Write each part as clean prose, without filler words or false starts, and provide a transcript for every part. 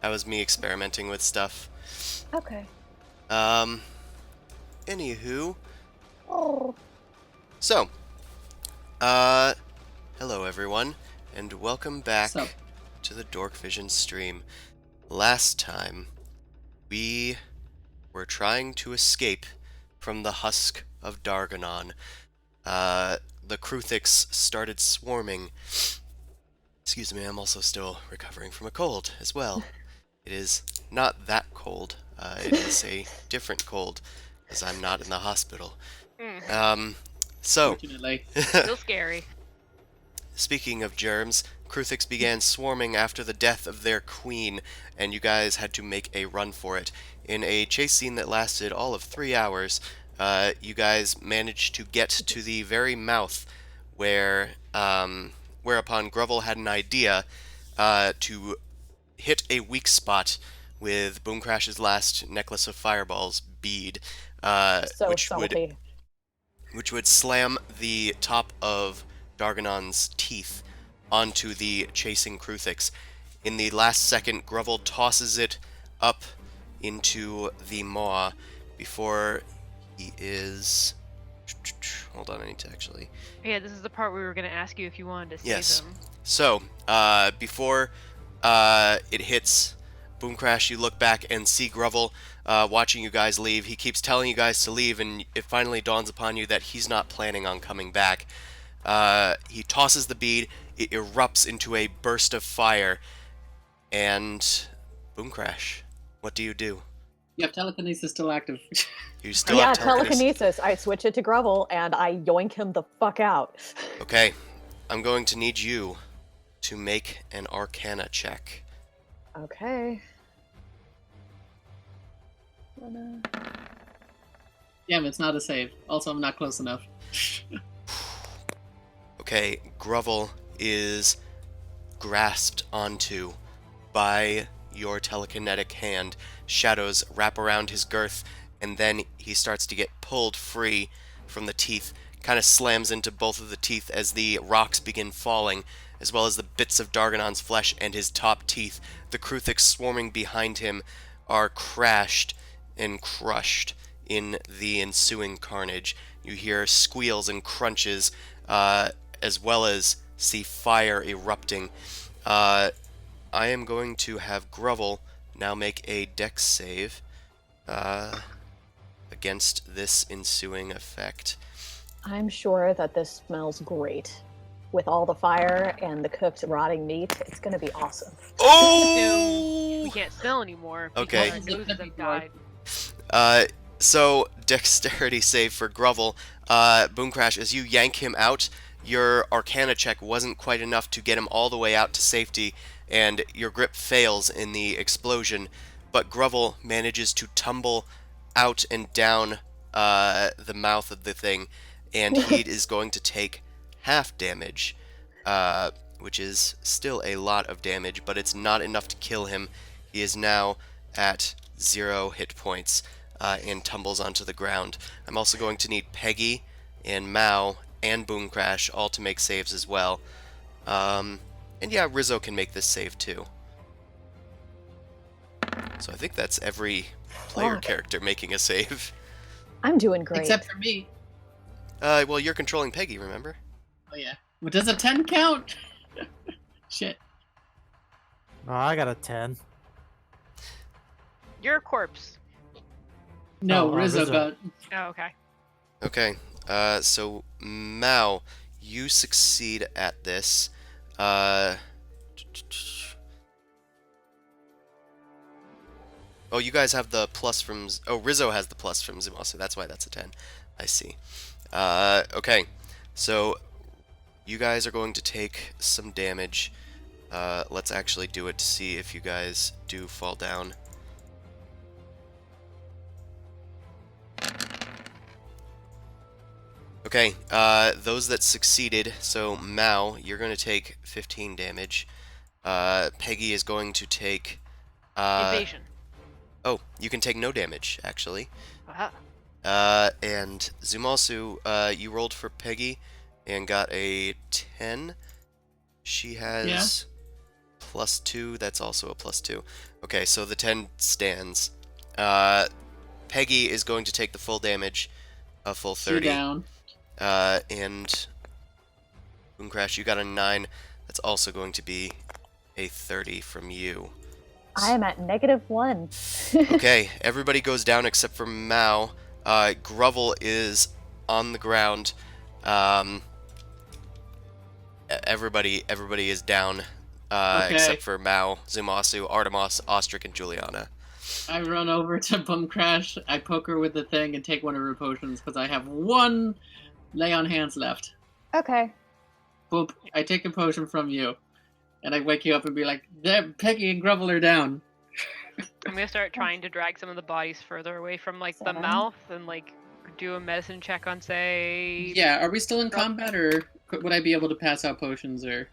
That was me experimenting with stuff. Okay. Anywho, Oh. so, hello everyone, and welcome back Sup? to the Dorkvision stream. Last time, we were trying to escape from the husk of Darganon. The Kruthix started swarming. Excuse me, I'm also still recovering from a cold as well. It is not that cold. It is a different cold, because I'm not in the hospital. So, Fortunately. Still scary. speaking of germs, Kruthix began swarming after the death of their queen, and you guys had to make a run for it. In a chase scene that lasted all of 3 hours, you guys managed to get to the very mouth where, whereupon Grovel had an idea to hit a weak spot with Boomcrash's last Necklace of Fireballs bead, So salty. which would slam the top of Darganon's teeth onto the chasing Kruthix. In the last second, Grovel tosses it up into the maw before he is... Hold on, I need to actually... Yeah, this is the part where we were going to ask you if you wanted to save Yes. him. So, before it hits Boomcrash, you look back and see Grovel watching you guys leave. He keeps telling you guys to leave, and it finally dawns upon you that he's not planning on coming back. He tosses the bead, it erupts into a burst of fire, and Boomcrash, what do? You have telekinesis still active. You still Yeah, have telekinesis. I switch it to Grovel and I yoink him the fuck out. Okay, I'm going to need you to make an Arcana check. Okay. Damn, it's not a save. Also, I'm not close enough. Okay, Grovel is grasped onto by your telekinetic hand. Shadows wrap around his girth, and then he starts to get pulled free from the teeth. Kind of slams into both of the teeth as the rocks begin falling, as well as the bits of Darganon's flesh and his top teeth. The Kruthix swarming behind him are crashed and crushed in the ensuing carnage. You hear squeals and crunches, as well as see fire erupting. I am going to have Grovel now make a dex save against this ensuing effect. I'm sure that this smells great. With all the fire and the cooked rotting meat, it's gonna be awesome. Oh! We can't smell anymore. Okay. Because our noses have died. So, dexterity save for Grovel. Boomcrash, as you yank him out, your Arcana check wasn't quite enough to get him all the way out to safety, and your grip fails in the explosion, but Grovel manages to tumble out and down the mouth of the thing, and he is going to take half damage, which is still a lot of damage, but it's not enough to kill him. He is now at 0 hit points and tumbles onto the ground. I'm also going to need Peggy and Mao and Boomcrash all to make saves as well. And yeah, Rizzo can make this save too. So I think that's every player Fuck. character making a save. I'm doing great. Except for me. Well, you're controlling Peggy, remember? Oh, yeah. But does a 10 count? Shit. Oh, I got a 10. You're a corpse. No, Oh, Rizzo Rizzo. got... Oh, okay. Okay, so Mao, you succeed at this. Oh, you guys have the plus from... Oh, Rizzo has the plus from Zumasa, that's why that's a 10. I see. Okay, so you guys are going to take some damage. Let's actually do it to see if you guys do fall down. Okay, those that succeeded, so Mao, you're going to take 15 damage. Peggy is going to take... Invasion. Oh, you can take no damage, actually. Aha. And Zumasu, you rolled for Peggy and got a 10. She has +2, that's also a +2. Okay, so the 10 stands. Peggy is going to take the full damage, a full 30. 2 down. And Boomcrash, you got a 9. That's also going to be a 30 from you. I am at -1. Okay, everybody goes down except for Mao. Grovel is on the ground. Everybody is down, Okay. except for Mao, Zumasu, Artemis, Ostrich, and Juliana. I run over to Bum Crash, I poke her with the thing, and take one of her potions, because I have 1 lay on hands left. Okay. Boop, I take a potion from you, and I wake you up and be like, there, Peggy and Grovel are down. I'm gonna start trying to drag some of the bodies further away from like the 7. mouth and like do a medicine check on say. Yeah, are we still in combat, or would I be able to pass out potions, or...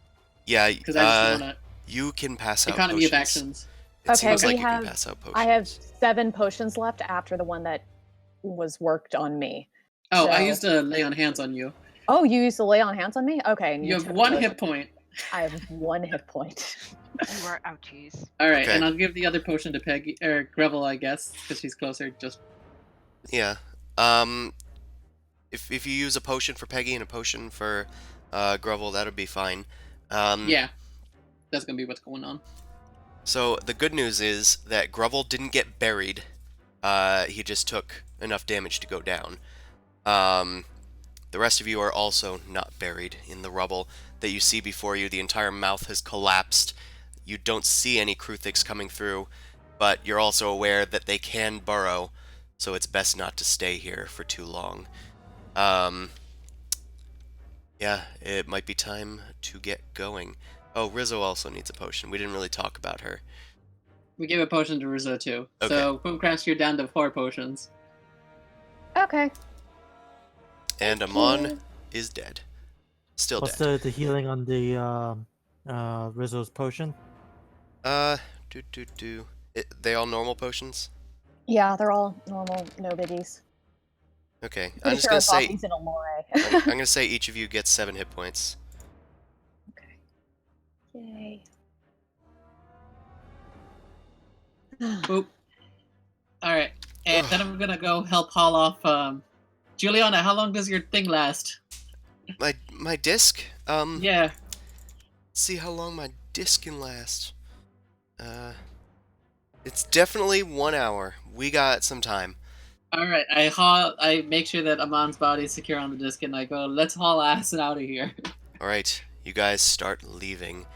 Yeah, Because I just want to... you can pass out Economy potions. of actions. It Okay, seems we like you have- can pass out potions. I have 7 potions left after the one that was worked on me. Oh, I So- used a lay on hands on you. Oh, you used to lay on hands on me? Okay. And You have took 1 those. hit point. I have 1 hit point. You are ouchies. Alright, Okay. and I'll give the other potion to Peggy, or Grevel, I guess, because she's closer, just... Yeah. If you use a potion for Peggy and a potion for Grovel, that would be fine. Yeah. That's gonna be what's going on. So the good news is that Grovel didn't get buried. He just took enough damage to go down. The rest of you are also not buried in the rubble that you see before you. The entire mouth has collapsed. You don't see any Kruthiks coming through, but you're also aware that they can burrow, so it's best not to stay here for too long. Yeah, it might be time to get going. Oh, Rizzo also needs a potion. We didn't really talk about her. We gave a potion to Rizzo, too. Okay. So, Boom Crash, you're down to 4 potions. Okay. And Amon is dead. Still What's dead. the healing on the Rizzo's potion? They all normal potions? Yeah, they're all normal, no biggies. Okay, I'm Pretty just sure gonna our say coffee's in Elore. I'm gonna say each of you gets 7 hit points. Okay. Yay. Boop. Alright. And then I'm gonna go help haul off, Juliana, how long does your thing last? My disc? Yeah. See how long my disc can last. It's definitely 1 hour. We got some time. Alright, I make sure that Amon's body is secure on the disc, and I go, let's haul ass out of here. Alright, you guys start leaving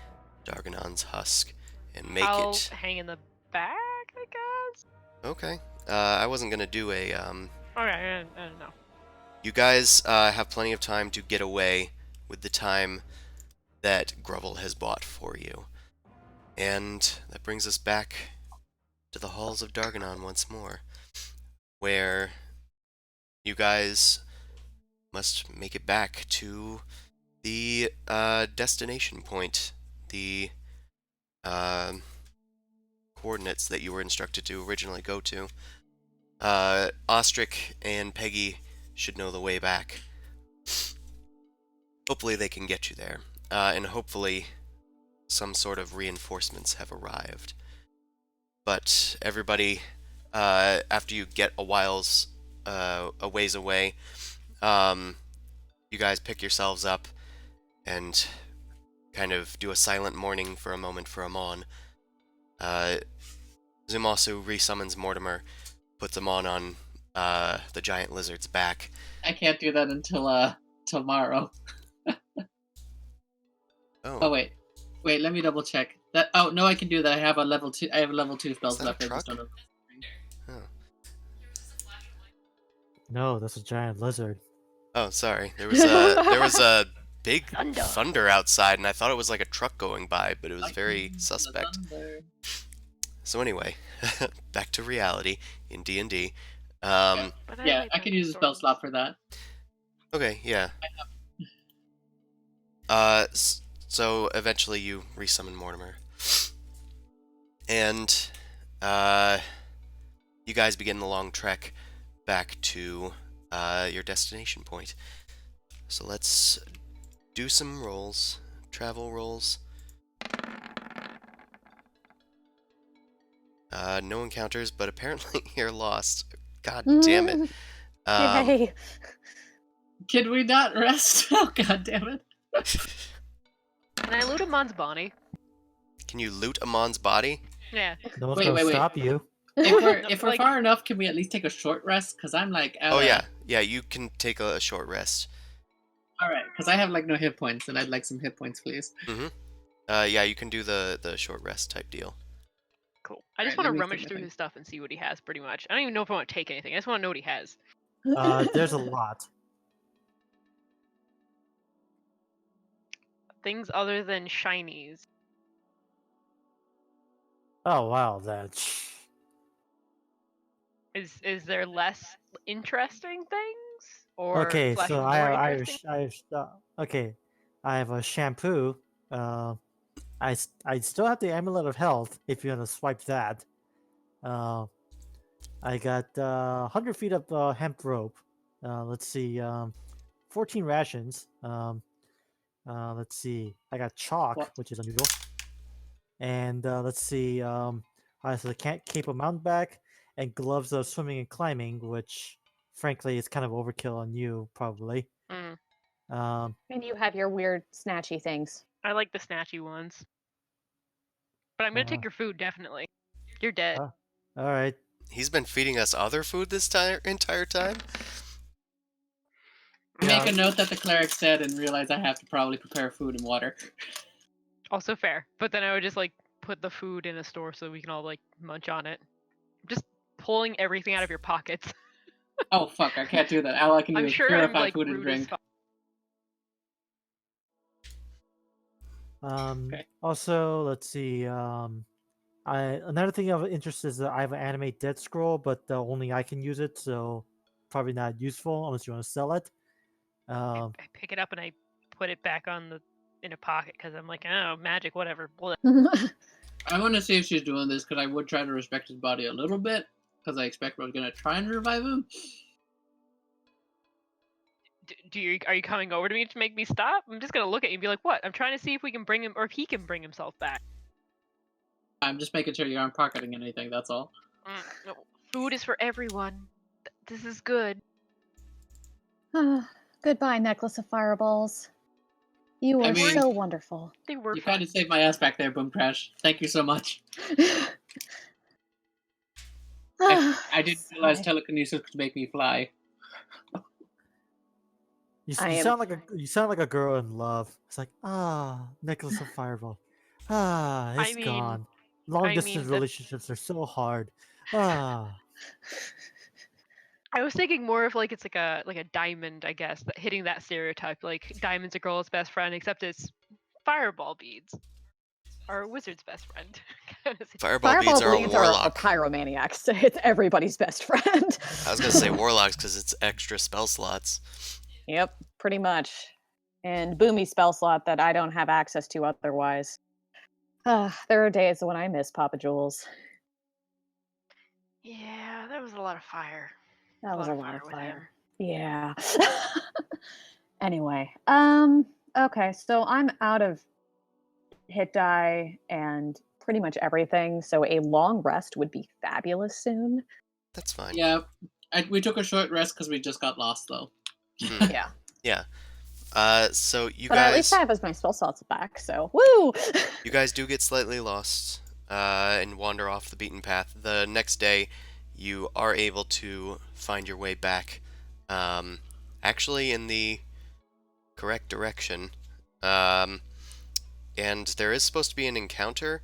Darganon's husk and make I'll it. hang in the back, I guess. Okay. I wasn't gonna do a Okay, I don't know. You guys have plenty of time to get away with the time that Grovel has bought for you. And that brings us back to the halls of Darganon once more, where you guys must make it back to the destination point, the coordinates that you were instructed to originally go to. Ostrich and Peggy should know the way back. Hopefully they can get you there, and hopefully some sort of reinforcements have arrived. But everybody, after you get a ways away, you guys pick yourselves up and kind of do a silent mourning for a moment for Amon. Zumasu resummons Mortimer, puts Amon on the giant lizard's back. I can't do that until, tomorrow. Oh, wait. Wait, let me double check. That. Oh, no, I can do that. I have a level 2 spells that a left. I just truck? don't know. Oh. No, that's a giant lizard. Oh, sorry. There was a big thunder outside, and I thought it was like a truck going by, but it was very suspect. So anyway, back to reality in D&D. But Yeah, like I can use a spell slot for that. Okay, yeah. So eventually you resummon Mortimer. And you guys begin the long trek back to your destination point. So let's do some rolls, travel rolls. No encounters, but apparently you're lost. God damn it. Yay. Can we not rest? Oh god damn it. Can I loot Amon's body? Can you loot Amon's body? Yeah. No one's Wait, gonna wait, wait. stop you. If we're Like- far enough, can we at least take a short rest? Because I'm like Oh yeah, yeah. You can take a short rest. Alright, because I have like no hit points, and I'd like some hit points, please. Yeah, you can do the short rest type deal. Cool. I just Alright, let want to me rummage see my through thing. his stuff and see what he has, pretty much. I don't even know if I want to take anything. I just want to know what he has. There's a lot. Things other than shinies. Oh wow, that. Is there less interesting things? Or Okay, slash so more interesting? okay, I have a shampoo. I still have the amulet of health. If you want to swipe that, I got 100 feet of hemp rope. Let's see, 14 rations. Let's see, I got chalk, What? which is unusual. And let's see, I have the cape of mountain back and gloves of swimming and climbing, which frankly is kind of overkill on you probably. Mm. And you have your weird snatchy things. I like the snatchy ones. But I'm gonna take your food, definitely. You're dead. All right. He's been feeding us other food this entire time. Yeah. Make a note that the cleric said and realize I have to probably prepare food and water. Also fair. But then I would just like put the food in a store so we can all like munch on it. Just pulling everything out of your pockets. Oh fuck, I can't do that. All I can do I'm is sure I'm purify like food and rude as drink. fuck. Okay. Also, let's see. Another thing of interest is that I have an animate dead scroll, but only I can use it, so probably not useful unless you want to sell it. I pick it up and I put it back on the in a pocket because I'm like, oh, magic, whatever. Blah. I want to see if she's doing this because I would try to respect his body a little bit because I expect we're gonna try and revive him. Are you coming over to me to make me stop? I'm just gonna look at you and be like, what? I'm trying to see if we can bring him or if he can bring himself back. I'm just making sure you aren't pocketing anything. That's all. No, food is for everyone. This is good. Goodbye, necklace of fireballs. You I are mean- so wonderful. They were You fun. kind of saved my ass back there, Boom Crash. Thank you so much. I didn't realize Sigh. telekinesis could make me fly. You I am- sound like a girl in love. It's like necklace of fireball. It's mean- gone. Long I distance mean, that's- relationships are so hard. Ah. I was thinking more of like it's like a diamond, I guess, that hitting that stereotype. Like diamond's a girl's best friend, except it's fireball beads. Or a wizard's best friend. Fireball beads are a beads are warlock. pyromaniacs. It's everybody's best friend. I was gonna say warlocks because it's extra spell slots. Yep, pretty much. And boomy spell slot that I don't have access to otherwise. There are days when I miss Papa Jules. Yeah, that was a lot of fire. That was a lot of with him. fire. Yeah. Anyway, okay, so I'm out of hit die and pretty much everything, so a long rest would be fabulous soon. That's fine. Yeah, we took a short rest because we just got lost, though. Hmm. Yeah. Yeah. So you But at guys, least I have my spell slots back, so woo! you guys do get slightly lost, and wander off the beaten path. The next day, you are able to find your way back, actually in the correct direction. And there is supposed to be an encounter,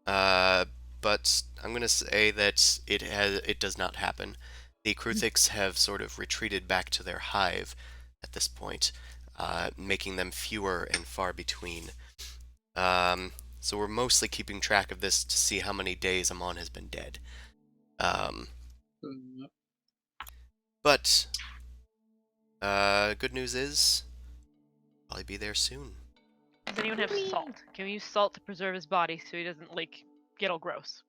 but I'm gonna say that it does not happen. The Kruthiks have sort of retreated back to their hive at this point, making them fewer and far between. So we're mostly keeping track of this to see how many days Amon has been dead. But good news is, probably be there soon. Does anyone have salt? Can we use salt to preserve his body so he doesn't like get all gross?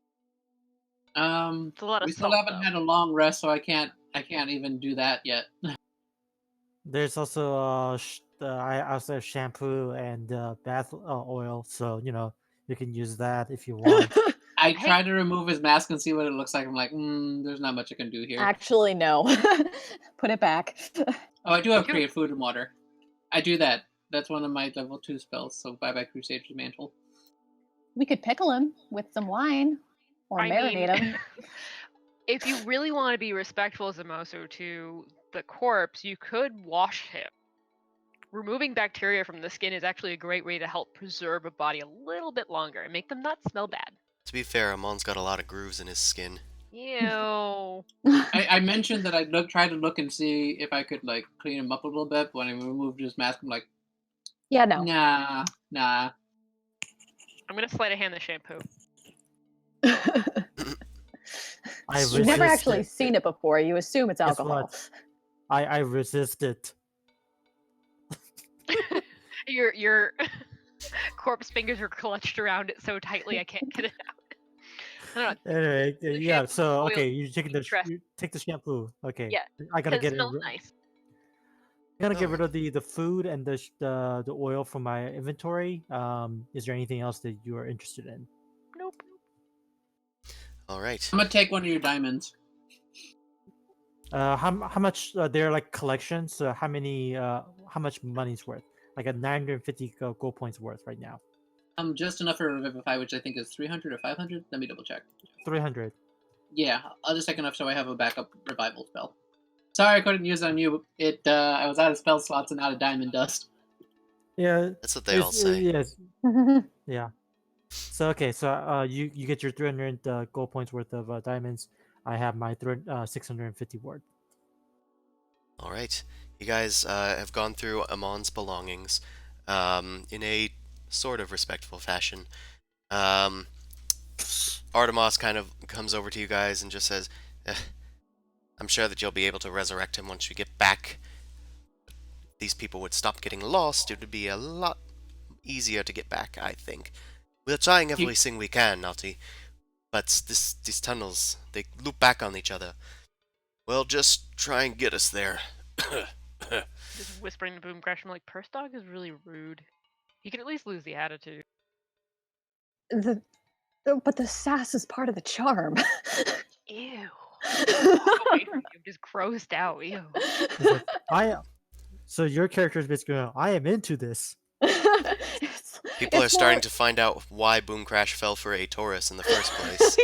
It's a lot of We still salt, haven't though. had a long rest, so I can't even do that yet. There's also I also have shampoo and bath oil, so you can use that if you want. I Hey. try to remove his mask and see what it looks like. I'm like, there's not much I can do here. Actually, no. Put it back. Oh, I do have Do- create food and water. I do that. That's one of my level 2 spells. So bye bye Crusader's Mantle. We could pickle him with some wine or I marinate mean, him. if you really want to be respectful as a Mosu to the corpse, you could wash him. Removing bacteria from the skin is actually a great way to help preserve a body a little bit longer and make them not smell bad. To be fair, Amon's got a lot of grooves in his skin. Ew. I mentioned that I'd try to look and see if I could like clean him up a little bit. But when I removed his mask, I'm like, Yeah, no. nah. I'm gonna sleight of hand the shampoo. You've never actually seen it before. You assume it's Guess alcohol. what? I resist it. Your corpse fingers are clutched around it so tightly I can't get it out. I don't know. Anyway, The yeah. shampoo So oil okay, you take interest. you take the shampoo. Okay. Yeah, I gotta 'cause get it it. smells nice. I'm gonna get Oh. rid of the food and the oil from my inventory. Is there anything else that you are interested in? Nope. All right. I'm gonna take one of your diamonds. How much? They're like collections. How many? How much money's worth? Like a 950 gold points worth right now. Just enough for Revivify, which I think is 300 or 500. Let me double check. 300. Yeah, I'll just take enough so I have a backup revival spell. Sorry I couldn't use it on you. I was out of spell slots and out of diamond dust. Yeah. That's what they all say. Yes. Yeah. So okay, so you get your 300 gold points worth of diamonds. I have my 650 worth. All right. You guys have gone through Amon's belongings in a sort of respectful fashion. Artemis kind of comes over to you guys and just says, I'm sure that you'll be able to resurrect him once you get back. These people would stop getting lost. It would be a lot easier to get back, I think. We're trying everything we can, Naughty. But these tunnels, they loop back on each other. Well, just try and get us there. Just whispering to Boom Crash, I'm like, Purse Dog is really rude. He can at least lose the attitude. But the sass is part of the charm. Ew. Away from you, I'm just grossed out. Ew. It's like, so your character is basically going, I am into this. People are starting to find out why Boom Crash fell for a Taurus in the first place.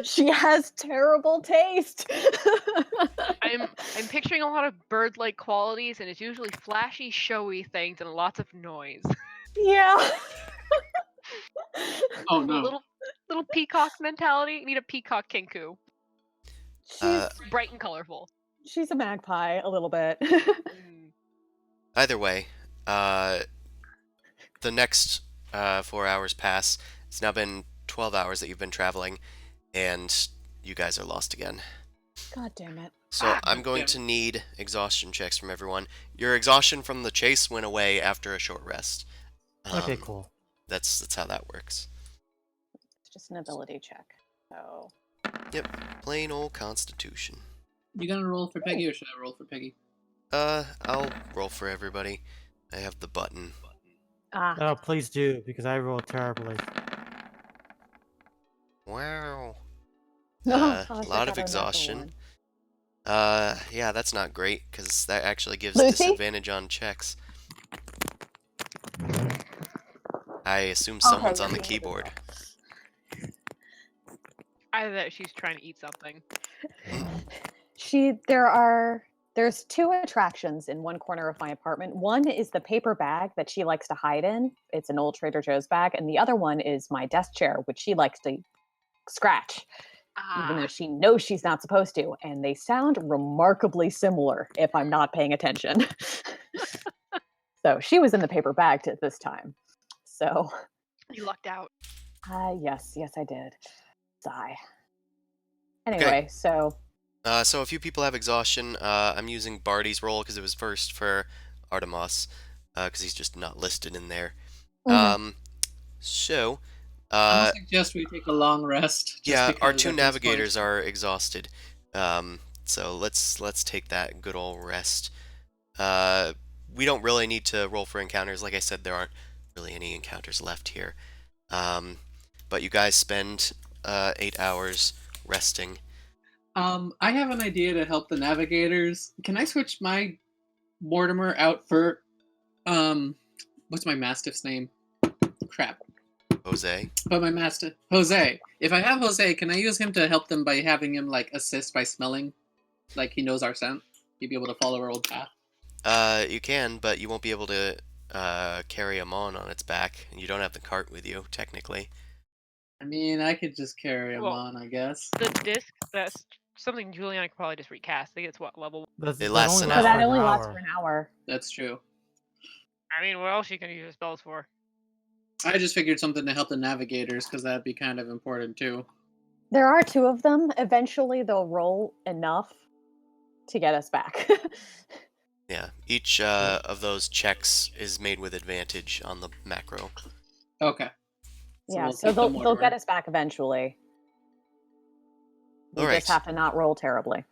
She has terrible taste. I'm picturing a lot of bird-like qualities, and it's usually flashy, showy things and lots of noise. Yeah. Oh no. Little peacock mentality. You need a peacock kinku. Uh, Bright and colorful. She's a magpie a little bit. Either way, the next 4 hours pass. It's now been 12 hours that you've been traveling, and you guys are lost again. God damn it. So I'm going to need exhaustion checks from everyone. Your exhaustion from the chase went away after a short rest. Okay, cool. That's how that works. It's just an ability check. So Yep, plain old Constitution. You gonna roll for Peggy or should I roll for Peggy? I'll roll for everybody. I have the button. Oh, please do, because I rolled terribly. Wow. No, A lot of exhaustion. Yeah, that's not great, because that actually gives Lucy? disadvantage on checks. I assume someone's on the keyboard. Either that or she's trying to eat something. There's two attractions in one corner of my apartment. One is the paper bag that she likes to hide in. It's an old Trader Joe's bag. And the other one is my desk chair, which she likes to scratch, even though she knows she's not supposed to. And they sound remarkably similar if I'm not paying attention. So she was in the paper bag this time. So You lucked out. yes, I did. Sigh. Anyway, so So a few people have exhaustion. I'm using Barty's roll because it was first for Artemis, because he's just not listed in there. So, I'm gonna suggest we take a long rest. yeah, our because two at this navigators point- are exhausted. So let's take that good old rest. We don't really need to roll for encounters. Like I said, there aren't really any encounters left here. But but you guys spend 8 hours resting. I have an idea to help the navigators. Can I switch my Mortimer out for what's my mastiff's name? Crap. Jose? But my mastiff Jose. If I have Jose, can I use him to help them by having him like assist by smelling? Like he knows our scent. He'd be able to follow our old path. You can, but you won't be able to carry him on its back, and you don't have the cart with you, technically. I mean, I could just carry him Well, on, I guess. The disc, that's something Juliana could probably just recast. I think it's what level? It lasts only an So hour. that for only lasts hour. for an hour. That's true. I mean, what else you can use your spells for? I just figured something to help the navigators because that'd be kind of important too. There are 2 of them. Eventually, they'll roll enough to get us back. Yeah, each of those checks is made with advantage on the macro. Okay. Yeah, we'll so keep the they'll get Mortimer. us back eventually. We All right. just have to not roll terribly.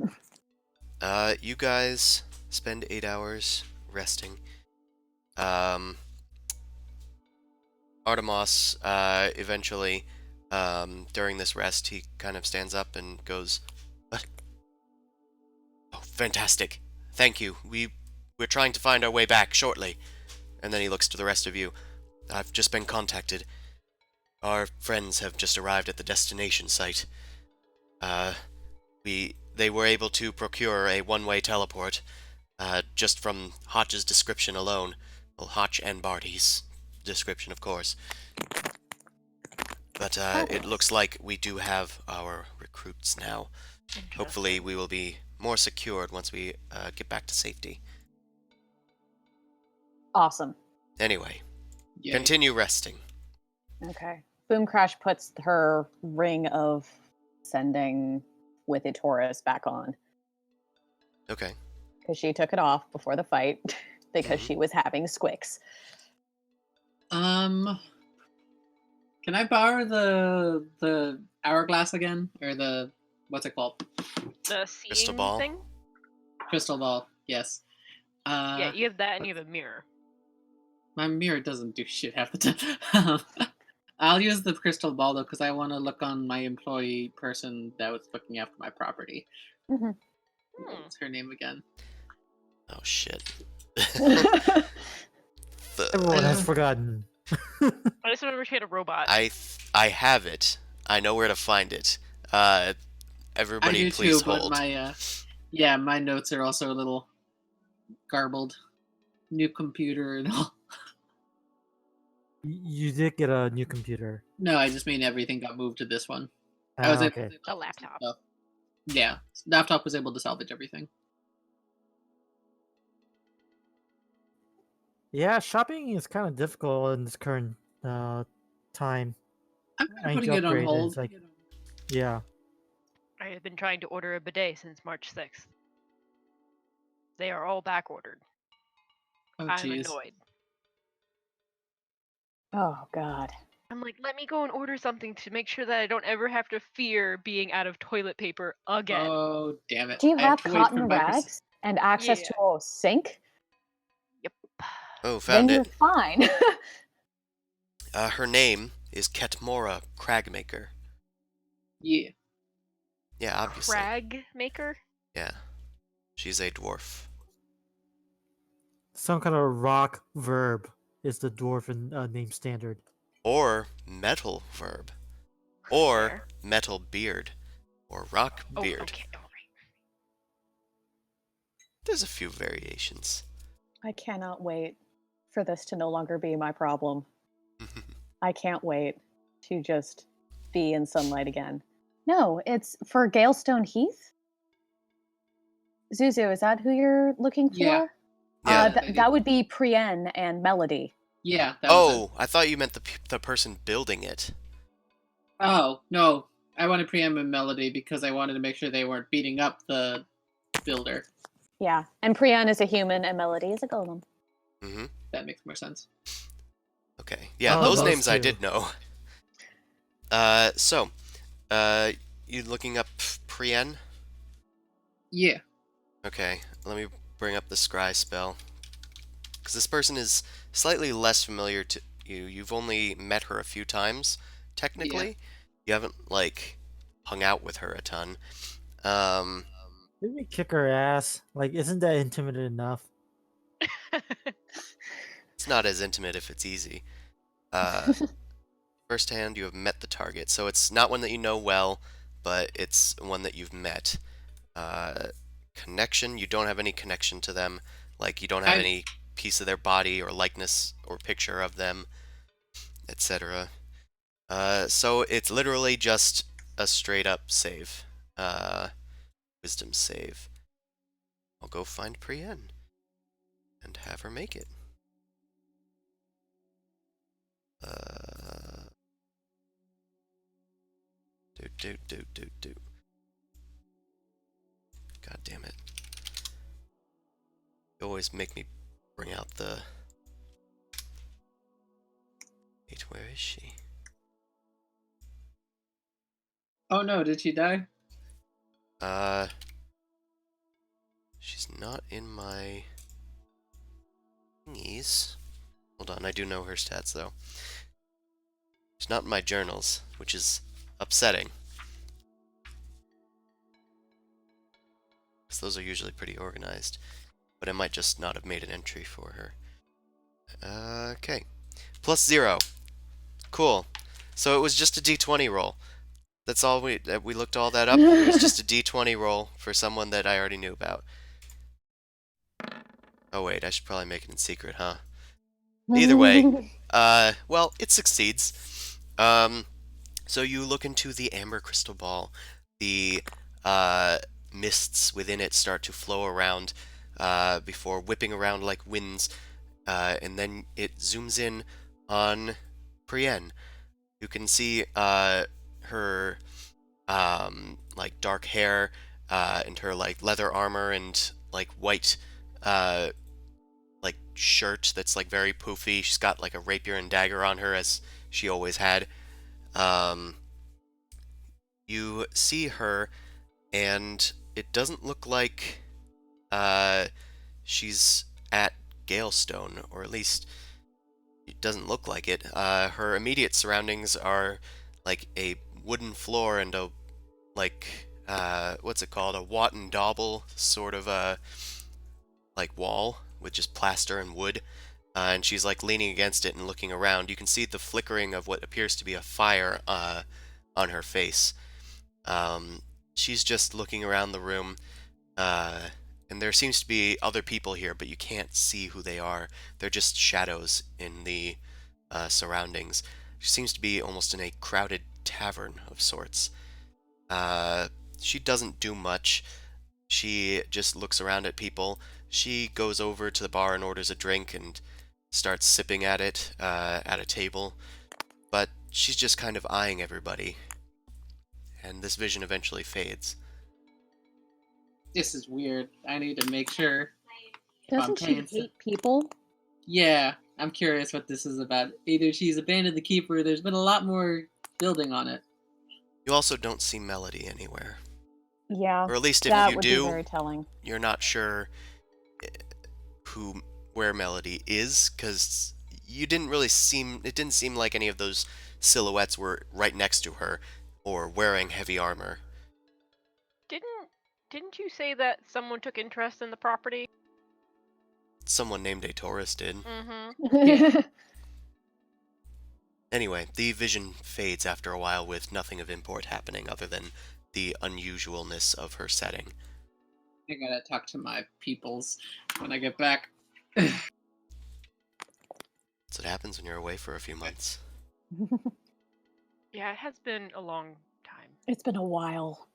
You guys spend 8 hours resting. Artemis, eventually, during this rest, he kind of stands up and goes, "What? Oh, fantastic. Thank you. We're trying to find our way back shortly." And then he looks to the rest of you. "I've just been contacted. Our friends have just arrived at the destination site. They were able to procure a one-way teleport, just from Hotch's description alone. Well, Hotch and Barty's description, of course. But it looks like we do have our recruits now. Hopefully we will be more secured once we get back to safety. Awesome. Anyway, Yay. continue resting." Okay. Boom Crash puts her ring of sending with a Taurus back on Okay. because she took it off before the fight because Mhm. she was having squicks. Can I borrow the hourglass again, or the what's it called? The seeing Crystal ball? thing? Crystal ball. Yes. Yeah, you have that and you have a mirror. My mirror doesn't do shit half the time. I'll use the crystal ball though, because I want to look on my employee person that was looking after my property. Mhm. What's her name again? Oh, shit. Everyone has forgotten. I just remember she had a robot. I have it. I know where to find it. Everybody, I do please too, hold. but my notes are also a little garbled. New computer and all. You did get a new computer. No, I just mean everything got moved to this one. I was able Okay. to A laptop. stuff. Yeah, laptop was able to salvage everything. Yeah, shopping is kind of difficult in this current time. I'm I need putting to it on upgrade, and hold. it's like, yeah. I have been trying to order a bidet since March 6th. They are all back ordered. Oh, I'm jeez. annoyed. Oh God. I'm like, let me go and order something to make sure that I don't ever have to fear being out of toilet paper again. Oh, damn it. Do you I have to wait cotton for rags and access Yeah. to a sink? Yep. Oh, Then found you're it. fine. Her name is Ketmora Cragmaker. Yeah. Yeah, obviously. Crag maker? Yeah. She's a dwarf. Some kind of rock verb is the dwarven name standard. Or metal verb. Or Fair. metal beard. Or rock Oh, beard. okay, all right. There's a few variations. I cannot wait for this to no longer be my problem. I can't wait to just be in sunlight again. No, it's for Galestone Heath. Zuzu, is that who you're looking for? Yeah. Yeah. That would be Prienne and Melody. Yeah. That was it. Oh, I thought you meant the person building it. Oh, no. I wanted Priam and Melody because I wanted to make sure they weren't beating up the builder. Yeah, and Prienne is a human and Melody is a golem. Mm-hmm. That makes more sense. Okay. Yeah, Oh, those those names I two. did know. You looking up Prienne? Yeah. Okay, let me bring up the scry spell. Because this person is slightly less familiar to you. You've only met her a few times, technically. You haven't, like, hung out with her a ton. Um, Didn't we kick her ass? Like, isn't that intimate enough? it's not as intimate if it's easy. Uh, firsthand, you have met the target, so it's not one that you know well, but it's one that you've met. Uh, connection, you don't have any connection to them. Like, you don't have I any piece of their body or likeness or picture of them, etc. So it's literally just a straight up save. Wisdom save. I'll go find Brienne and have her make it. Uh, do. God damn it. You always make me bring out the... Wait, where is she? Oh no, did she die? She's not in my thingies. Hold on, I do know her stats though. She's not in my journals, which is upsetting. Because those are usually pretty organized. But I might just not have made an entry for her. Okay. +0. Cool. So it was just a d20 roll. That's all we looked all that up. It was just a d20 roll for someone that I already knew about. Oh wait, I should probably make it in secret, huh? Either way, well, it succeeds. So you look into the amber crystal ball. The mists within it start to flow around before whipping around like winds, and then it zooms in on Brienne. You can see her like dark hair and her like leather armor and like white like shirt that's like very poofy. She's got like a rapier and dagger on her as she always had. Um, you see her, and it doesn't look like she's at Galestone, or at least it doesn't look like it. Her immediate surroundings are like a wooden floor and a like what's it called? A Wat and Dauble sort of like wall with just plaster and wood. And she's like leaning against it and looking around. You can see the flickering of what appears to be a fire on her face. She's just looking around the room, and there seems to be other people here, but you can't see who they are. They're just shadows in the surroundings. She seems to be almost in a crowded tavern of sorts. She doesn't do much. She just looks around at people. She goes over to the bar and orders a drink and starts sipping at it at a table. But she's just kind of eyeing everybody. And this vision eventually fades. This is weird. I need to make sure. Doesn't she hate people? Yeah, I'm curious what this is about. Either she's abandoned the keeper, or there's been a lot more building on it. You also don't see Melody anywhere. Yeah, Or at least if that you would do, be very telling. you're not sure where Melody is, because you didn't really seem. It didn't seem like any of those silhouettes were right next to her or wearing heavy armor. Didn't you say that someone took interest in the property? Someone named a Taurus did. Mm-hmm. Anyway, the vision fades after a while with nothing of import happening other than the unusualness of her setting. I gotta talk to my peoples when I get back. That's what happens when you're away for a few months. Yeah, it has been a long time. It's been a while.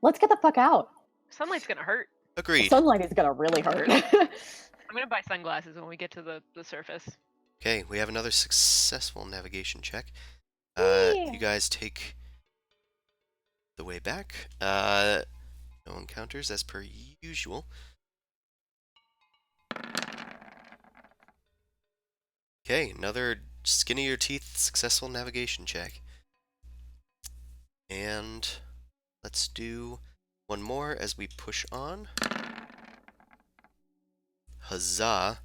Let's get the fuck out. Sunlight's gonna hurt. Agreed. Sunlight is gonna really hurt. I'm gonna buy sunglasses when we get to the surface. Okay, we have another successful navigation check. Yeah. You guys take the way back. No encounters as per usual. Okay, another skin of your teeth successful navigation check. And let's do one more as we push on. Huzzah.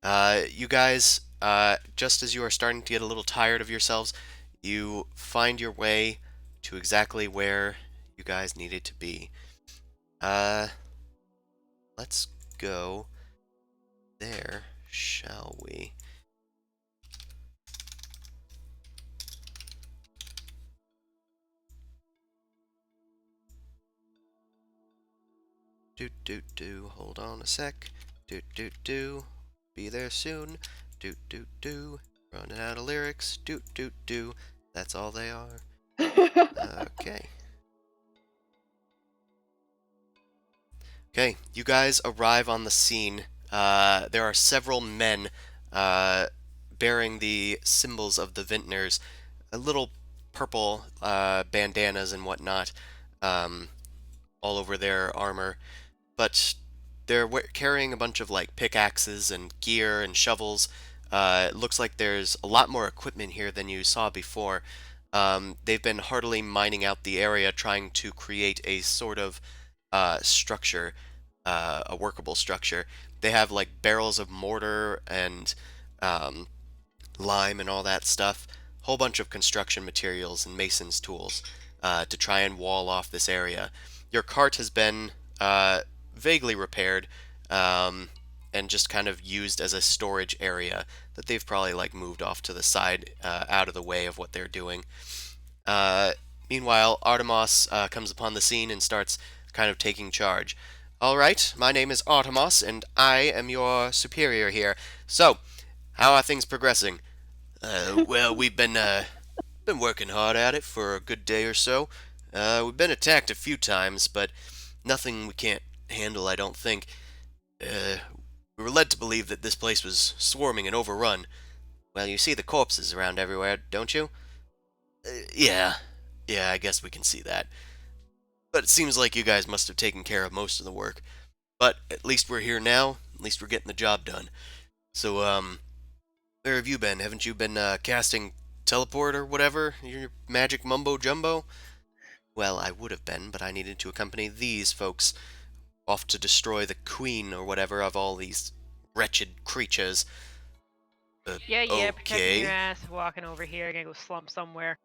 You guys, just as you are starting to get a little tired of yourselves, you find your way to exactly where you guys needed to be. Let's go there, shall we? Hold on a sec. Be there soon. Running out of lyrics. That's all they are. Okay. Okay, you guys arrive on the scene. There are several men bearing the symbols of the Vintners, little purple bandanas and whatnot, all over their armor. But they're carrying a bunch of like pickaxes and gear and shovels. It looks like there's a lot more equipment here than you saw before. They've been heartily mining out the area, trying to create a sort of structure, a workable structure. They have like barrels of mortar and um, lime and all that stuff. Whole bunch of construction materials and mason's tools to try and wall off this area. Your cart has been vaguely repaired and just kind of used as a storage area that they've probably like moved off to the side out of the way of what they're doing. Uh, Meanwhile, Artemis comes upon the scene and starts kind of taking charge. All right, my name is Artemis, and I am your superior here. So, how are things progressing? Well, we've been working hard at it for a good day or so. We've been attacked a few times, but nothing we can't handle, I don't think. We were led to believe that this place was swarming and overrun. Well, you see the corpses around everywhere, don't you? Yeah. Yeah, I guess we can see that. But it seems like you guys must have taken care of most of the work. But at least we're here now. At least we're getting the job done. So, where have you been? Haven't you been casting teleport or whatever? Your magic mumbo jumbo? Well, I would have been, but I needed to accompany these folks off to destroy the queen or whatever of all these wretched creatures. Yeah, protecting your Okay. ass, walking over here, gonna go slump somewhere.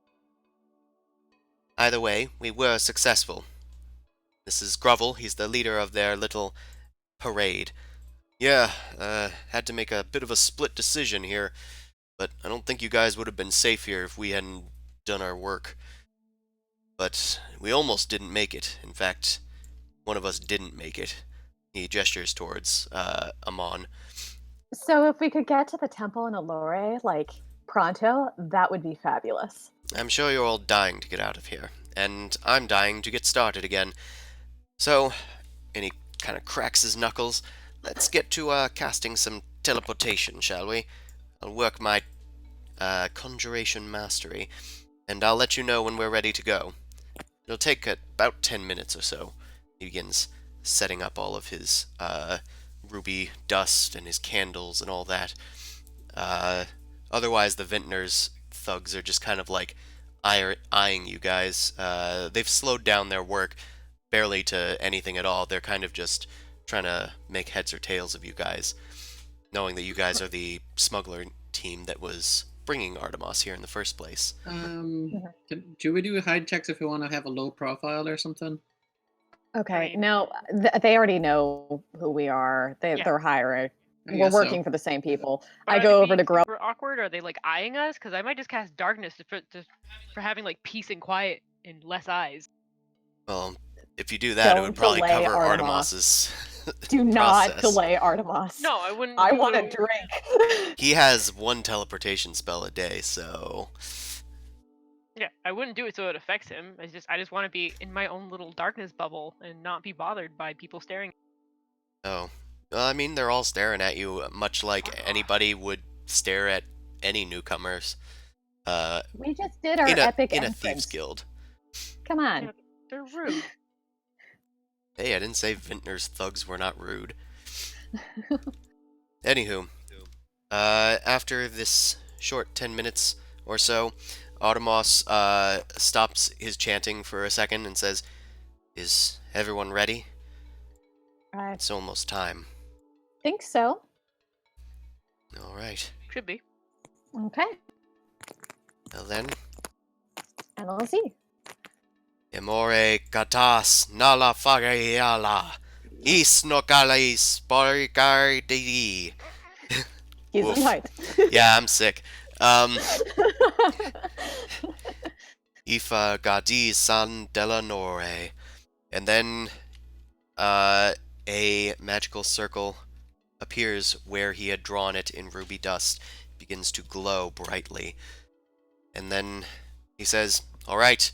Either way, we were successful. This is Grovel. He's the leader of their little parade. Yeah, had to make a bit of a split decision here, but I don't think you guys would have been safe here if we hadn't done our work. But we almost didn't make it. In fact, one of us didn't make it. He gestures towards Amon. So if we could get to the temple in Elore, like pronto, that would be fabulous. I'm sure you're all dying to get out of here, and I'm dying to get started again. So, and he kind of cracks his knuckles. Let's get to casting some teleportation, shall we? I'll work my conjuration mastery, and I'll let you know when we're ready to go. It'll take about 10 minutes or so. He begins setting up all of his ruby dust and his candles and all that. Otherwise, the Vintner's thugs are just kind of like eyeing you guys. They've slowed down their work barely to anything at all. They're kind of just trying to make heads or tails of you guys, knowing that you guys are the smuggler team that was bringing Artemis here in the first place. Do we do hide checks if we want to have a low profile or something? Okay. mean- Now they already know who we are. Yeah. They're hiring. I We're guess so. working for the same people. But I are go they over being to Grub. super awkward? Are they like eyeing us? Because I might just cast darkness for having like peace and quiet and less eyes. Well, if you do that, it Don't would probably delay cover Artemis. Artemis's Do not process. delay Artemis. No, I wouldn't. I do want a it- drink. He has one teleportation spell a day, so Yeah, I wouldn't do it so it affects him. I just want to be in my own little darkness bubble and not be bothered by people staring. oh. Well, I mean, they're all staring at you, much like anybody would stare at any newcomers. We just did our in a epic in a entrance. thieves guild. Come on. Yeah. They're rude. Hey, I didn't say Vintner's thugs were not rude. Anywho, after this short 10 minutes or so, Artemis stops his chanting for a second and says, "Is everyone ready? I It's almost time." think so. All right. Should be. Okay. Well then, And let's see. Elore gatas nala fagayala. Isnokalis barigardi. He's Oof. in height. Yeah, I'm sick. Ifa gadi san delanore. And then a magical circle appears where he had drawn it in ruby dust, begins to glow brightly. And then he says, "Alright,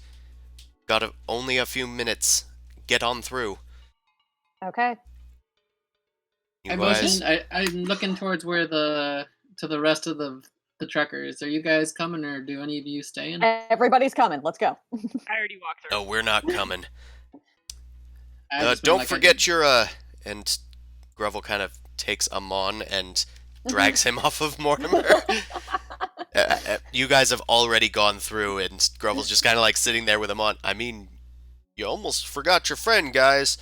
got only a few minutes. Get on through." Okay. You I guys, motion. I'm looking towards where the rest of the truckers. Are you guys coming, or do any of you stay in? Everybody's coming. Let's go. I already walked through. no, we're not coming. I just meant Don't like forget your, and Grovel kind of takes Amon and drags him off of Mortimer. You guys have already gone through, and Grovel's just kind of like sitting there with Amon. I mean, you almost forgot your friend, guys.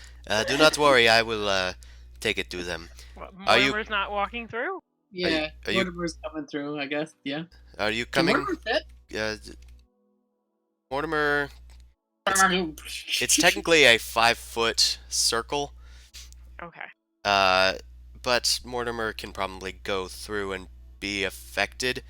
Do not worry, I will, take it to them. What, Are you- Mortimer's not walking through? Yeah, are you- Mortimer's coming through. I guess. Yeah. Are you Can coming? Mortimer fit? Mortimer, it's technically a 5-foot circle, Okay. but Mortimer can probably go through and be affected.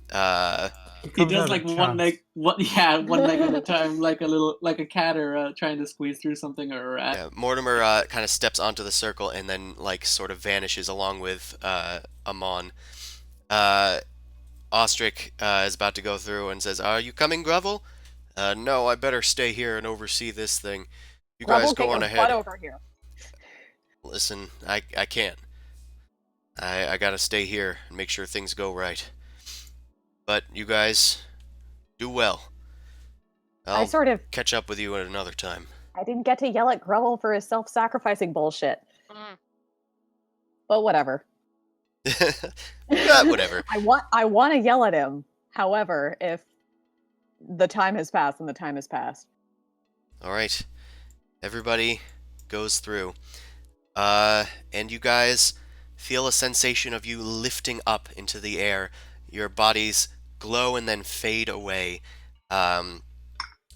He comes does out like of one chunks. leg, one leg at a time, like a cat or trying to squeeze through something or a rat. Yeah, Mortimer kind of steps onto the circle and then like sort of vanishes along with Amon. Ostrich is about to go through and says, "Are you coming, Grovel?" No, I better stay here and oversee this thing. You guys Grovel, go get on your ahead. butt over here. Listen, I can't. I gotta stay here and make sure things go right. But you guys do well. I I'll sort of catch up with you at another time. I didn't get to yell at Grovel for his self-sacrificing bullshit. Mm. But whatever. Yeah, whatever. I want to yell at him. However, if the time has passed, then the time has passed. Alright. Everybody goes through. And you guys feel a sensation of you lifting up into the air. Your bodies glow and then fade away.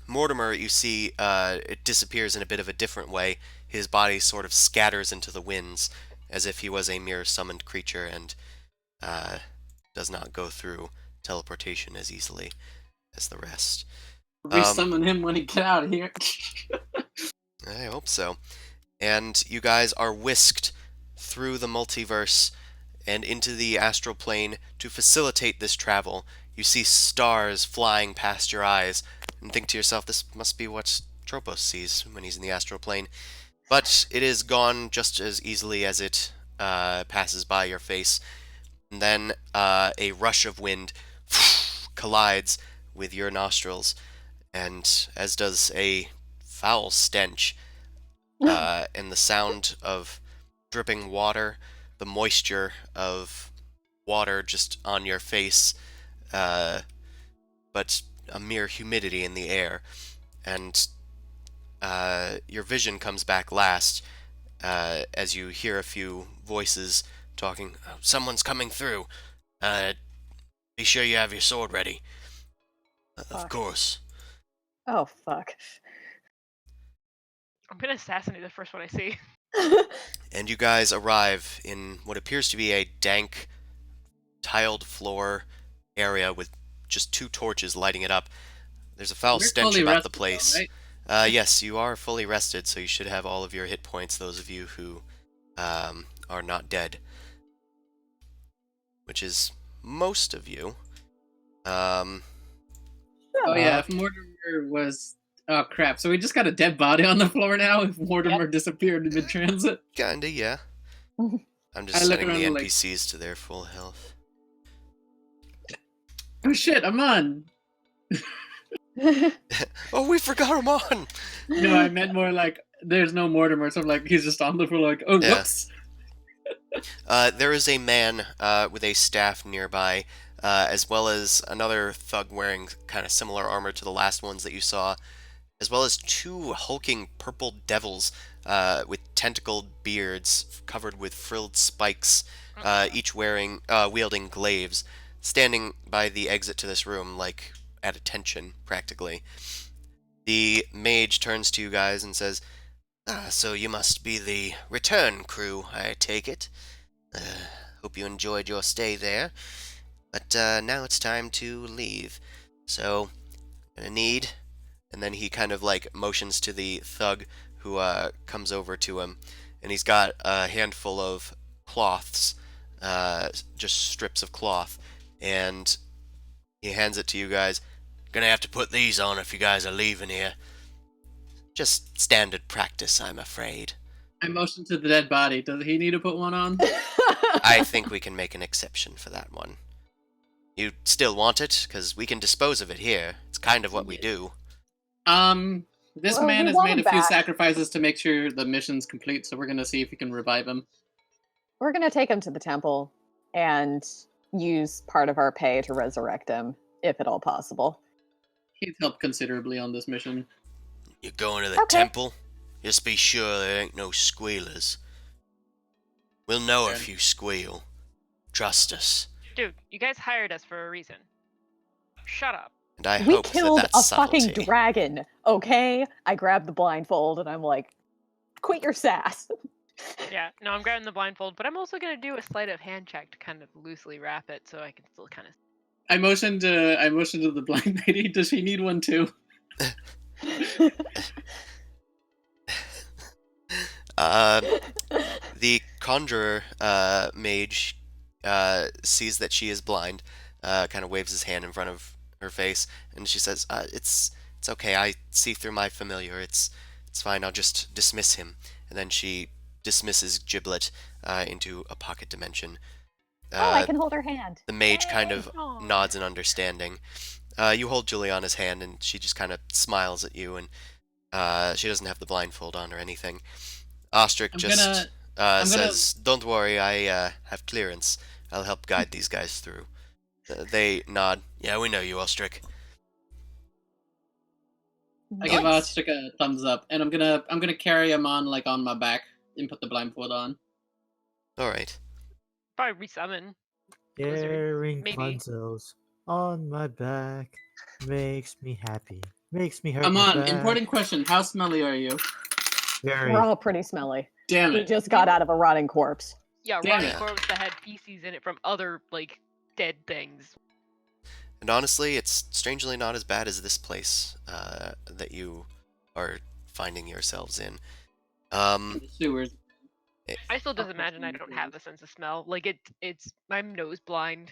Mortimer, you see, it disappears in a bit of a different way. His body sort of scatters into the winds, as if he was a mere summoned creature and does not go through teleportation as easily as the rest. Resummon him when he get out of here. I hope so. And you guys are whisked through the multiverse and into the astral plane to facilitate this travel. You see stars flying past your eyes and think to yourself, this must be what Tropos sees when he's in the astral plane. But it is gone just as easily as it passes by your face. And then a rush of wind collides with your nostrils, and as does a foul stench, and the sound of dripping water, the moisture of water just on your face, but a mere humidity in the air. And your vision comes back last as you hear a few voices talking. Someone's coming through. Be sure you have your sword ready. Of Fuck. course. Oh fuck. I'm gonna assassinate the first one I see. And you guys arrive in what appears to be a dank, tiled floor area with just 2 torches lighting it up. There's a foul We're stench fully about the rested, though, place. right? Yes, you are fully rested, so you should have all of your hit points, those of you who are not dead. Which is most of you. Oh yeah, if Mortimer was... Oh crap, so we just got a dead body on the floor now if Mortimer disappeared in mid-transit? Kinda, yeah. I'm just I look setting the around like- NPCs to their full health. Oh shit, I'm on! Oh, we forgot him on! No, I meant more like, there's no Mortimer, so I'm like, he's just on the floor like, oh, Yeah. whoops! There is a man with a staff nearby, as well as another thug wearing kind of similar armor to the last ones that you saw, as well as 2 hulking purple devils with tentacled beards covered with frilled spikes, each wielding glaives, standing by the exit to this room, like at attention, practically. The mage turns to you guys and says, so you must be the return crew, I take it. Hope you enjoyed your stay there. But now it's time to leave. So, gonna need... And then he kind of like motions to the thug who comes over to him. And he's got a handful of cloths, just strips of cloth. And he hands it to you guys. Gonna have to put these on if you guys are leaving here. Just standard practice, I'm afraid. I motion to the dead body. Does he need to put one on? I think we can make an exception for that one. You still want it? Because we can dispose of it here. It's kind of what we do. This Well, man we has want made him a few back. sacrifices to make sure the mission's complete, so we're gonna see if we can revive him. We're going to take him to the temple and use part of our pay to resurrect him, if at all possible. He's helped considerably on this mission. You're going to the Okay. temple? Just be sure there ain't no squealers. We'll know Okay. if you squeal. Trust us. Dude, you guys hired us for a reason. Shut up. And I We hope killed that that's a fucking subtlety. dragon, okay? I grabbed the blindfold and I'm like, quit your sass. Yeah, no, I'm grabbing the blindfold, but I'm also gonna do a sleight of hand check to kind of loosely wrap it so I can still kind of. I motioned to the blind lady. Does she need one too? The conjurer mage sees that she is blind, kind of waves his hand in front of her face, and she says, "It's okay. I see through my familiar. It's fine. I'll just dismiss him." And then she dismisses Giblet into a pocket dimension. I can hold her hand. The mage kind of Aw. nods in understanding. You hold Juliana's hand, and she just kind of smiles at you, and she doesn't have the blindfold on or anything. Ostrich just I'm gonna- says, "Don't worry, I have clearance. I'll help guide these guys through." They nod. "Yeah, we know you, Ostrich." I give Nice. Ostrich a thumbs up, and I'm gonna carry him on on my back and put the blindfold on. All right. Probably resummon. Blizzard, Carrying maybe. consoles on my back makes me happy. Makes me hurt Come my on, back. important question. How smelly are you? Very. We're all pretty smelly. Damn We it. just got out of a rotting corpse. Yeah, Damn rotting it. corpse that had feces in it from other like dead things. And honestly, it's strangely not as bad as this place that you are finding yourselves in. The sewers. I still just imagine I don't have a sense of smell. Like it's I'm nose blind.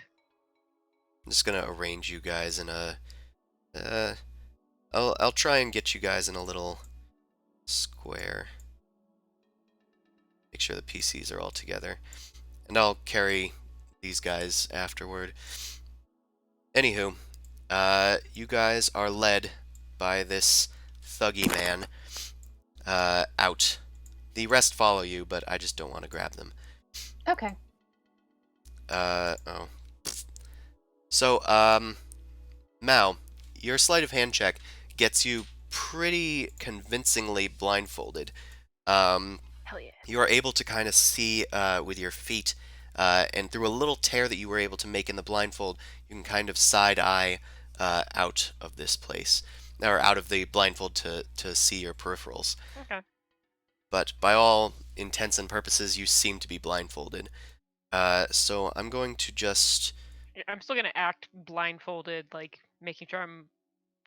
I'm just gonna arrange you guys in a. I'll try and get you guys in a little square. Make sure the PCs are all together, and I'll carry these guys afterward. Anywho, you guys are led by this thuggy man out. The rest follow you, but I just don't want to grab them. Okay. Oh. So, Mal, your sleight of hand check gets you pretty convincingly blindfolded. Hell yeah. You are able to kind of see with your feet, and through a little tear that you were able to make in the blindfold, you can kind of side-eye out of this place, or out of the blindfold to see your peripherals. Okay. But by all intents and purposes, you seem to be blindfolded. So I'm going to just... Yeah, I'm still gonna act blindfolded, like making sure I'm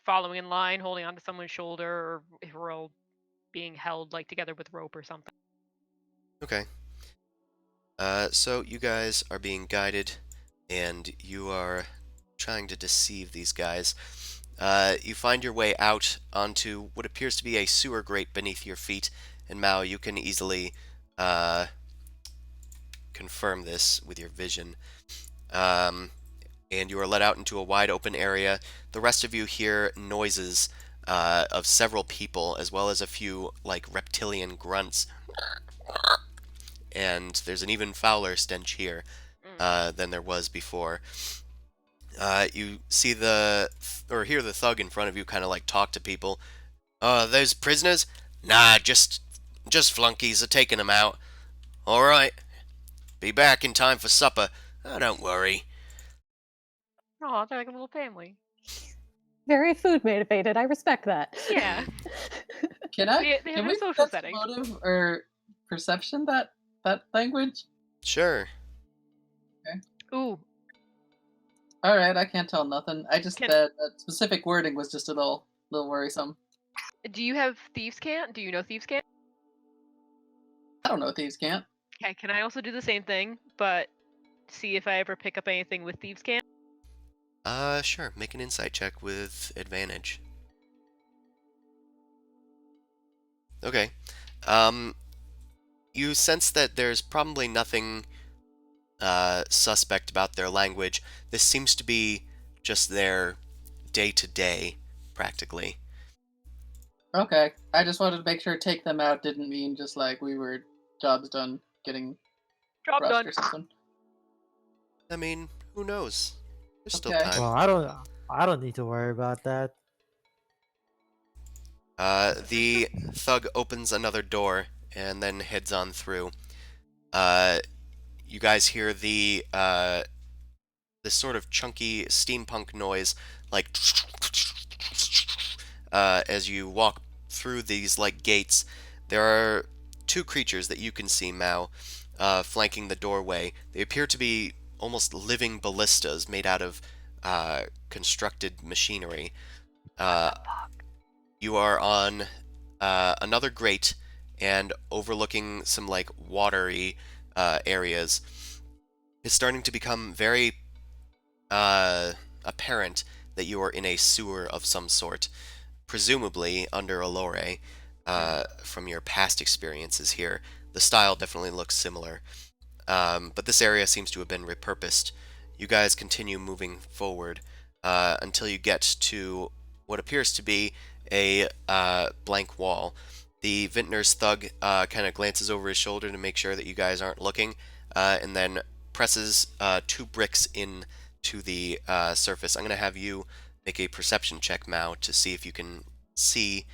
following in line, holding onto someone's shoulder, or if we're all being held like together with rope or something. Okay. So you guys are being guided, and you are trying to deceive these guys. You find your way out onto what appears to be a sewer grate beneath your feet, and Mao, you can easily confirm this with your vision. And you are led out into a wide open area. The rest of you hear noises of several people, as well as a few like reptilian grunts. And there's an even fouler stench here than there was before. You see or hear the thug in front of you kind of like talk to people. Those prisoners? Nah, just flunkies are taking them out. All right. Be back in time for supper. Oh, don't worry. Oh, they're like a little family. Very food motivated. I respect that. Yeah. Can They have can a we social sense setting. motive or perception that language? Sure. Ooh, All right, I can't tell nothing. I just Can- that specific wording was just a little worrisome. do you have Thieves' Cant? Do you know Thieves' Cant? I don't know thieves can't. Okay, can I also do the same thing, but see if I ever pick up anything with Thieves' Cant? Sure. Make an insight check with advantage. Okay. Um, you sense that there's probably nothing suspect about their language. This seems to be just their day-to-day, practically. Okay, I just wanted to make sure take them out didn't mean just like we were jobs done getting Job rushed done. or something. I mean, who knows? There's still Okay. time. Well, I don't need to worry about that. The thug opens another door and then heads on through. Uh, you guys hear this sort of chunky steampunk noise, like as you walk through these like gates. There are two creatures that you can see, Mao, flanking the doorway. They appear to be almost living ballistas made out of constructed machinery. You are on another grate and overlooking some like watery areas. It's starting to become very apparent that you are in a sewer of some sort, presumably under Elore, from your past experiences here. The style definitely looks similar, but this area seems to have been repurposed. You guys continue moving forward until you get to what appears to be a blank wall. The Vintner's thug kind of glances over his shoulder to make sure that you guys aren't looking, and then presses 2 bricks in to the surface. I'm going to have you make a perception check, Mao, to see if you can see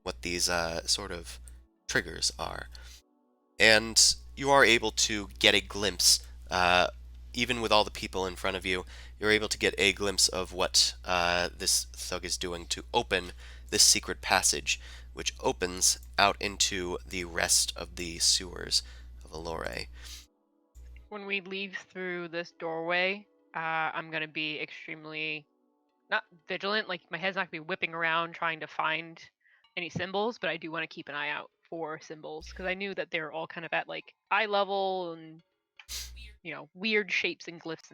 what these sort of triggers are. And you are able to get a glimpse, even with all the people in front of you, you're able to get a glimpse of what this thug is doing to open this secret passage, which opens out into the rest of the sewers of Elore. When we leave through this doorway, I'm gonna be extremely not vigilant. Like my head's not gonna be whipping around trying to find any symbols, but I do want to keep an eye out for symbols because I knew that they're all kind of at like eye level and weird shapes and glyphs.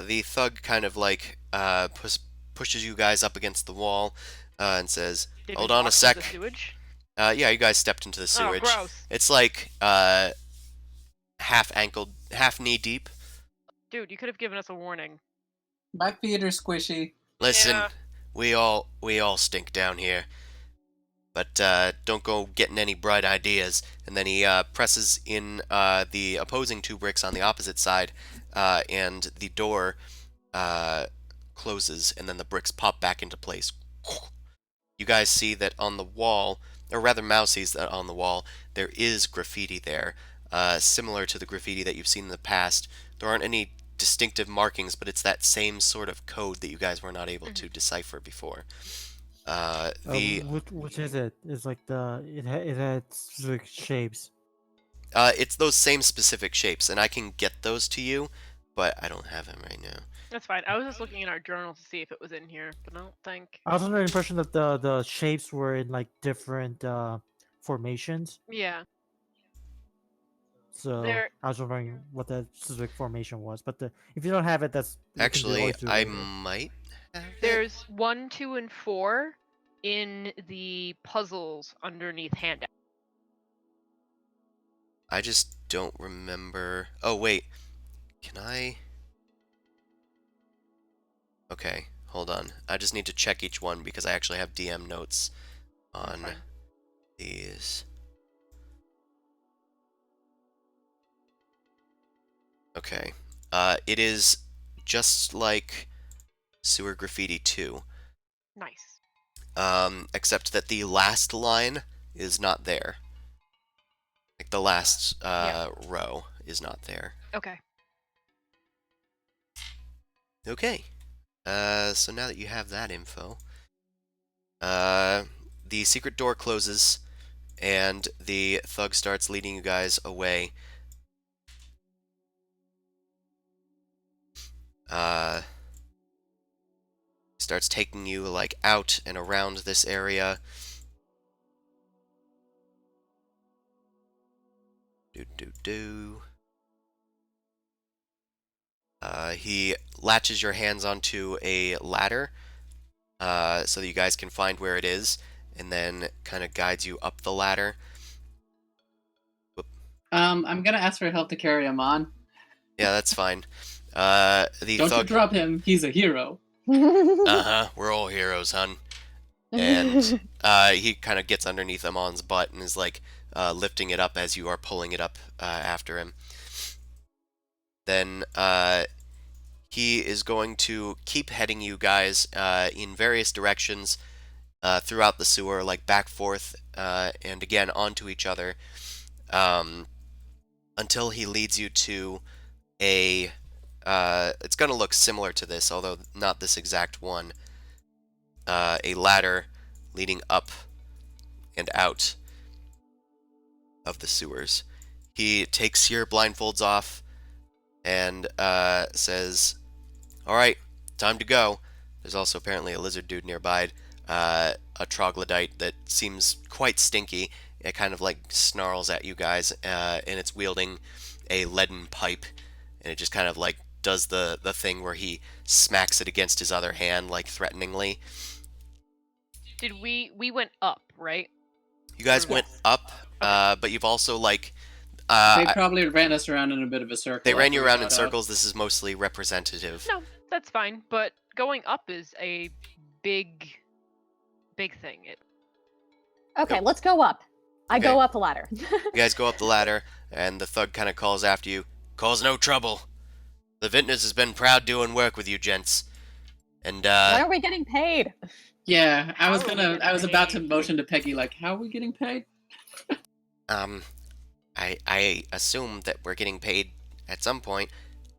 The thug kind of like pushes you guys up against the wall and says, Did "Hold we on a walk through sec." the sewage? Yeah, you guys stepped into the Oh, sewage. gross. It's like half knee deep. Dude, you could have given us a warning. My feet are squishy. Listen, Yeah. we all stink down here, but don't go getting any bright ideas. And then he presses in the opposing 2 bricks on the opposite side, and the door closes, and then the bricks pop back into place. You guys see that on the wall, or rather Mao sees that on the wall, there is graffiti there, similar to the graffiti that you've seen in the past. There aren't any distinctive markings, but it's that same sort of code that you guys were not able to decipher before. Which is it? It's like it had specific shapes. It's those same specific shapes, and I can get those to you, but I don't have them right now. That's fine. I was just looking in our journal to see if it was in here, but I don't think. I was under the impression that the shapes were in like different formations. Yeah. So There. I was wondering what that specific formation was. But if you don't have it, that's we can Actually, always do it I later. might have it. There's 1, 2, and 4 in the puzzles underneath handout. I just don't remember. Oh, wait. Can I? Okay, hold on. I just need to check each one because I actually have DM notes on fine. these. Okay. It is just like Sewer Graffiti 2. Nice. Except that the last line is not there. Like the last row is not there. Okay. Okay. So now that you have that info, the secret door closes, and the thug starts leading you guys away. Starts taking you like out and around this area. Do. He latches your hands onto a ladder, so that you guys can find where it is, and then kind of guides you up the ladder. I'm gonna ask for help to carry him on. Yeah, that's fine. The Don't you thug. drop him. He's a hero. Uh-huh. We're all heroes, hun. And he kind of gets underneath Amon's butt and is like lifting it up as you are pulling it up after him. Then he is going to keep heading you guys in various directions throughout the sewer, like back, forth, and again onto each other, until he leads you to a. It's going to look similar to this, although not this exact one. A ladder leading up and out of the sewers. He takes your blindfolds off and says, "All right, time to go." There's also apparently a lizard dude nearby, a troglodyte that seems quite stinky. It kind of like snarls at you guys, and it's wielding a leaden pipe, and it just kind of like does the thing where he smacks it against his other hand, like threateningly. Did we went up, right? You guys went up, but you've also like They probably ran us around in a bit of a circle. they ran you after we around in got up. circles. This is mostly representative. No, that's fine. But going up is a big thing. Okay, let's go up. I Okay. go up the ladder. You guys go up the ladder, and the thug kind of calls after you. "Cause no trouble. The Vintners has been proud doing work with you gents. And, When are we getting paid? Yeah, I was How are we I was about to getting motion to Peggy, like, how are we getting paid? I assume that we're getting paid at some point.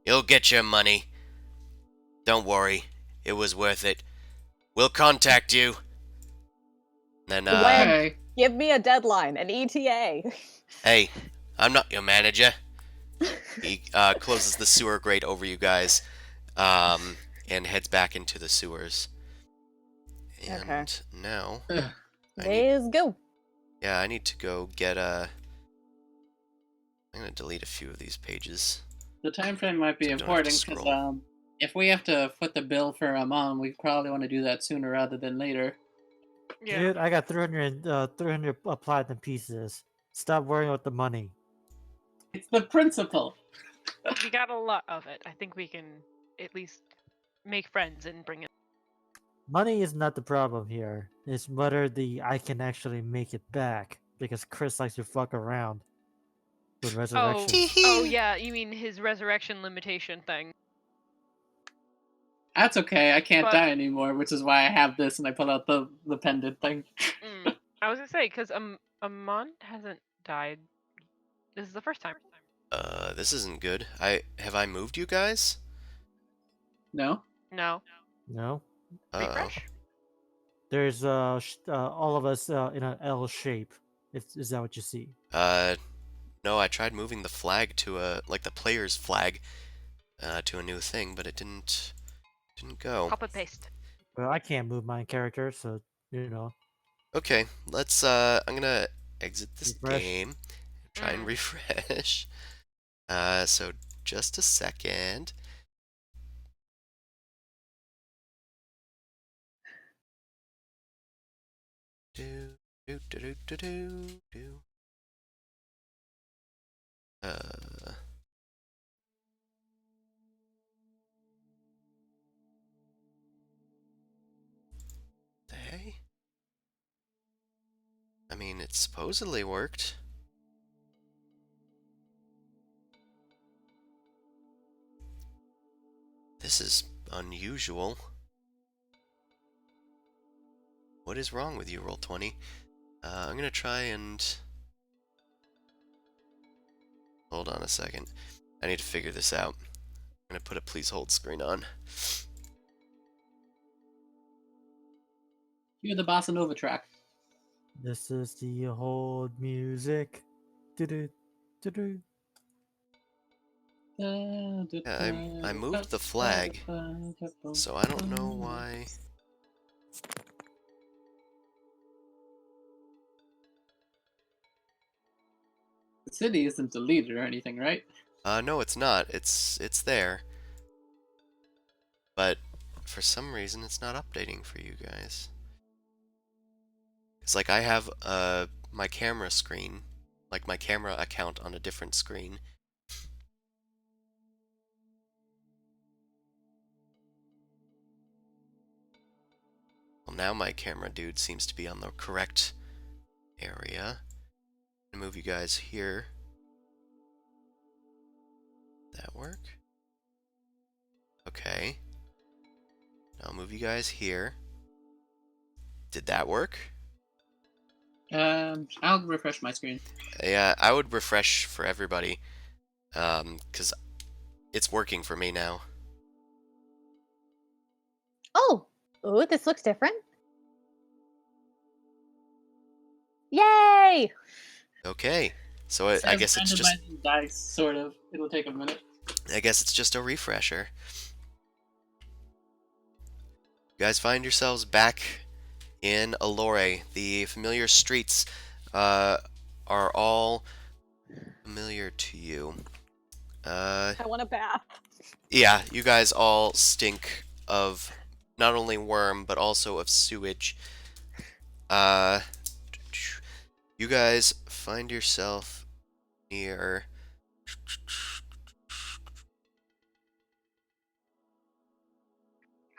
You'll get your money. Don't worry. It was worth it. We'll contact you." Then, When? Okay. Give me a deadline, an ETA. "Hey, I'm not your manager." He closes the sewer grate over you guys, and heads back into the sewers. And Okay. now, Ugh. Let's go. I need to go get a. I'm gonna delete a few of these pages. The time frame might be So don't have to important because scroll. if we have to foot the bill for Amon, we probably want to do that sooner rather than later. Yeah. Dude, I got 300 platinum pieces. Stop worrying about the money. It's the principle. We got a lot of it. I think we can at least make friends and bring it. Money is not the problem here. It's whether I can actually make it back, because Chris likes to fuck around with resurrection. Oh yeah, you mean his resurrection limitation thing? That's okay. I can't But- die anymore, which is why I have this and I pull out the pendant thing. I was gonna say because Amon hasn't died. This is the first time. This isn't good. Have I moved you guys? No? No. No, Uh-oh. Refresh. there's all of us in an L shape. Is that what you see? No, I tried moving the flag to the player's flag, to a new thing, but it didn't go. Copy paste. Well, I can't move my character, so you know. Okay, let's, I'm gonna exit this Refresh. game, try and refresh. So just a second. Do, do, do, do, do, do, do. Hey? I mean, it supposedly worked. This is unusual. What is wrong with you, Roll20? I'm gonna try and... Hold on a second. I need to figure this out. I'm gonna put a please hold screen on. You're the bossa nova track. This is the hold music. Do-do, do-do. I moved the flag, so I don't know why. The city isn't deleted or anything, right? No, it's not. It's there, but for some reason it's not updating for you guys. It's like I have my camera screen, like my camera account on a different screen. Well, now my camera dude seems to be on the correct area. I'm gonna move you guys here. That work? Okay. Now I'll move you guys here. Did that work? I'll refresh my screen. Yeah, I would refresh for everybody. 'Cause it's working for me now. Oh, ooh, this looks different. Yay! Okay. So I guess it's just randomizing dice, sort of. It'll take a minute. I guess it's just a refresher. You guys find yourselves back in Elore. The familiar streets are all familiar to you. I want a bath. Yeah, you guys all stink of not only worm, but also of sewage. You guys find yourself near...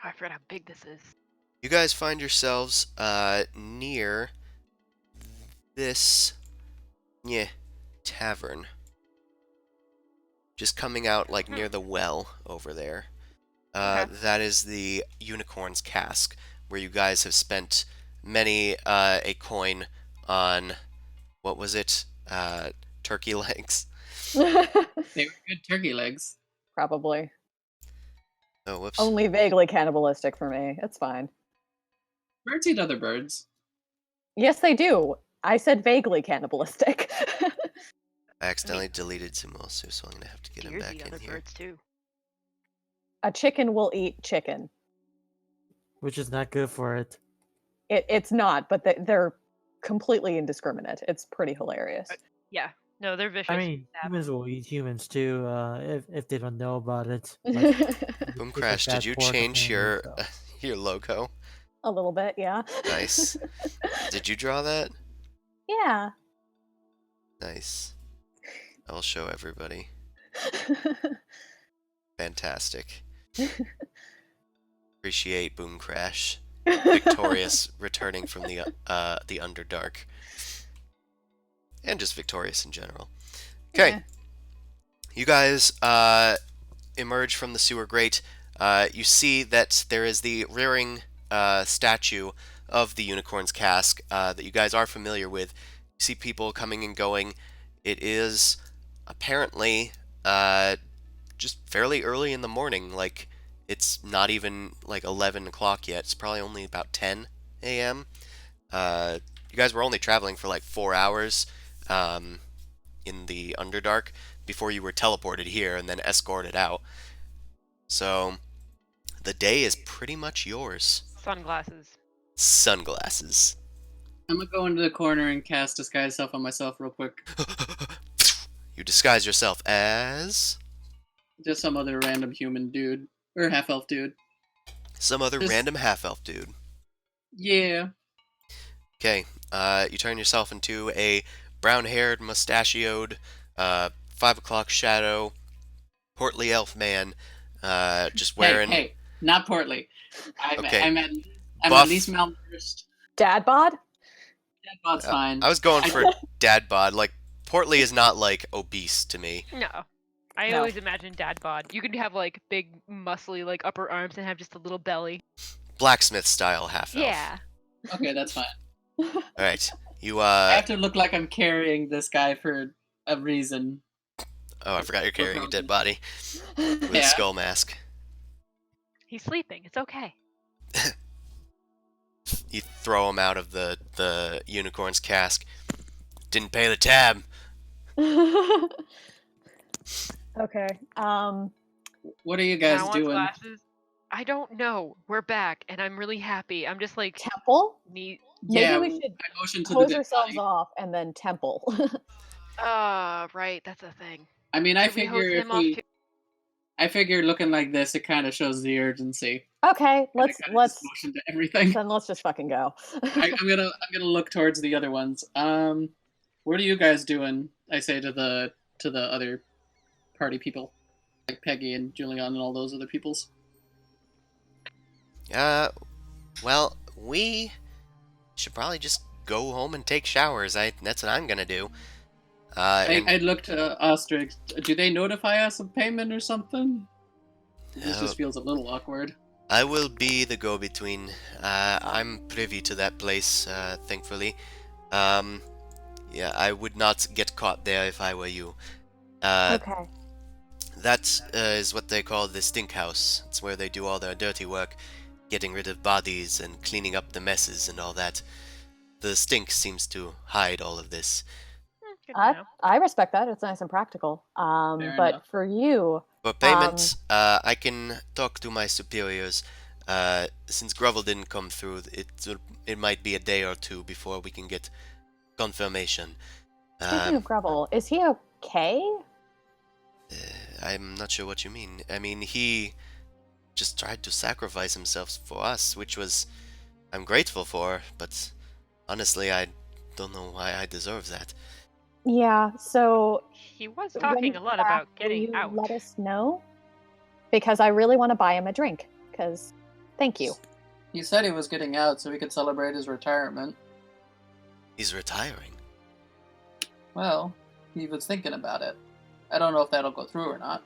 I forgot how big this is. You guys find yourselves near this tavern. Just coming out like near the well over there. Okay. That is the Unicorn's Cask, where you guys have spent many a coin on, what was it? Turkey legs. They were good turkey legs. Probably. Oh, whoops. Only vaguely cannibalistic for me. It's fine. Birds eat other birds. Yes, they do. I said vaguely cannibalistic. I accidentally deleted Sumosu, so I'm gonna have to get him Deers back eat in other here. birds too. A chicken will eat chicken. Which is not good for it. It's not, but they're completely indiscriminate. It's pretty hilarious. Yeah. No, they're vicious. I mean, Savage. humans will eat humans too, if they don't know about it. Like, Boom taste of Crash, did bad you pork change apparently, your so. your logo? A little bit, yeah. Nice. Did you draw that? Yeah. Nice. I'll show everybody. Fantastic. Appreciate Boom Crash. Victorious returning from the Underdark. And just victorious in general. Okay. Yeah. You guys emerge from the sewer grate. You see that there is the rearing statue of the Unicorn's Cask that you guys are familiar with. You see people coming and going. It is apparently just fairly early in the morning. Like, it's not even like 11 o'clock yet. It's probably only about 10 a.m. You guys were only traveling for like 4 hours in the Underdark before you were teleported here and then escorted out. So the day is pretty much yours. Sunglasses. Sunglasses. I'm gonna go into the corner and cast Disguise Self on myself real quick. You disguise yourself as Just some other random human dude. Or half-elf dude. some other Just- random half-elf dude. Yeah. Okay, you turn yourself into a brown-haired, mustachioed, 5 o'clock shadow, portly elf man, just wearing... Hey, not portly. Okay. I'm Buff. at least malnourished. Dad bod? That bod's fine. I was going for dad bod. Like, portly is not, like, obese to me. No. I No. always imagine dad bod. You could have like big, muscly, like upper arms and have just a little belly. Blacksmith style half-elf. Yeah. Okay, that's fine. Alright, you, I have to look like I'm carrying this guy for a reason. Oh, I forgot you're carrying a dead body with a Yeah. skull mask. He's sleeping. It's okay. you throw him out of the unicorn's cask. Didn't pay the tab. Okay. What are you Now guys I want doing? glasses. I don't know. We're back, and I'm really happy. I'm just like Temple? need. Yeah, Maybe we should I motioned to the hose dead ourselves body. off and then temple. Right. That's a thing. I mean, I Should we hose figure if him off we, too? I figure looking like this, it kind of shows the urgency. Okay, And I kind of just let's motion to everything. then let's just fucking go. I'm gonna look towards the other ones. What are you guys doing? I say to the other party people, like Peggy and Julian and all those other peoples. Well, we should probably just go home and take showers. That's what I'm gonna do. And I'd look to Ostrich. Do they notify us of payment or something? This uh, just feels a little awkward. I will be the go-between. I'm privy to that place, thankfully. Yeah, I would not get caught there if I were you. Okay. That is what they call the stink house. It's where they do all their dirty work, getting rid of bodies and cleaning up the messes and all that. The stink seems to hide all of this. Good to know. I respect that. It's nice and practical. Fair But enough. for you, For payment, I can talk to my superiors. Since Grovel didn't come through, it might be a day or two before we can get confirmation. speaking of Grubble, is he okay? I'm not sure what you mean. I mean, he just tried to sacrifice himself for us, which I'm grateful for, but honestly, I don't know why I deserve that. Yeah. So He was when talking he's a lot back, about will getting you out. let us know? Because I really want to buy him a drink. Because thank you. He said he was getting out so we could celebrate his retirement. He's retiring. Well, he was thinking about it. I don't know if that'll go through or not.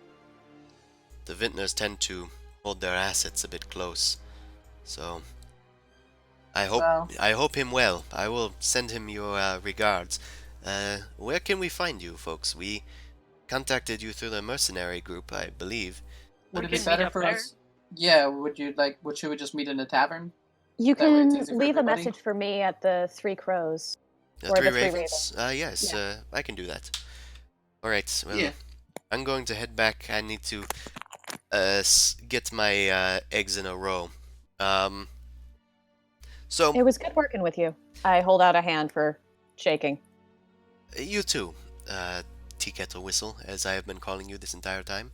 The vintners tend to hold their assets a bit close, so Well, I hope him well. I will send him your regards. Where can we find you, folks? We contacted you through the mercenary group, I believe. would We it be can meet better up for there. us? Yeah, would you like? Should we just meet in a tavern? You That way it's can easy for leave a everybody. message for me at the Three Crows. The Or Three the Three Ravens? Yes, I can do that. Alright, well, Yeah. I'm going to head back. I need to get my eggs in a row. So, It was good working with you. I hold out a hand for shaking. you too, Tea Kettle Whistle, as I have been calling you this entire time.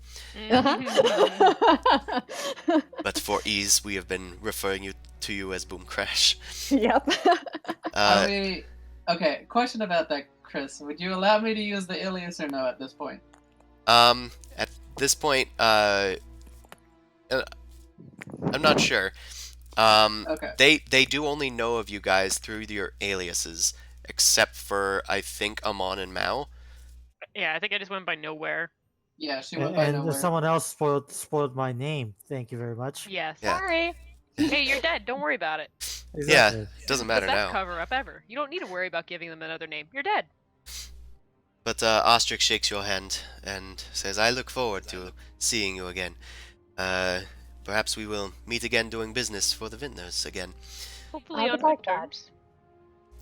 But for ease, we have been referring to you as Boom Crash. Yep. Okay, question about that, Chris. Would you allow me to use the alias or no at this point? At this point, I'm not sure. Okay. They do only know of you guys through your aliases, except for I think Amon and Mao. Yeah, I think I just went by nowhere. Yeah, she went by And nowhere. someone else spoiled my name. Thank you very much. Yeah, Yeah. sorry. Hey, you're dead. Don't worry about it. Exactly. Yeah, doesn't The matter best now. cover up ever. You don't need to worry about giving them another name. You're dead. But Ostrich shakes your hand and says, "I look forward to seeing you again. Perhaps we will meet again doing business for the vintners again." Hopefully I on would good like that. terms.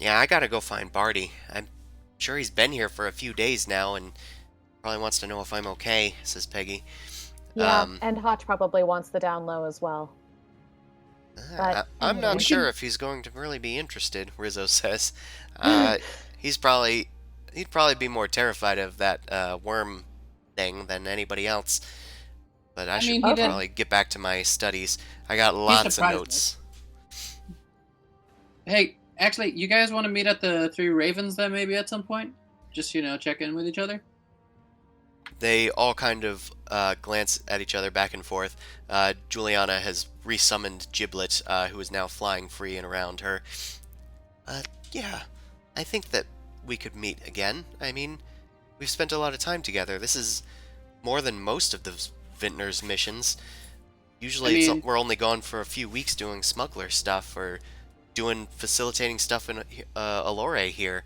Yeah, I gotta go find Barty. I'm sure he's been here for a few days now and probably wants to know if I'm okay, says Peggy. Yeah, and Hotch probably wants the down low as well. But, I'm not we sure if he's going to really be interested, Rizzo says. He'd probably be more terrified of that worm thing than anybody else. But I should mean, he did- probably get back to my studies. I got lots of surprised notes. Hey, actually, you guys want to meet at the Three Ravens then maybe at some point? Just, check in with each other? They all kind of glance at each other back and forth. Juliana has resummoned Giblet, who is now flying free and around her. Yeah, I think that we could meet again. I mean, we've spent a lot of time together. This is more than most of the Vintner's missions. Usually we're only gone for a few weeks doing smuggler stuff or facilitating stuff in Elore here.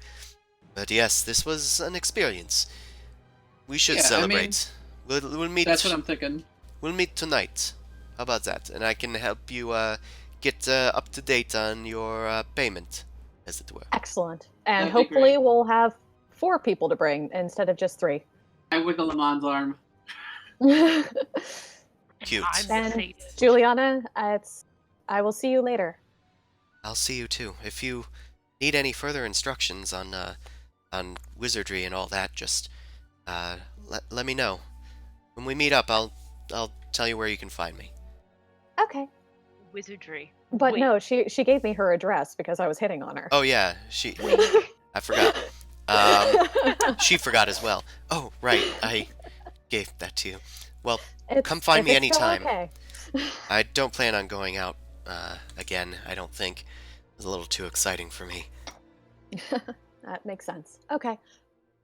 But yes, this was an experience. We should celebrate. We'll meet. That's what I'm thinking. We'll meet tonight. How about that? And I can help you get up to date on your payment, as it were. Excellent. And That'd be hopefully great. we'll have 4 people to bring instead of just 3. I wiggle Lamon's arm. Cute. I'm the And sadist. Juliana, I will see you later. I'll see you too. If you need any further instructions on wizardry and all that, just let me know. When we meet up, I'll tell you where you can find me. Okay. Wizardry. But Wait, no, she gave me her address because I was hitting on her. Oh yeah, wait. I forgot. She forgot as well. Oh right, I gave that to you. Well, come find me if it's still anytime. Okay. I don't plan on going out again. I don't think. It's a little too exciting for me. That makes sense. Okay.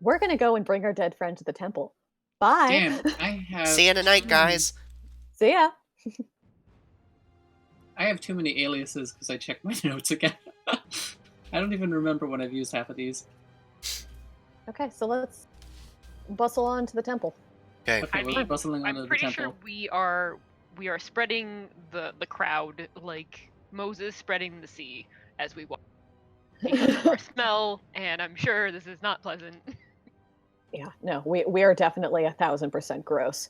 We're going to go and bring our dead friend to the temple. Bye. Damn, I have. See you tonight, guys. See ya. I have too many aliases because I checked my notes again. I don't even remember when I've used half of these. Okay, so let's bustle on to the temple. Okay. Okay, I we're mean, bustling onto I'm the pretty temple. sure we are spreading the crowd like Moses spreading the sea as we walk because of our smell, and I'm sure this is not pleasant. Yeah, no, we are definitely 1000% gross.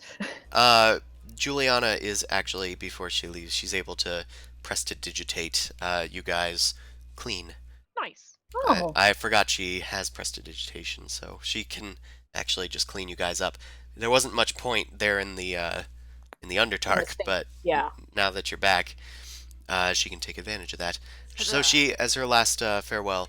Juliana is actually, before she leaves, she's able to prestidigitate you guys clean. Nice. Oh, I forgot she has prestidigitation, so she can actually just clean you guys up. There wasn't much point there in the Underdark, state. but yeah. now that you're back, she can take advantage of that. So Huzzah. she, as her last farewell,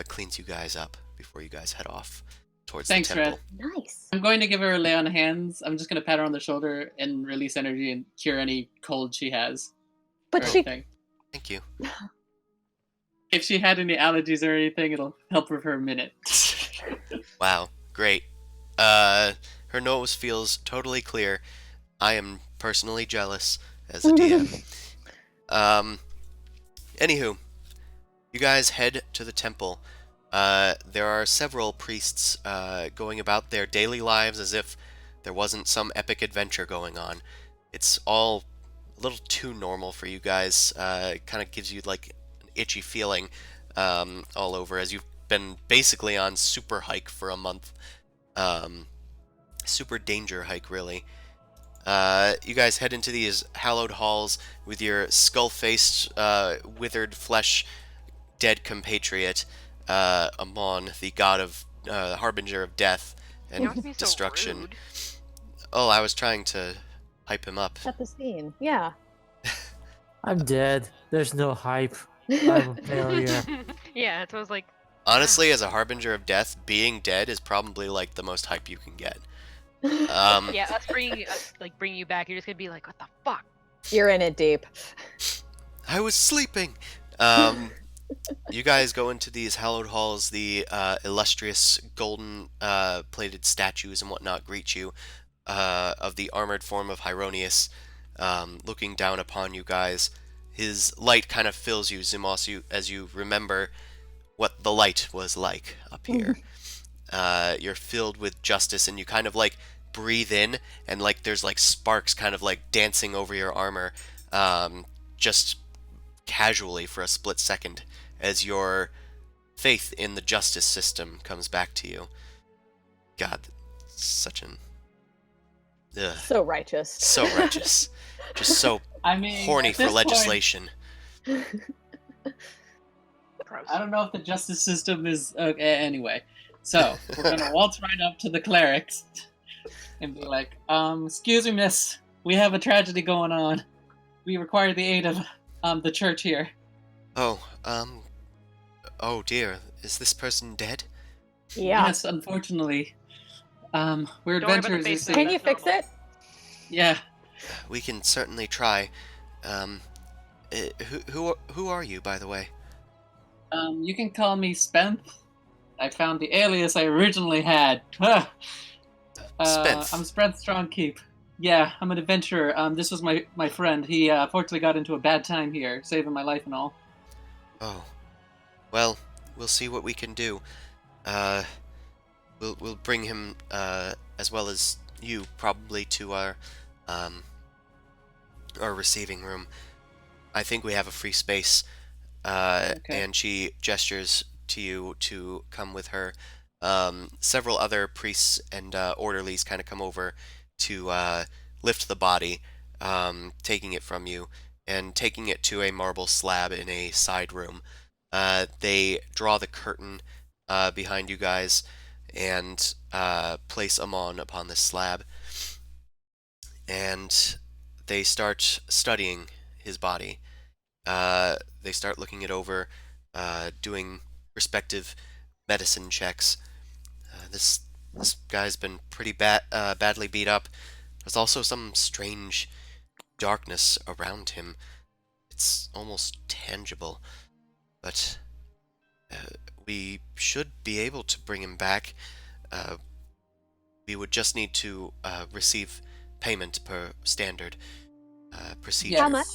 cleans you guys up before you guys head off towards Thanks, the temple. Red. Nice. I'm going to give her a lay on hands. I'm just going to pat her on the shoulder and release energy and cure any cold she has. But or she anything. Thank you. If she had any allergies or anything, it'll help her for a minute. Wow, great. Her nose feels totally clear. I am personally jealous as a DM. Anywho, you guys head to the temple. There are several priests going about their daily lives as if there wasn't some epic adventure going on. It's all a little too normal for you guys. It kind of gives you like an itchy feeling all over as you've been basically on super hike for a month. Super danger hike, really. You guys head into these hallowed halls with your skull-faced, withered flesh dead compatriot, Amon, the god of harbinger of death You and don't have to be so destruction. rude. Oh, I was trying to hype him up. Set the scene. Yeah. I'm dead. There's no hype. I'm a failure. Yeah, so I was like, Honestly, as a harbinger of death, being dead is probably like the most hype you can get. yeah, us bringing you back, you're just gonna be like, what the fuck? You're in it deep. I was sleeping. You guys go into these hallowed halls. The illustrious golden plated statues and whatnot greet you of the armored form of Hieronius, looking down upon you guys. His light kind of fills you, Zimos, as you remember what the light was like up here. You're filled with justice, and you kind of like breathe in, and like there's like sparks kind of like dancing over your armor, just casually for a split second, as your faith in the justice system comes back to you. God, such an So righteous. so righteous, just so I mean, horny at for this point, legislation. Gross. I don't know if the justice system is anyway. So we're gonna waltz right up to the clerics and be like, "Excuse me, miss. We have a tragedy going on. We require the aid of the church here." Oh, oh dear, is this person dead? Yeah. Yes, unfortunately. We're Don't worry about the adventurers, you face see. Can That's you fix normal. it? Yeah. We can certainly try. Who are you, by the way? You can call me Spenth. I found the alias I originally had. I'm Spenth. Spenth Strongkeep. Yeah, I'm an adventurer. This was my friend. He fortunately got into a bad time here, saving my life and all. Oh, well, we'll see what we can do. We'll bring him as well as you probably to our receiving room. I think we have a free space. Okay. And she gestures to you to come with her. Several other priests and orderlies kind of come over to lift the body, taking it from you and taking it to a marble slab in a side room. They draw the curtain behind you guys and place Amon upon this slab, and they start studying his body. They start looking it over, doing respective medicine checks. This guy's been pretty badly beat up. There's also some strange darkness around him. It's almost tangible, but we should be able to bring him back. We would just need to receive payment per standard procedure. How much?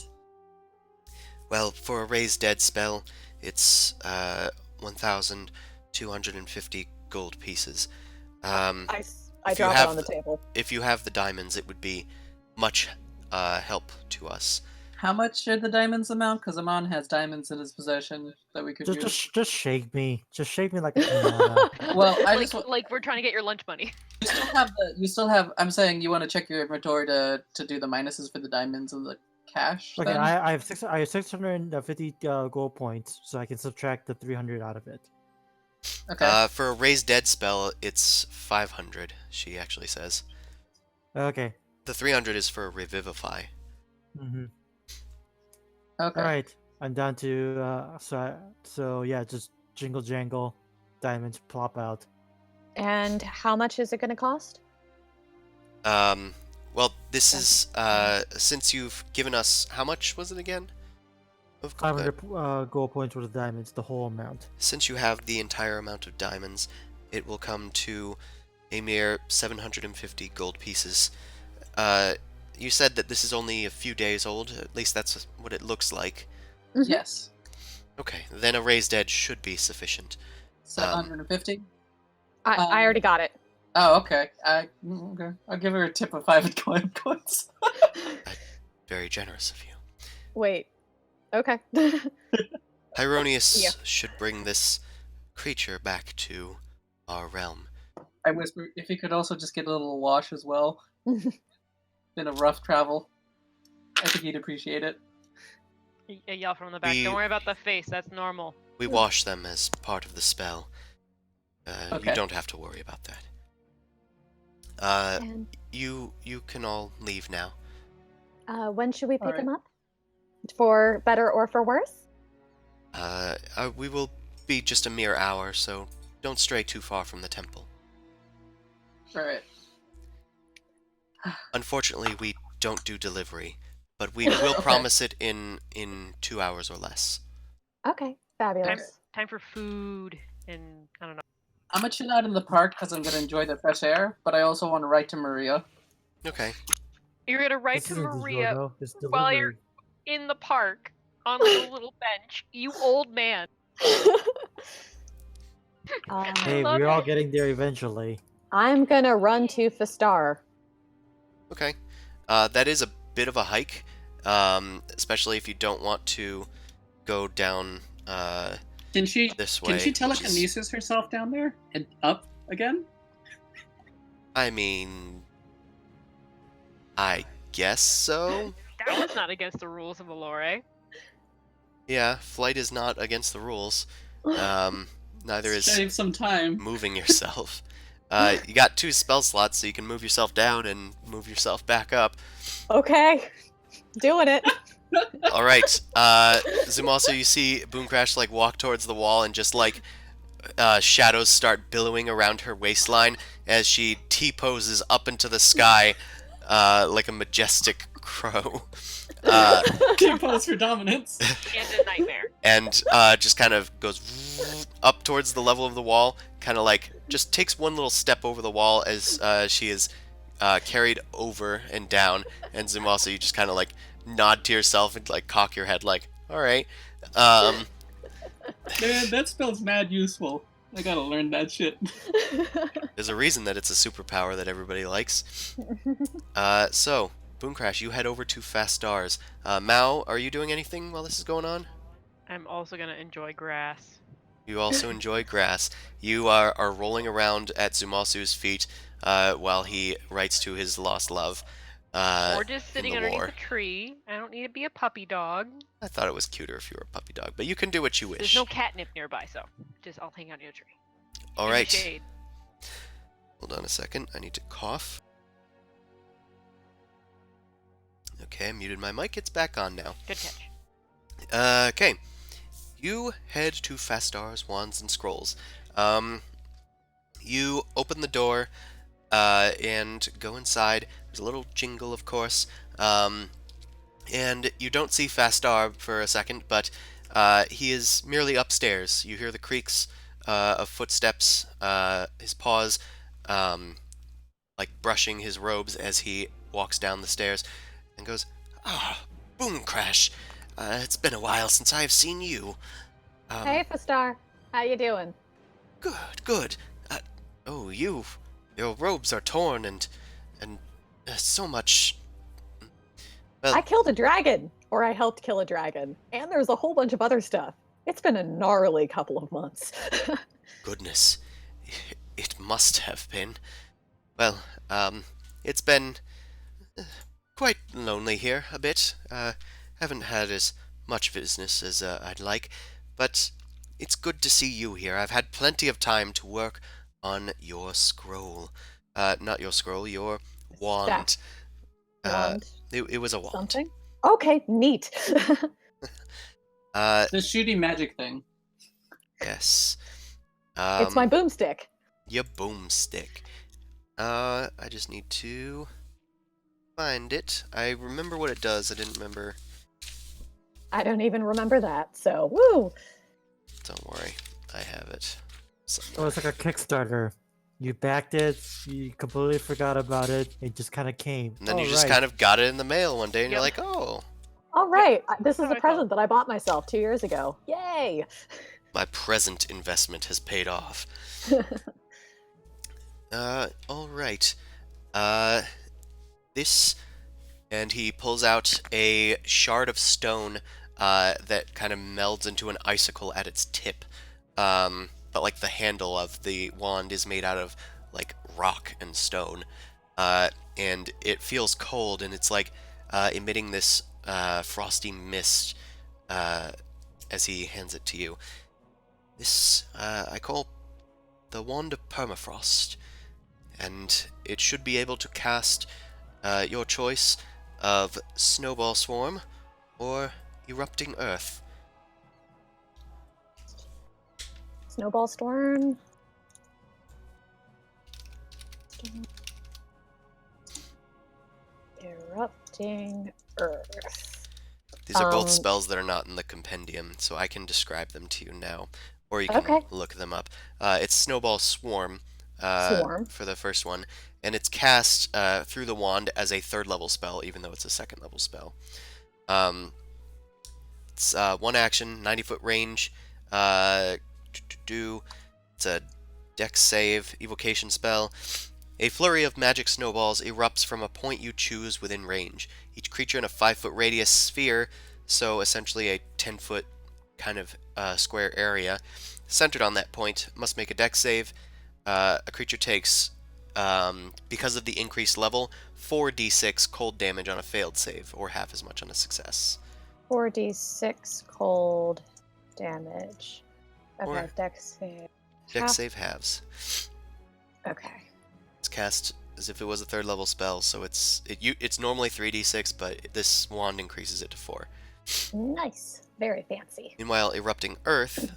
Well, for a raised dead spell, it's 1,250 gold pieces. I if you drop it have on the table. If you have the diamonds, it would be much help to us. How much should the diamonds amount? Because Amon has diamonds in his possession that we could use. Just shake me. Just shake me like a pinata. Well, I like, just like we're trying to get your lunch money. You still have the. You still have. I'm saying you want to check your inventory to do the minuses for the diamonds and the cash. Okay, then? I have 650 gold points, so I can subtract the 300 out of it. Okay. For a raised dead spell, it's 500. She actually says Okay. the 300 is for revivify. Mm-hmm. Okay. All right, I'm down to so yeah, just jingle jangle, diamonds plop out. And how much is it going to cost? Well, this is since you've given us, how much was it again? 500 gold points worth of diamonds, the whole amount. Since you have the entire amount of diamonds, it will come to a mere 750 gold pieces. You said that this is only a few days old. At least that's what it looks like. Yes. Okay, then a raised edge should be sufficient. 750. I already got it. Oh, okay. Okay. I'll give her a tip of 5 coins. Very generous of you. Wait. Okay. Hieronius Yeah. should bring this creature back to our realm. I whisper if he could also just get a little wash as well. Been a rough travel. I think he'd appreciate it. Yell from the back. Don't worry about the face. That's normal. We wash them as part of the spell. Okay. You don't have to worry about that. And, You can all leave now. when should we pick Alright. him up? For better or for worse? We will be just a mere hour, so don't stray too far from the temple. Alright. Unfortunately, we don't do delivery, but we will Okay. promise it in 2 hours or less. Okay, fabulous. Time for food and I don't know. I'm gonna chill out in the park because I'm gonna enjoy the fresh air, but I also want to write to Maria. Okay. You're gonna write This to isn't Maria DiGiorno, it's while you're delivery. in the park on like a little bench. You old man. Hey, love we're all it. getting there eventually. I'm gonna run to Fistar. Okay. That is a bit of a hike, especially if you don't want to go down Can she? this way. Can she which is- telekinesis herself down there and up again? I mean, I guess so. That was not against the rules of Elore. Yeah, flight is not against the rules. Neither is Save some time. moving yourself. You got 2 spell slots, so you can move yourself down and move yourself back up. Okay, doing it. All right. Zumaso, you see Boomcrash like walk towards the wall and just like shadows start billowing around her waistline as she T-poses up into the sky like a majestic crow. Keep pose for dominance. And a nightmare. And just kind of goes up towards the level of the wall, kind of like just takes one little step over the wall as she is carried over and down. And Zumaso, you just kind of like nod to yourself and like cock your head like, all right. Man, that spell's mad useful. I gotta learn that shit. There's a reason that it's a superpower that everybody likes. So, Boomcrash, you head over to Fast Stars. Mao, are you doing anything while this is going on? I'm also gonna enjoy grass. You also enjoy grass. You are rolling around at Zumasu's feet while he writes to his lost love Or just in sitting the underneath war. a tree. I don't need to be a puppy dog. I thought it was cuter if you were a puppy dog, but you can do what you There's wish. no catnip nearby, so just I'll hang out near a tree. All In the right. shade. Hold on a second. I need to cough. Okay, I muted my mic. It's back on now. Good catch. Okay. You head to Fastars, Wands, and Scrolls. You open the door and go inside. There's a little jingle, of course. And you don't see Fastar for a second, but he is merely upstairs. You hear the creaks of footsteps, his paws like brushing his robes as he walks down the stairs, and goes, "Ah, Boomcrash. It's been a while since I've seen you." Hey, Fastar. How you doing? Good, good. Oh, your robes are torn and so much. Well, I killed a dragon, or I helped kill a dragon, and there's a whole bunch of other stuff. It's been a gnarly couple of months. goodness, it must have been. Well, it's been quite lonely here a bit. Haven't had as much business as I'd like, but it's good to see you here. I've had plenty of time to work on your scroll. Not your scroll, your wand. Wand. It was a wand. Something? Okay, neat. Uh, The shooty magic thing. yes. It's my boomstick. Your boomstick. I just need to find it. I remember what it does. I didn't remember. I don't even remember that, so woo! Don't worry. I have it Oh, somewhere. it's like a Kickstarter. You backed it, you completely forgot about it, it just kind of came. And then you just kind of got it in the mail one day, and you're Yep. like, oh, All right, this is That's a how I present that I bought myself 2 years ago. Yay! my present investment has paid off. All right. This, and he pulls out a shard of stone that kind of melds into an icicle at its tip. But like the handle of the wand is made out of like rock and stone, and it feels cold, and it's like emitting this frosty mist as he hands it to you. This I call the Wand of Permafrost, and it should be able to cast your choice of Snowball Swarm or Erupting Earth. Snowball storm. Erupting earth. These are both Um, spells that are not in the compendium, so I can describe them to you now, or you can Okay. look them up. It's Snowball Swarm Swarm. for the first one, and it's cast through the wand as a 3rd level spell, even though it's a 2nd level spell. It's 1 action, 90-foot range. It's a dex save, evocation spell. A flurry of magic snowballs erupts from a point you choose within range. Each creature in a 5-foot radius sphere, so essentially a 10-foot kind of square area, centered on that point, must make a dex save. A creature takes, because of the increased level, 4d6 cold damage on a failed save, or half as much on a success. 4d6 cold damage. Okay, Or- dex save. Dex Half- save halves. Okay. It's cast as if it was a 3rd level spell, so it's normally 3d6, but this wand increases it to 4. Nice. Very fancy. Meanwhile, Erupting Earth,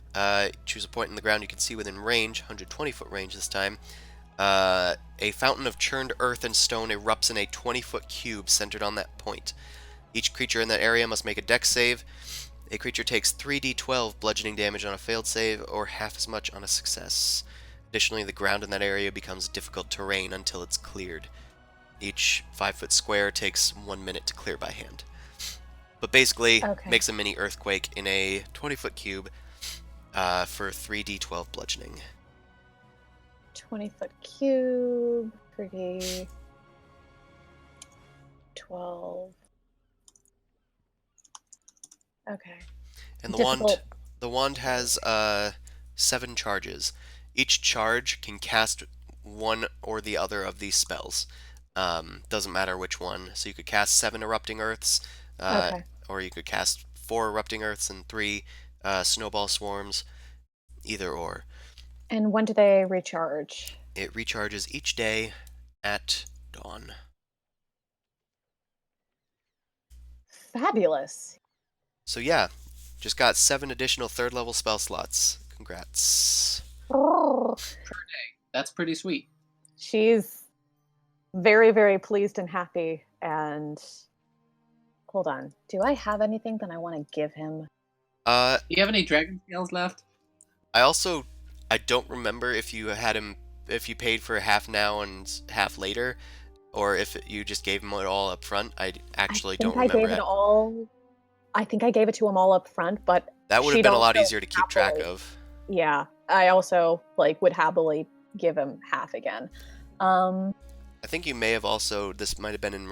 choose a point in the ground you can see within range, 120-foot range this time. A fountain of churned earth and stone erupts in a 20-foot cube centered on that point. Each creature in that area must make a dex save. A creature takes 3d12 bludgeoning damage on a failed save, or half as much on a success. Additionally, the ground in that area becomes difficult terrain until it's cleared. Each 5-foot square takes 1 minute to clear by hand. But basically, Okay. makes a mini earthquake in a 20-foot cube for 3d12 bludgeoning. 20-foot cube. Pretty. 12. Okay. And Difficult. the wand has 7 charges. Each charge can cast one or the other of these spells. Doesn't matter which one. So you could cast 7 erupting earths, Okay. or you could cast 4 erupting earths and 3 snowball swarms. Either or. And when do they recharge? It recharges each day at dawn. Fabulous. So yeah, just got 7 additional 3rd level spell slots. Congrats. That's pretty sweet. She's very, very pleased and happy. And hold on. Do I have anything that I want to give him? Uh, Do you have any dragon scales left? I don't remember if you had him, if you paid for half now and half later, or if you just gave him it all up front. I actually don't I remember gave it it. all. I think I gave it to him all up front, but That would have she'd been a lot also easier to keep track happily- of. Yeah, I also would happily give him half again. I think you may have also, this might have been in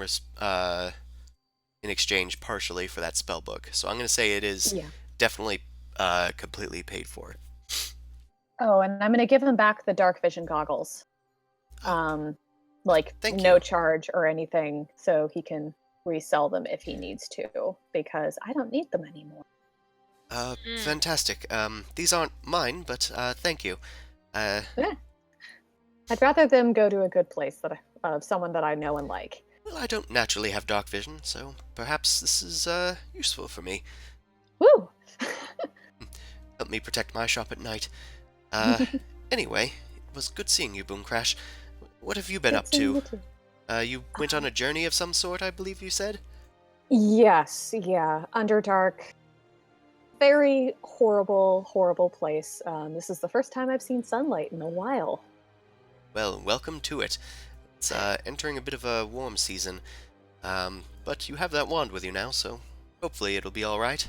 exchange partially for that spell book. So I'm going to say it is Yeah. definitely completely paid for. Oh, and I'm going to give him back the Dorkvision goggles. Thank no you. charge or anything, so he can resell them if he needs to, because I don't need them anymore. Fantastic. These aren't mine, but thank you. I'd rather them go to a good place of someone that I know and like. Well, I don't naturally have dark vision, so perhaps this is useful for me. Woo! Help me protect my shop at night. Anyway, it was good seeing you, Boomcrash. What have you been up to? You went on a journey of some sort, I believe you said? Yes, yeah. Underdark. Very horrible, horrible place. This is the first time I've seen sunlight in a while. Well, welcome to it. It's entering a bit of a warm season. But you have that wand with you now, so hopefully it'll be alright.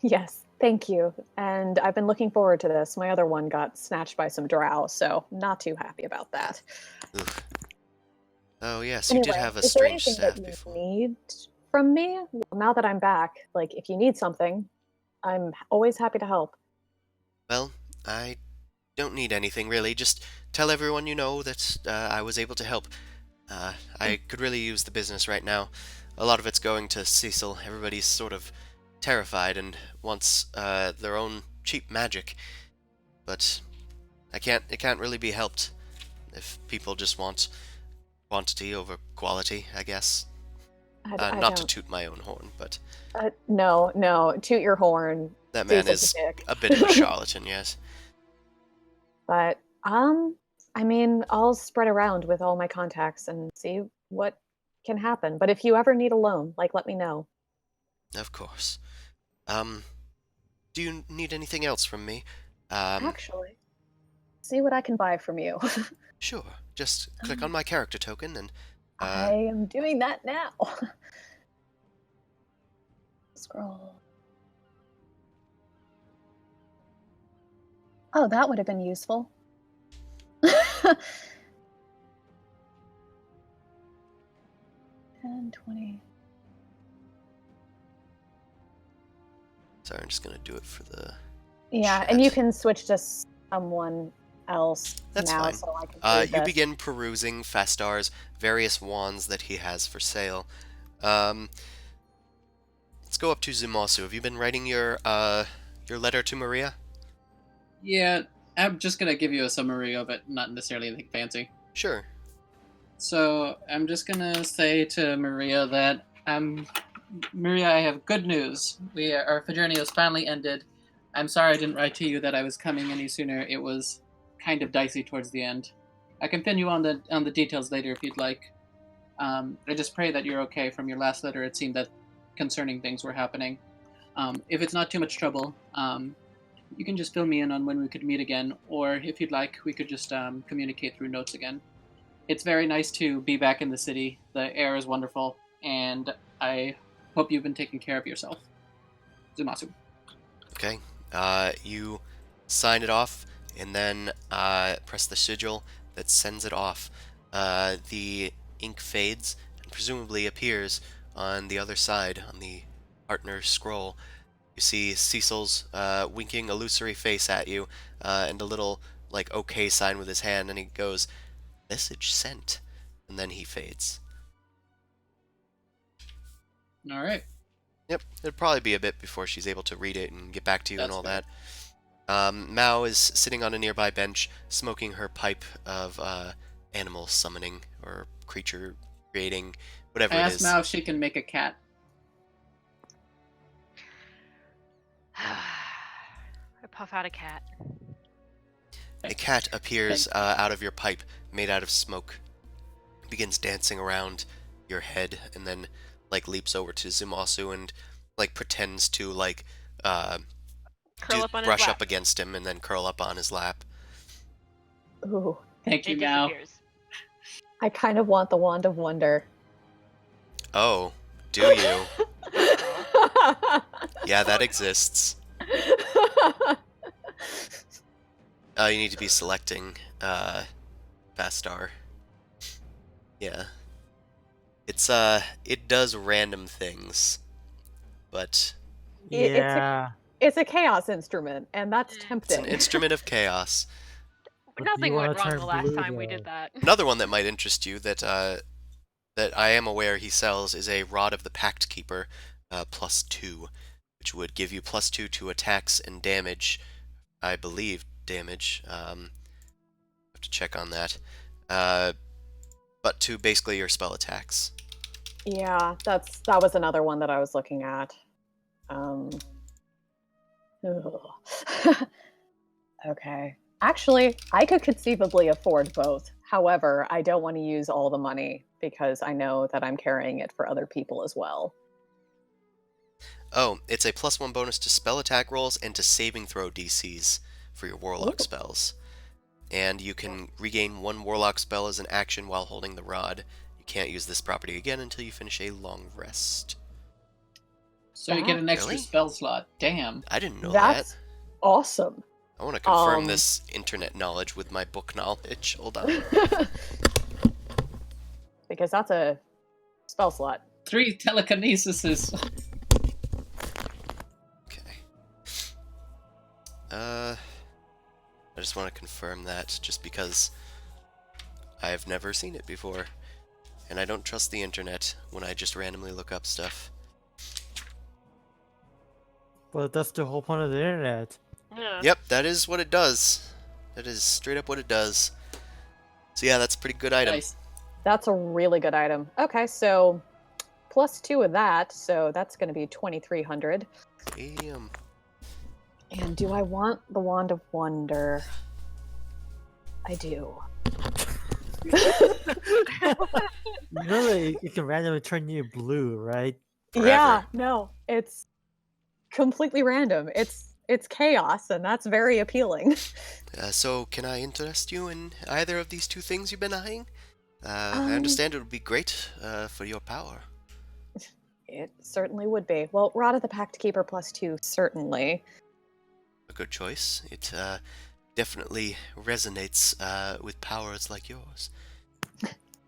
Yes, thank you. And I've been looking forward to this. My other one got snatched by some drow, so not too happy about that. Oof. Oh yes, Anyway, you did have a is there strange anything staff that you before. need from me? Now that I'm back, if you need something, I'm always happy to help. Well, I don't need anything really. Just tell everyone you know that I was able to help. I could really use the business right now. A lot of it's going to Cecil. Everybody's sort of terrified and wants their own cheap magic. But it can't really be helped if people just want quantity over quality, I guess. I Not to don't. toot my own horn, but No, toot your horn. that man Cecil's is a dick. a bit of a charlatan, yes. But I mean, I'll spread around with all my contacts and see what can happen. But if you ever need a loan, let me know. Of course. Do you need anything else from me? Actually, see what I can buy from you. Sure. Just click on my character token and I am doing that now. Scroll. Oh, that would have been useful. 10, 20. sorry, I'm just gonna do it for the Yeah, and you chat. can switch to someone else That's now fine. so I can read You this. begin perusing Fastar's various wands that he has for sale. Let's go up to Zumasu. Have you been writing your letter to Maria? Yeah, I'm just gonna give you a summary of it, not necessarily anything fancy. Sure. So I'm just gonna say to Maria that Maria, I have good news. Our journey has finally ended. I'm sorry I didn't write to you that I was coming any sooner. It was kind of dicey towards the end. I can pin you on the details later if you'd like. I just pray that you're okay. From your last letter, it seemed that concerning things were happening. If it's not too much trouble, you can just fill me in on when we could meet again, or if you'd like, we could just communicate through notes again. It's very nice to be back in the city. The air is wonderful, and I hope you've been taking care of yourself. Zumasu. Okay. You sign it off and then press the sigil that sends it off. The ink fades, presumably appears on the other side, on the partner scroll. You see Cecil's winking illusory face at you, and a little, like, okay sign with his hand, and he goes, "Message sent." And then he fades. All right. Yep, it'll probably be a bit before she's able to read it and get back to you and That's all fair. that. Mao is sitting on a nearby bench, smoking her pipe of animal summoning or creature creating, whatever I it asked is. Mao if she can make a cat. I puff out a cat. A cat appears out of your pipe, made out of smoke, begins dancing around your head, and then like leaps over to Zumasu and like pretends to like Curl up on his brush lap. up against him and then curl up on his lap. Ooh, Thank you, It Mao. disappears. I kind of want the Wand of Wonder. Oh, do you? Yeah, that exists. You need to be selecting Fastar. Yeah. It does random things, but Yeah. It's a chaos instrument, and that's Mm. it's tempting. an instrument of chaos. But Nothing you wanna went wrong turn the last blue, time we though. did that. Another one that might interest you that I am aware he sells is a Rod of the Pact Keeper, +2, which would give you +2 to attacks and damage. I believe damage. Have to check on that. But to basically your spell attacks. Yeah, that was another one that I was looking at. Ugh. Okay. Actually, I could conceivably afford both. However, I don't want to use all the money because I know that I'm carrying it for other people as well. Oh, it's a +1 bonus to spell attack rolls and to saving throw DCs for your Warlock Ooh. spells. And you can regain 1 Warlock spell as an action while holding the rod. You can't use this property again until you finish a long rest. So you get an extra Really? spell slot. Damn. I didn't know That's that. awesome. I want to confirm Um, this internet knowledge with my book knowledge. Hold on. Because that's a spell slot. 3 telekinesises. Okay. I just want to confirm that just because I've never seen it before. And I don't trust the internet when I just randomly look up stuff. But that's the whole point of the internet. Yeah. Yep, that is what it does. That is straight up what it does. So yeah, that's a pretty good item. Nice. That's a really good item. Okay, so +2 of that, so that's going to be 2,300. Damn. And do I want the Wand of Wonder? I do. You know that it can randomly turn you blue, right? Yeah, Forever. no, it's completely random. It's chaos, and that's very appealing. So can I interest you in either of these two things you've been eyeing? I Um, understand it would be great for your power. It certainly would be. Well, Rod of the Pact Keeper +2, certainly. A good choice. It definitely resonates with powers like yours.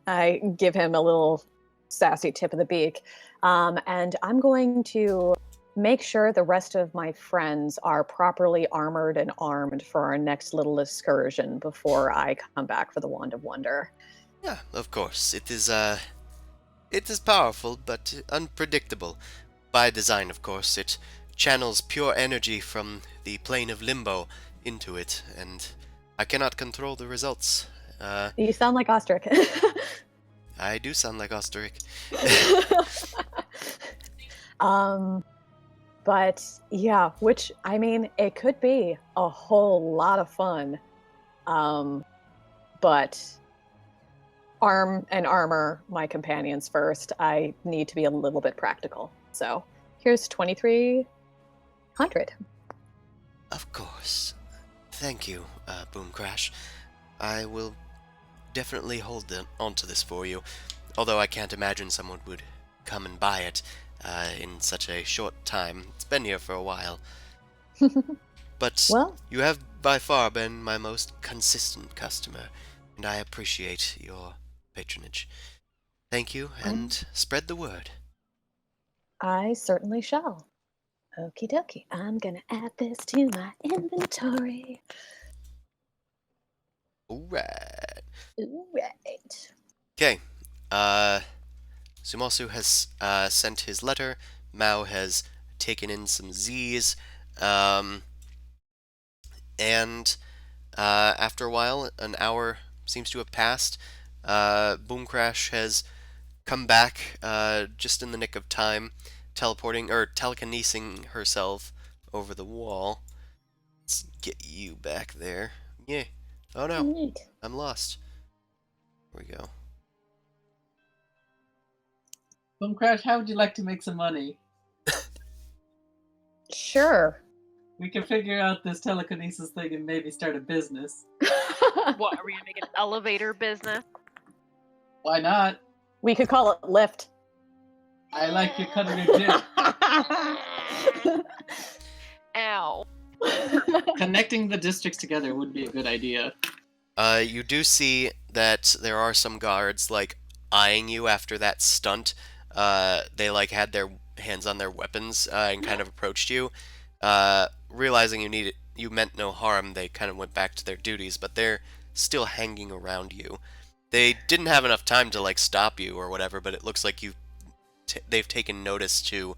I give him a little sassy tip of the beak. And I'm going to make sure the rest of my friends are properly armored and armed for our next little excursion before I come back for the Wand of Wonder. Yeah, of course. It is powerful, but unpredictable. By design, of course. It channels pure energy from the plane of limbo into it, and I cannot control the results. You sound like Ostrich. I do sound like Osteric. But yeah, which I mean, it could be a whole lot of fun. But arm and armor my companions first. I need to be a little bit practical. So here's 2,300. Of course. Thank you, Boom Crash. I will definitely hold onto this for you, although I can't imagine someone would come and buy it in such a short time. It's been here for a while. But Well, you have by far been my most consistent customer, and I appreciate your patronage. Thank you, and spread the word. I certainly shall. Okie dokie. I'm gonna add this to my inventory. Alright. All right. Okay. Sumasu has sent his letter. Mao has taken in some Z's. And after a while, an hour seems to have passed. Boom Crash has come back just in the nick of time, teleporting or telekinesing herself over the wall. Let's get you back there. Yeah. Oh no, Neat. I'm lost. Here we go. Boom Crash, how would you like to make some money? Sure. We can figure out this telekinesis thing and maybe start a business. What, are we gonna make an elevator business? Why not? We could call it Lyft. I like your cut of your jib. Ow. Connecting the districts together would be a good idea. You do see that there are some guards, like, eyeing you after that stunt. They, like, had their hands on their weapons and kind of approached you. Realizing you meant no harm, they kind of went back to their duties, but they're still hanging around you. They didn't have enough time to, like, stop you or whatever, but it looks like they've taken notice to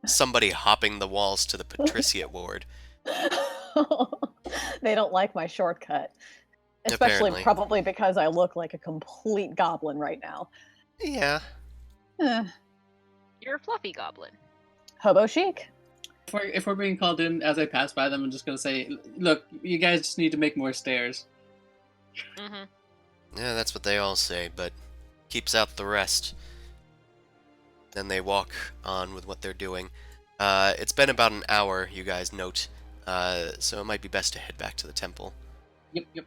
somebody hopping the walls to the Patriciate ward. They don't like my shortcut. Especially Apparently. probably because I look like a complete goblin right now. Yeah. Eh, You're a fluffy goblin. hobo chic. If we're being called in as I pass by them, I'm just going to say, look, you guys just need to make more stairs. Mm-hmm. Yeah, that's what they all say, but keeps out the rest. Then they walk on with what they're doing. It's been about an hour, you guys note, so it might be best to head back to the temple. Yep.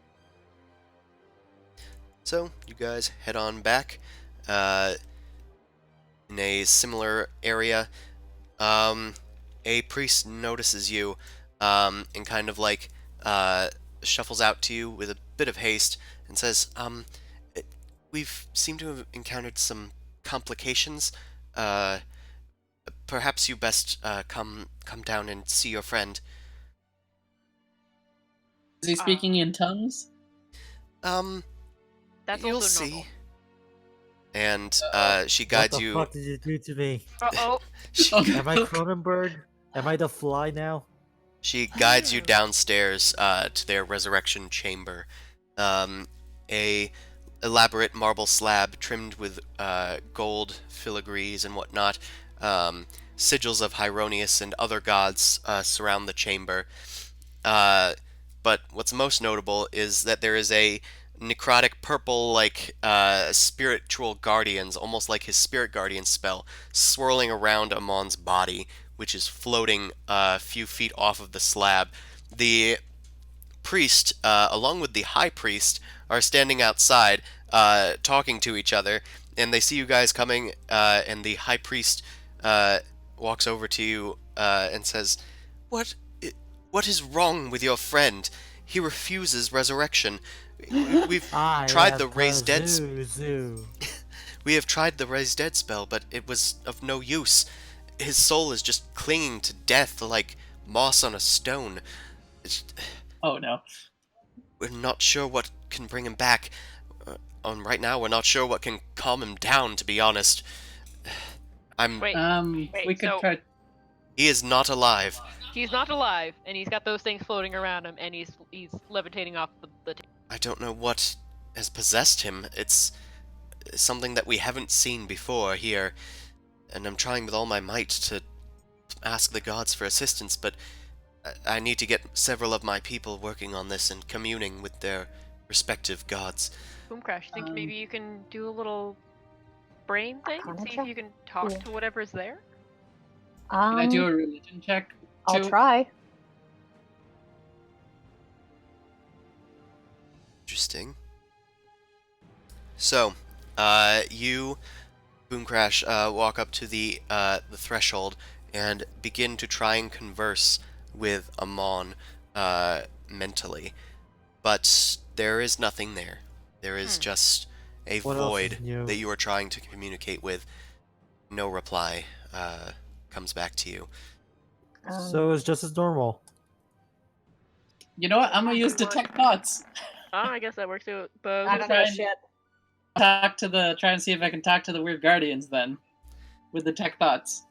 So, you guys head on back. In a similar area, a priest notices you, and kind of like, shuffles out to you with a bit of haste and says, we've seemed to have encountered some complications. Perhaps you best, come down and see your friend. Is he speaking in tongues? That's You'll also see. normal. And she guides What the you. fuck did you do to me? Uh-oh. Am I Cronenberg? Am I the fly now? She guides you downstairs to their resurrection chamber. A elaborate marble slab trimmed with gold filigrees and whatnot. Sigils of Hieronius and other gods surround the chamber. But what's most notable is that there is a necrotic purple, like, spiritual guardians, almost like his spirit guardian spell, swirling around Amon's body, which is floating a few feet off of the slab. The priest, along with the high priest, are standing outside, talking to each other, and they see you guys coming, and the high priest walks over to you and says, What is wrong with your friend? He refuses resurrection. We've tried the raise dead We have tried the raise dead spell, but it was of no use. His soul is just clinging to death like moss on a stone. Oh no. We're not sure what can bring him back. Right now, we're not sure what can calm him down, to be honest. Wait, We could so- try. He is not alive. he's not alive, and he's got those things floating around him, and he's levitating off the I don't know what has possessed him. It's something that we haven't seen before here, and I'm trying with all my might to ask the gods for assistance, but I need to get several of my people working on this and communing with their respective gods. Boom Crash. Think maybe you can do a little brain thing and see if you can talk to whatever's there? Can I do a religion check? I'll too? try. Interesting. So, you, Boom Crash, walk up to the threshold and begin to try and converse with Amon mentally. But there is nothing there. There is just a What else is void new? that you are trying to communicate with. No reply comes back to you. So it's just as normal. You know what? I'm gonna use detect thoughts. Oh, I guess that works out. But I don't know. Shit. Try and see if I can talk to the weird guardians then, with detect thoughts.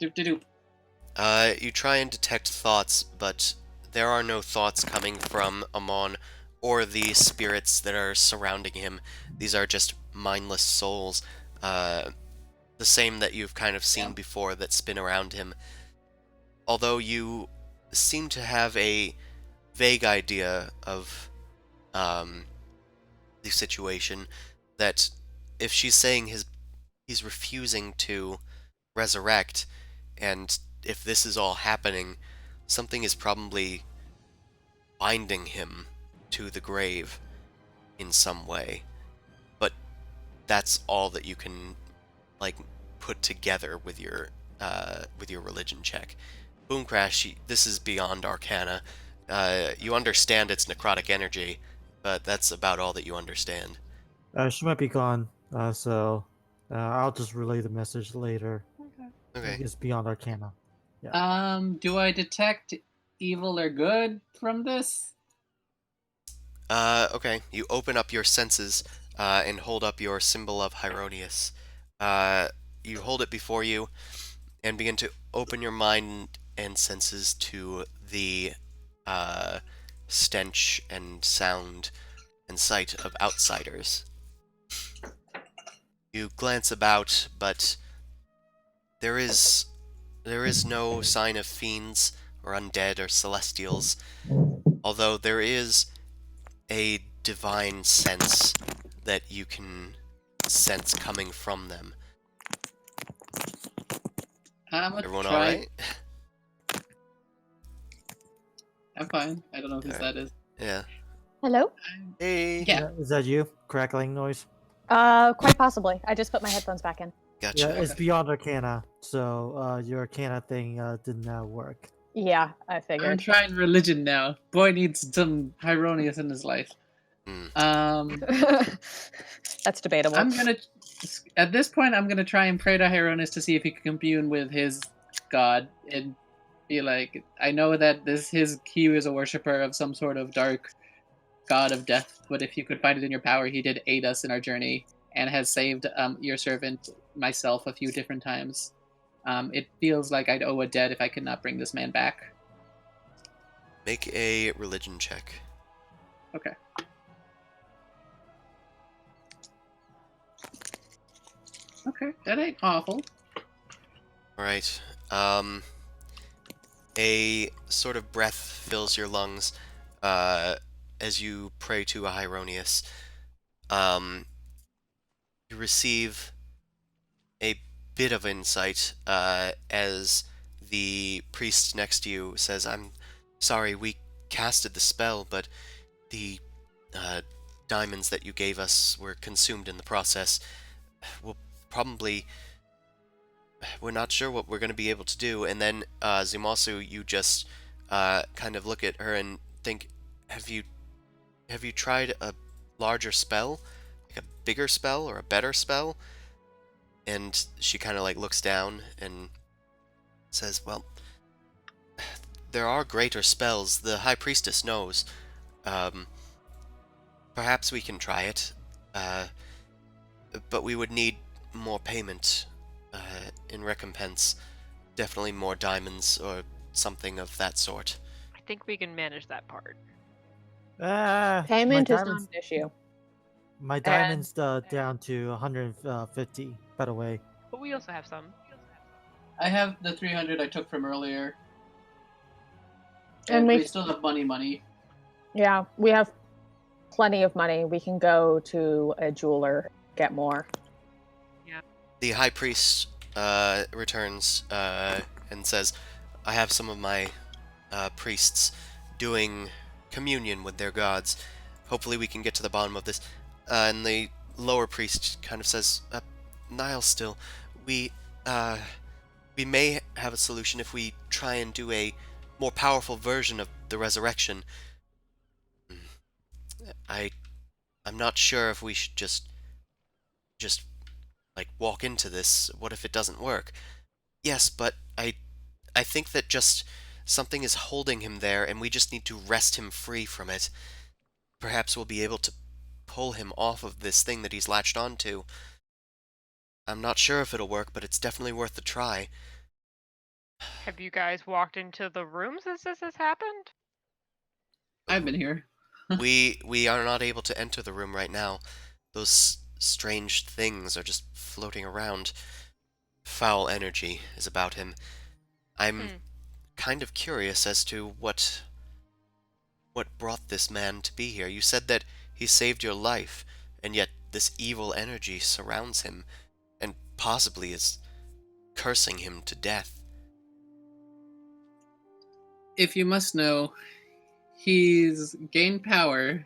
Doop de doop. You try and detect thoughts, but there are no thoughts coming from Amon or the spirits that are surrounding him. These are just mindless souls, the same that you've kind of seen Yeah. before that spin around him. Although you seem to have a vague idea of the situation, that if she's saying he's refusing to resurrect, and if this is all happening, something is probably binding him to the grave in some way. But that's all that you can like put together with your religion check. Boom Crash, this is beyond Arcana. You understand it's necrotic energy, but that's about all that you understand. She might be gone, so I'll just relay the message later. Okay. It's beyond Arcana. Do I detect evil or good from this? Okay. You open up your senses and hold up your symbol of Hieronius. You hold it before you and begin to open your mind and senses to the stench and sound and sight of outsiders. You glance about, but there is no sign of fiends or undead or celestials, although there is a divine sense that you can sense coming from them. I'm gonna Everyone try. alright? I'm fine. I don't know whose Alright. that is. Yeah. Hello? Hey! Yeah. Is that you? Crackling noise? Quite possibly. I just put my headphones back in. Gotcha. Yeah, it's beyond Arcana, so your Arcana thing did not work. Yeah, I I'm figured. trying religion now. Boy needs some Hieronius in his life. That's debatable. At this point, I'm gonna try and pray to Hieronius to see if he can commune with his god and be like, I know that he was a worshiper of some sort of dark god of death, but if you could find it in your power, he did aid us in our journey and has saved your servant, myself, a few different times. It feels like I'd owe a debt if I could not bring this man back. Make a religion check. Okay. Okay, that ain't awful. Alright. A sort of breath fills your lungs as you pray to a Hieronius. You receive a bit of insight as the priest next to you says, I'm sorry, we casted the spell, but the diamonds that you gave us were consumed in the process. We're not sure what we're going to be able to do. And then Zumasu, you just kind of look at her and think, have you tried a larger spell, like a bigger spell or a better spell? And she kind of like looks down and says, well, there are greater spells. The High Priestess knows. Perhaps we can try it, but we would need more payment in recompense. Definitely more diamonds or something of that sort. I think we can manage that part. Payment my is not diamonds, an issue. my diamonds down to 150, by the way. But we also have some. I have the 300 I took from earlier. And And we- we still have money. Yeah, we have plenty of money. We can go to a jeweler, get more. The High Priest returns and says, I have some of my priests doing communion with their gods. Hopefully we can get to the bottom of this. And the lower priest kind of says, Nile still, we may have a solution if we try and do a more powerful version of the resurrection. I'm not sure if we should just just, like, walk into this. What if it doesn't work? Yes, but I think that just something is holding him there, and we just need to wrest him free from it. Perhaps we'll be able to pull him off of this thing that he's latched onto. I'm not sure if it'll work, but it's definitely worth the try. Have you guys walked into the rooms as this has happened? I've been here. We are not able to enter the room right now. Those strange things are just floating around. Foul energy is about him. I'm kind of curious as to what brought this man to be here. You said that he saved your life, and yet this evil energy surrounds him, and possibly is cursing him to death. If you must know, he's gained power,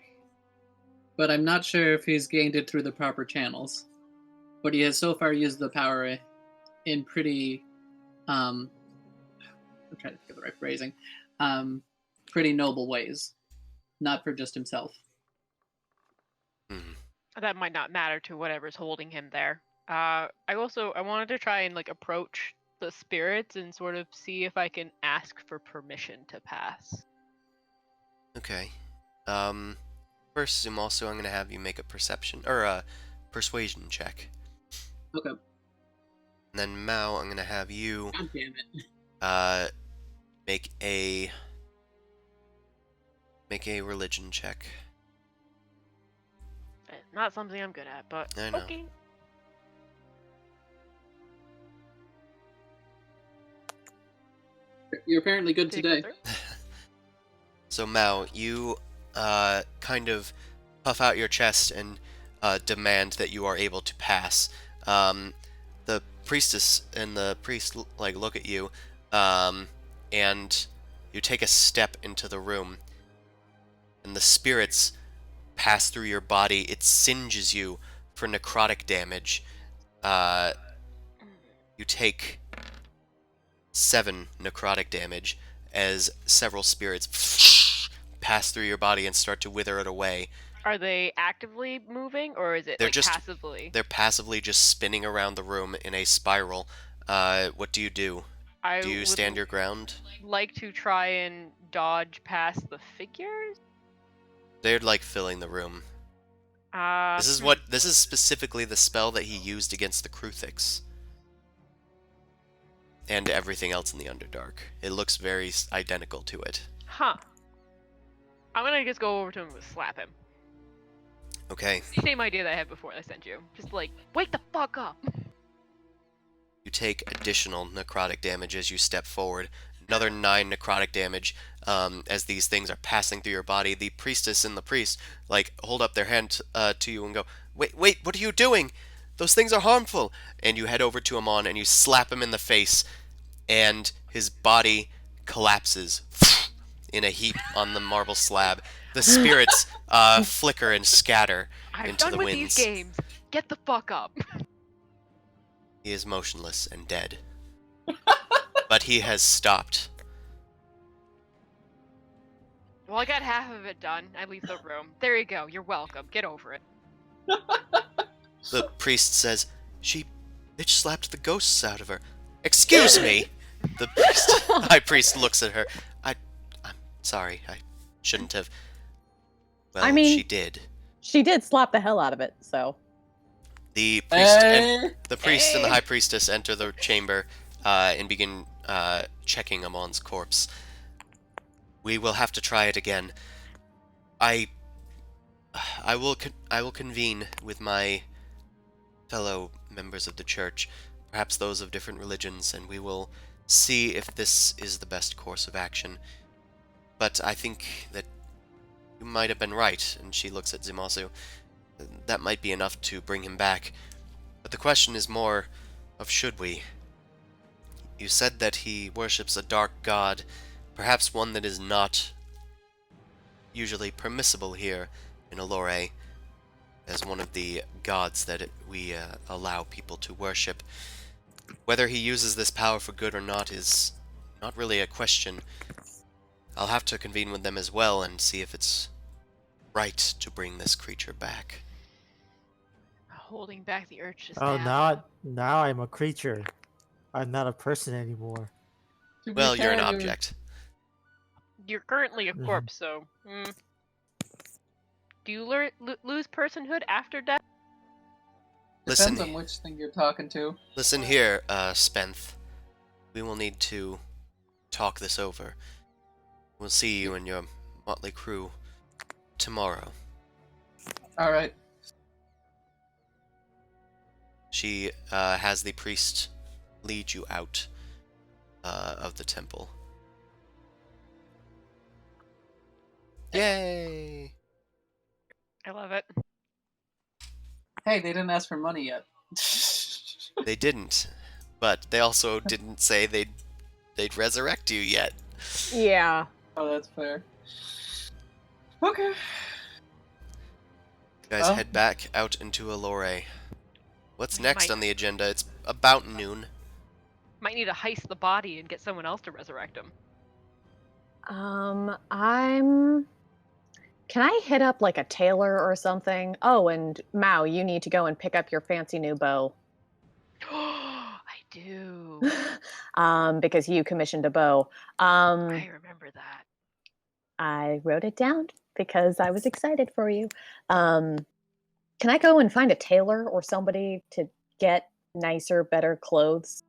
but I'm not sure if he's gained it through the proper channels. But he has so far used the power in pretty, I'm trying to think of the right phrasing, pretty noble ways, not for just himself. That might not matter to whatever's holding him there. I wanted to try and like approach the spirits and sort of see if I can ask for permission to pass. Okay. First, Zoom, also, I'm going to have you make a perception, or a persuasion check. Okay. And then, Mao, I'm going to have you, God damn it. make a religion check. Not something I'm good at, but I know. okay. You're apparently good Did it today. go through? So, Mao, you kind of puff out your chest and demand that you are able to pass. The priestess and the priest like look at you, and you take a step into the room, and the spirits pass through your body. It singes you for necrotic damage. You take 7 necrotic damage as several spirits pass through your body and start to wither it away. Are they actively moving, or is it They're like just- passively? They're passively just spinning around the room in a spiral. What do you do? I Do you would stand your ground? like to try and dodge past the figures. They're like filling the room. This is specifically the spell that he used against the Kruthix. And everything else in the Underdark. It looks very identical to it. Huh. I'm gonna just go over to him and slap him. Okay. Same idea that I had before I sent you. Just like, wake the fuck up! You take additional necrotic damage as you step forward. Another 9 necrotic damage as these things are passing through your body. The priestess and the priest like hold up their hand to you and go, wait, what are you doing? Those things are harmful. And you head over to Amon and you slap him in the face, and his body collapses in a heap on the marble slab. The spirits flicker and scatter I'm into done the with winds. these games. Get the fuck up. He is motionless and dead. But he has stopped. Well, I got half of it done. I leave the room. There you go. You're welcome. Get over it. The priest says, "She bitch slapped the ghosts out of her." Excuse me! The high priest looks at her. I'm sorry, I shouldn't have. Well, I mean- she did. She did slap the hell out of it, so. The priest and the high priestess enter the chamber and begin checking Amon's corpse. We will have to try it again. I will convene with my fellow members of the church, perhaps those of different religions, and we will see if this is the best course of action. But I think that you might have been right, and she looks at Zumasu. That might be enough to bring him back. But the question is more of should we? You said that he worships a dark god, perhaps one that is not usually permissible here in Elore as one of the gods that we allow people to worship. Whether he uses this power for good or not is not really a question. I'll have to convene with them as well and see if it's right to bring this creature back. Holding back the urge to Oh, stab. now I'm a creature. I'm not a person anymore. To be Well, you're an fair, object. You're currently a Mhm. corpse, so. Do you lose personhood after death? depends Listen, on which thing you're talking to. listen here, Spenth. We will need to talk this over. We'll see you and your motley crew tomorrow. All right. She has the priest lead you out of the temple. Yay! I love it. Hey, they didn't ask for money yet. They didn't, but they also didn't say they'd resurrect you yet. Yeah. Oh, that's fair. Okay. You guys Well- head back out into Elore. What's We next might- on the agenda? It's about noon. Might need to heist the body and get someone else to resurrect him. Can I hit up like a tailor or something? Oh, and Mao, you need to go and pick up your fancy new bow. I do. Because you commissioned a bow. I remember that. I wrote it down because I was excited for you. Can I go and find a tailor or somebody to get nicer, better clothes?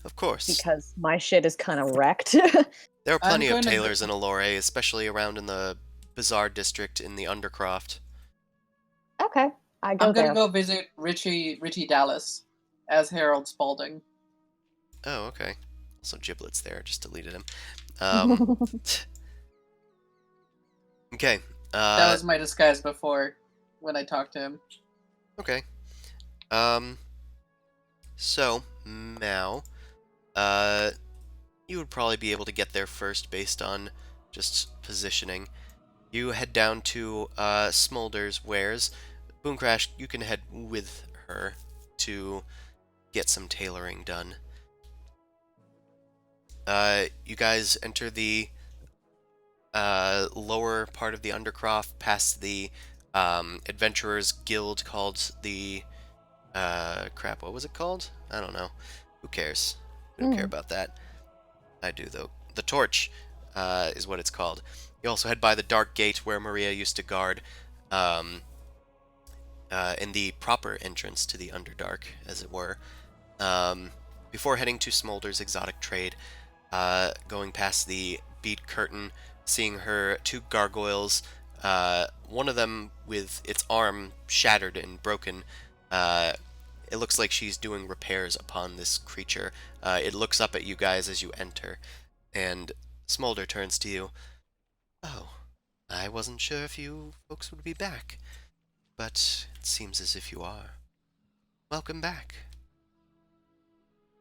Of course. Because my shit is kind of wrecked. There are plenty of going to tailors in Elore, especially around in the Bazaar district in the Undercroft. Okay, I go I'm gonna there. go visit Richie Dallas as Harold Spaulding. Oh, okay. Also Giblets there, just deleted him. Okay. That was my disguise before when I talked to him. Okay. So, Mao, you would probably be able to get there first based on just positioning. You head down to Smolder's wares. Boomcrash, you can head with her to get some tailoring done. You guys enter the lower part of the Undercroft, past the Adventurers Guild called the... crap, what was it called? I don't know. Who cares? We don't care about that. I do, though. The Torch is what it's called. You also head by the Dark Gate where Maria used to guard in the proper entrance to the Underdark, as it were. Before heading to Smolder's Exotic Trade, going past the bead curtain, seeing her two gargoyles, one of them with its arm shattered and broken. It looks like she's doing repairs upon this creature. It looks up at you guys as you enter, and Smolder turns to you. Oh, I wasn't sure if you folks would be back, but it seems as if you are. Welcome back.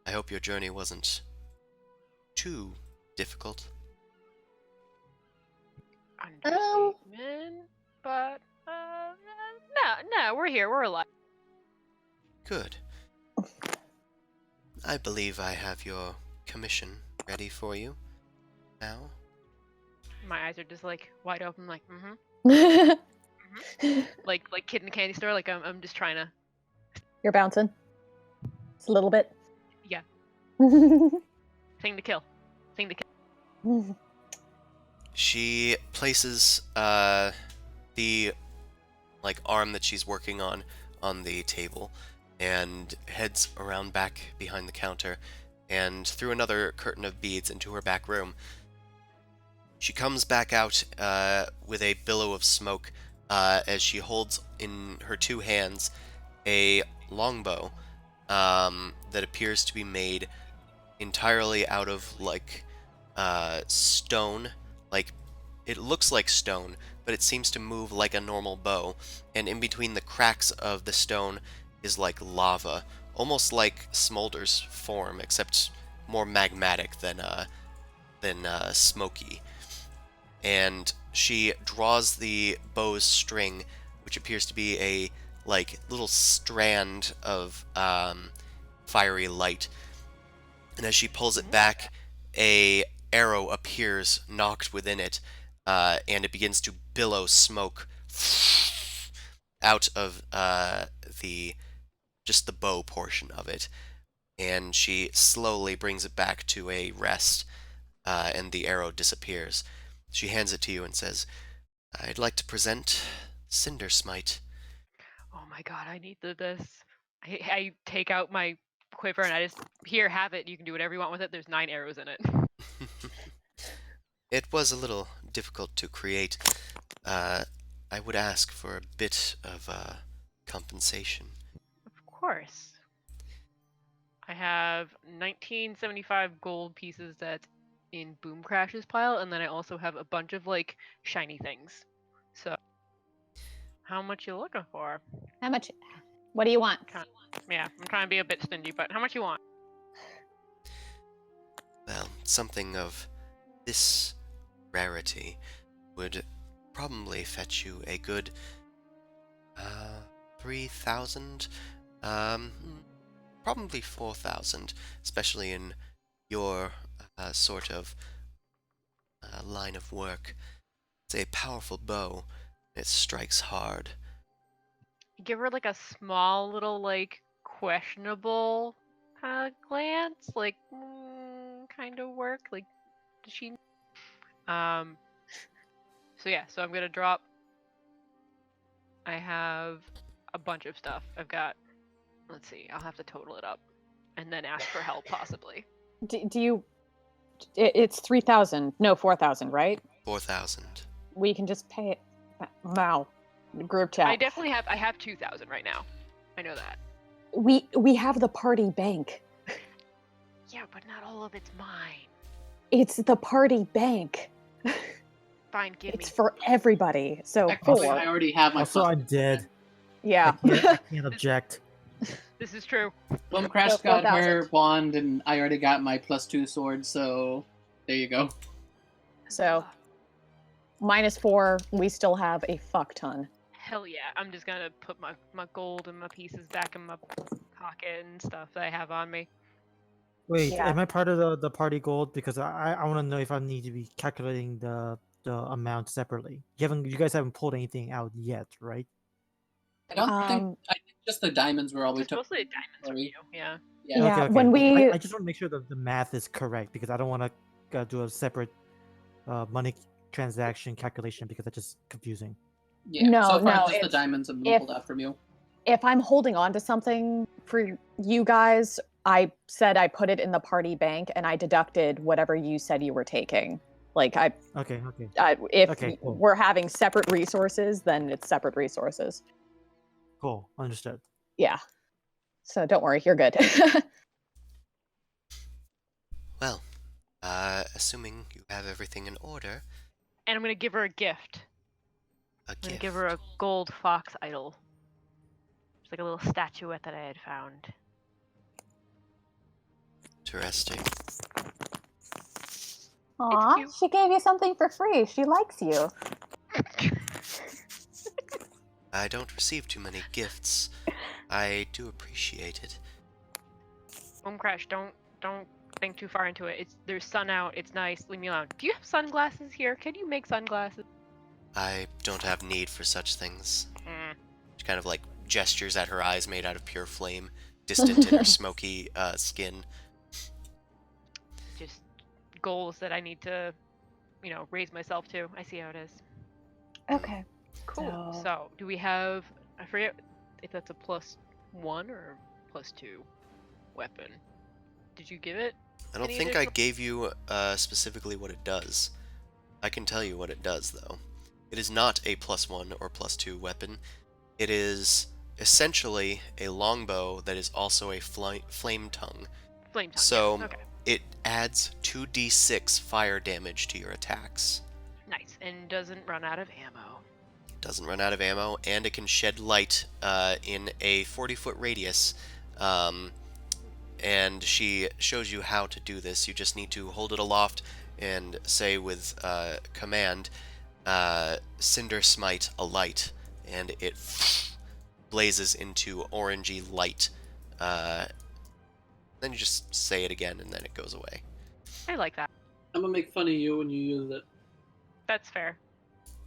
I hope your journey wasn't too difficult. Understatement, but no, we're here. We're alive. Good. I believe I have your commission ready for you now. My eyes are just like wide open, like You're like kid in a candy store. Like I'm just trying to. bouncing. It's a little bit. Yeah. Thing to kill. Thing to kill. She places the arm that she's working on the table and heads around back behind the counter and through another curtain of beads into her back room. She comes back out with a billow of smoke as she holds in her two hands a longbow that appears to be made entirely out of stone. Like, it looks like stone, but it seems to move like a normal bow, and in between the cracks of the stone is like lava, almost like Smolder's form, except more magmatic than smoky. And she draws the bow's string, which appears to be a little strand of fiery light. And as she pulls it back, a arrow appears knocked within it, and it begins to billow smoke out of the just the bow portion of it, and she slowly brings it back to a rest, and the arrow disappears. She hands it to you and says, "I'd like to present Cinder Smite." Oh my god, I need this. I take out my quiver and I just, here, have it. You can do whatever you want with it. There's 9 arrows in it. It was a little difficult to create. I would ask for a bit of compensation. Of course. I have 1975 gold pieces that's in Boom Crash's pile, and then I also have a bunch of like shiny things. So, how much you looking for? How much? What do you want? Yeah, I'm trying to be a bit stingy, but how much you want? Well, something of this rarity would probably fetch you a good 3,000, um, probably 4,000, especially in your sort of line of work. It's a powerful bow. It strikes hard. Give her like a small little like questionable glance, like kind of work. Like, does she? So yeah, so I'm gonna drop. I have a bunch of stuff. I've got. Let's see. I'll have to total it up, and then ask for help possibly. Do you? It's 3,000. No, 4,000, right? 4,000. We can just pay it now. Group chat. I definitely have. I have 2,000 right now. I know that. We have the party bank. Yeah, but not all of it's mine. It's the party bank. Fine, give It's me. for everybody. So Actually, 4. I already have my. Also, I'm dead. Yeah. I can't object. This is true. Boom Crash So got 4,000. her wand, and I already got my +2 sword. So there you go. So -4. We still have a fuck ton. Hell yeah! I'm just gonna put my gold and my pieces back in my pocket and stuff that I have on me. Wait, Yeah. am I part of the party gold? Because I want to know if I need to be calculating the amount separately. You guys haven't pulled anything out yet, right? I don't think. Um, I think just the diamonds were all we Just took. mostly diamonds from Sorry. you. Yeah. Yeah. Yeah, Okay. when we- I just want to make sure that the math is correct because I don't want to do a separate money transaction calculation because that's just confusing. Yeah. No, so far, no, just the it's- diamonds have been if- pulled out from you. if I'm holding on to something for you guys, I said I put it in the party bank and I deducted whatever you said you were taking. Like Okay. if Okay, cool. we're having separate resources, then it's separate resources. Cool. Understood. Yeah. So don't worry, you're good. Well, assuming you have everything in order, And I'm gonna give her a gift. a I'm gonna gift. give her a gold fox idol. It's like a little statuette that I had found. Interesting. Aw, cute. she gave you something for free. She likes you. I don't receive too many gifts. I do appreciate it. Boom Crash, don't think too far into it. There's sun out. It's nice. Leave me alone. Do you have sunglasses here? Can you make sunglasses? I don't have need for such things. Mm. She kind of like gestures at her eyes made out of pure flame, distant in her smoky skin. Just goals that I need to, raise myself to. I see how it is. Okay. Cool. So- So, do we have? I forget if that's a +1 or +2 weapon. Did you give it? I don't Any think I additional- gave you specifically what it does. I can tell you what it does, though. It is not a +1 or +2 weapon. It is essentially a longbow that is also a flame tongue. Flame tongue. So yeah. Okay. it adds 2d6 fire damage to your attacks. Nice. And doesn't run out of ammo. Doesn't run out of ammo, and it can shed light in a 40-foot radius. And she shows you how to do this. You just need to hold it aloft and say with command, Cinder Smite alight, and it blazes into orangey light. Then you just say it again, and then it goes away. I like that. I'm gonna make fun of you when you use it. That's fair.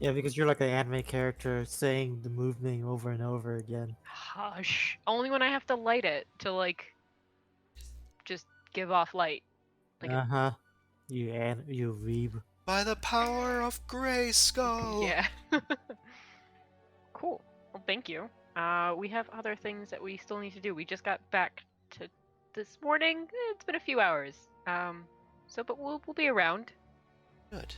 Yeah, because you're like an anime character saying the move name over and over again. Hush. Only when I have to light it to like just give off light. Like Uh huh. You weeb. By the power of Grayskull. yeah. Cool. Well, thank you. We have other things that we still need to do. We just got back to this morning. It's been a few hours. But we'll be around. Good.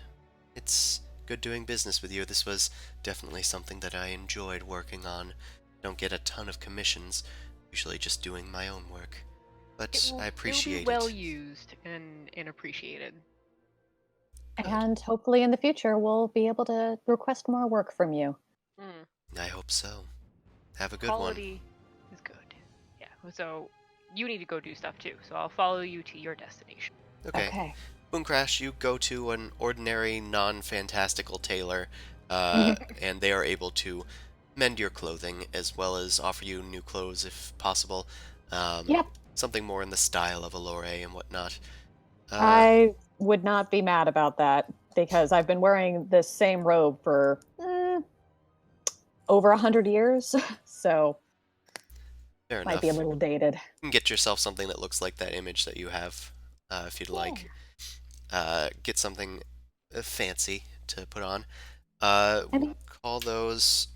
It's good doing business with you. This was definitely something that I enjoyed working on. Don't get a ton of commissions, usually just doing my own work. But I It'll be appreciate well it. used and appreciated. Good. And hopefully in the future, we'll be able to request more work from you. Mm. I hope so. Have a good one. Quality is good. Yeah. So you need to go do stuff too. So I'll follow you to your destination. Okay. Boomcrash, you go to an ordinary, non-fantastical tailor, and they are able to mend your clothing as well as offer you new clothes if possible. Yep. Something more in the style of Elore and whatnot. I would not be mad about that because I've been wearing this same robe for over 100 years, so Fair might enough. be a little dated. You can get yourself something that looks like that image that you have, if you'd like. Get something fancy to put on. We'll call those,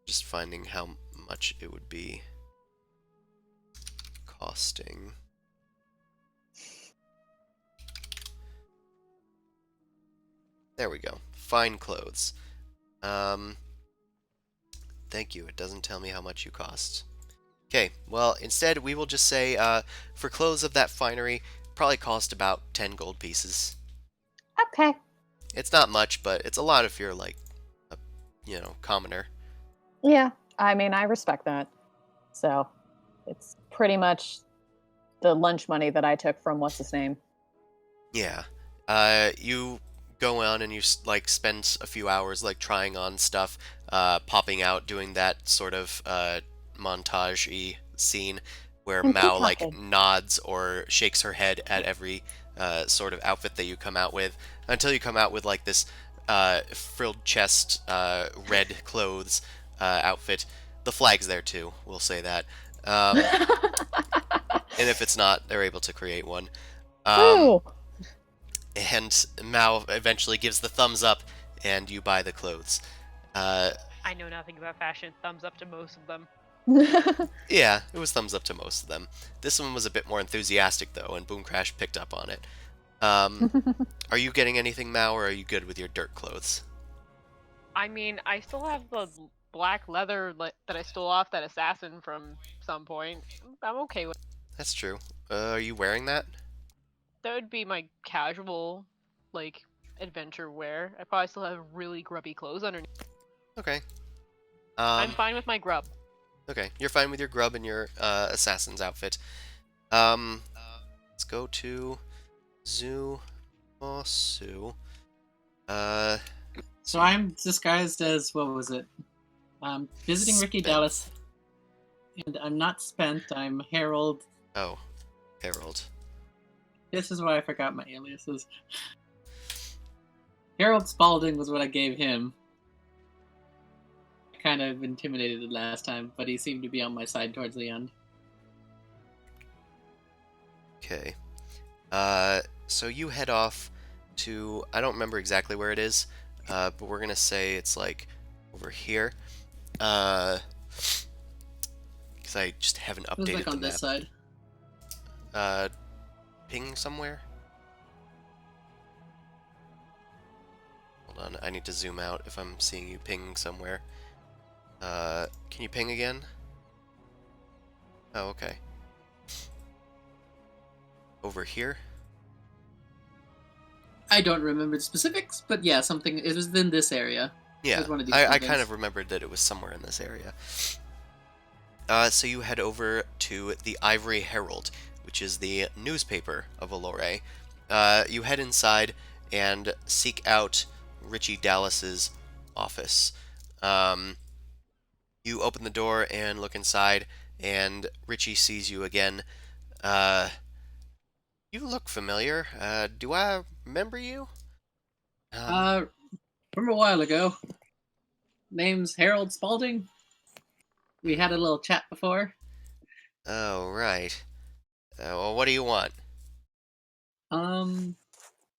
just finding how much it would be costing. There we go. Fine clothes. Thank you. It doesn't tell me how much you cost. Okay, well, instead we will just say, for clothes of that finery, probably cost about 10 gold pieces. Okay. It's not much, but it's a lot if you're, like, a, commoner. Yeah, I mean, I respect that. So it's pretty much the lunch money that I took from what's his name. Yeah. You go on and you, like, spend a few hours, like, trying on stuff, popping out, doing that sort of, montage-y scene where And Mao, like, peacocking. nods or shakes her head at every, sort of outfit that you come out with, until you come out with, like, this, frilled chest, red clothes, outfit. The flag's there, too, we'll say that. And if it's not, they're able to create one. Ooh. And Mao eventually gives the thumbs up, and you buy the clothes. I know nothing about fashion. Thumbs up to most of them. Yeah, it was thumbs up to most of them. This one was a bit more enthusiastic, though, and Boomcrash picked up on it. Are you getting anything, Mao, or are you good with your dirt clothes? I mean, I still have the black leather that I stole off that assassin from some point. I'm okay with That's true. Are you wearing that? that. Would be my casual, like, adventure wear. I probably still have really grubby clothes underneath. Okay. I'm fine with my grub. Okay, you're fine with your grub and your assassin's outfit. Let's go to Zumosu. So I'm disguised as, what was it? Visiting Ricky Spent. Dallas. And I'm not spent, I'm Harold. Oh, Harold. This is why I forgot my aliases. Harold Spalding was what I gave him. Kind of intimidated it last time, but he seemed to be on my side towards the end. Okay. So you head off to, I don't remember exactly where it is, but we're gonna say it's like over here. Because I just haven't It was updated like the on this map. side. Ping somewhere? Hold on, I need to zoom out if I'm seeing you ping somewhere. Can you ping again? Oh, okay. Over here? I don't remember the specifics, but yeah, something. It was in this area. Yeah, One of these I kind buildings. of remembered that it was somewhere in this area. So you head over to the Ivory Herald, which is the newspaper of Elore. You head inside and seek out Richie Dallas's office. You open the door and look inside, and Richie sees you again. You look familiar. Do I remember you? Um, Uh, from a while ago. Name's Harold Spaulding. We had a little chat before. oh, right. Well, what do you want? Um,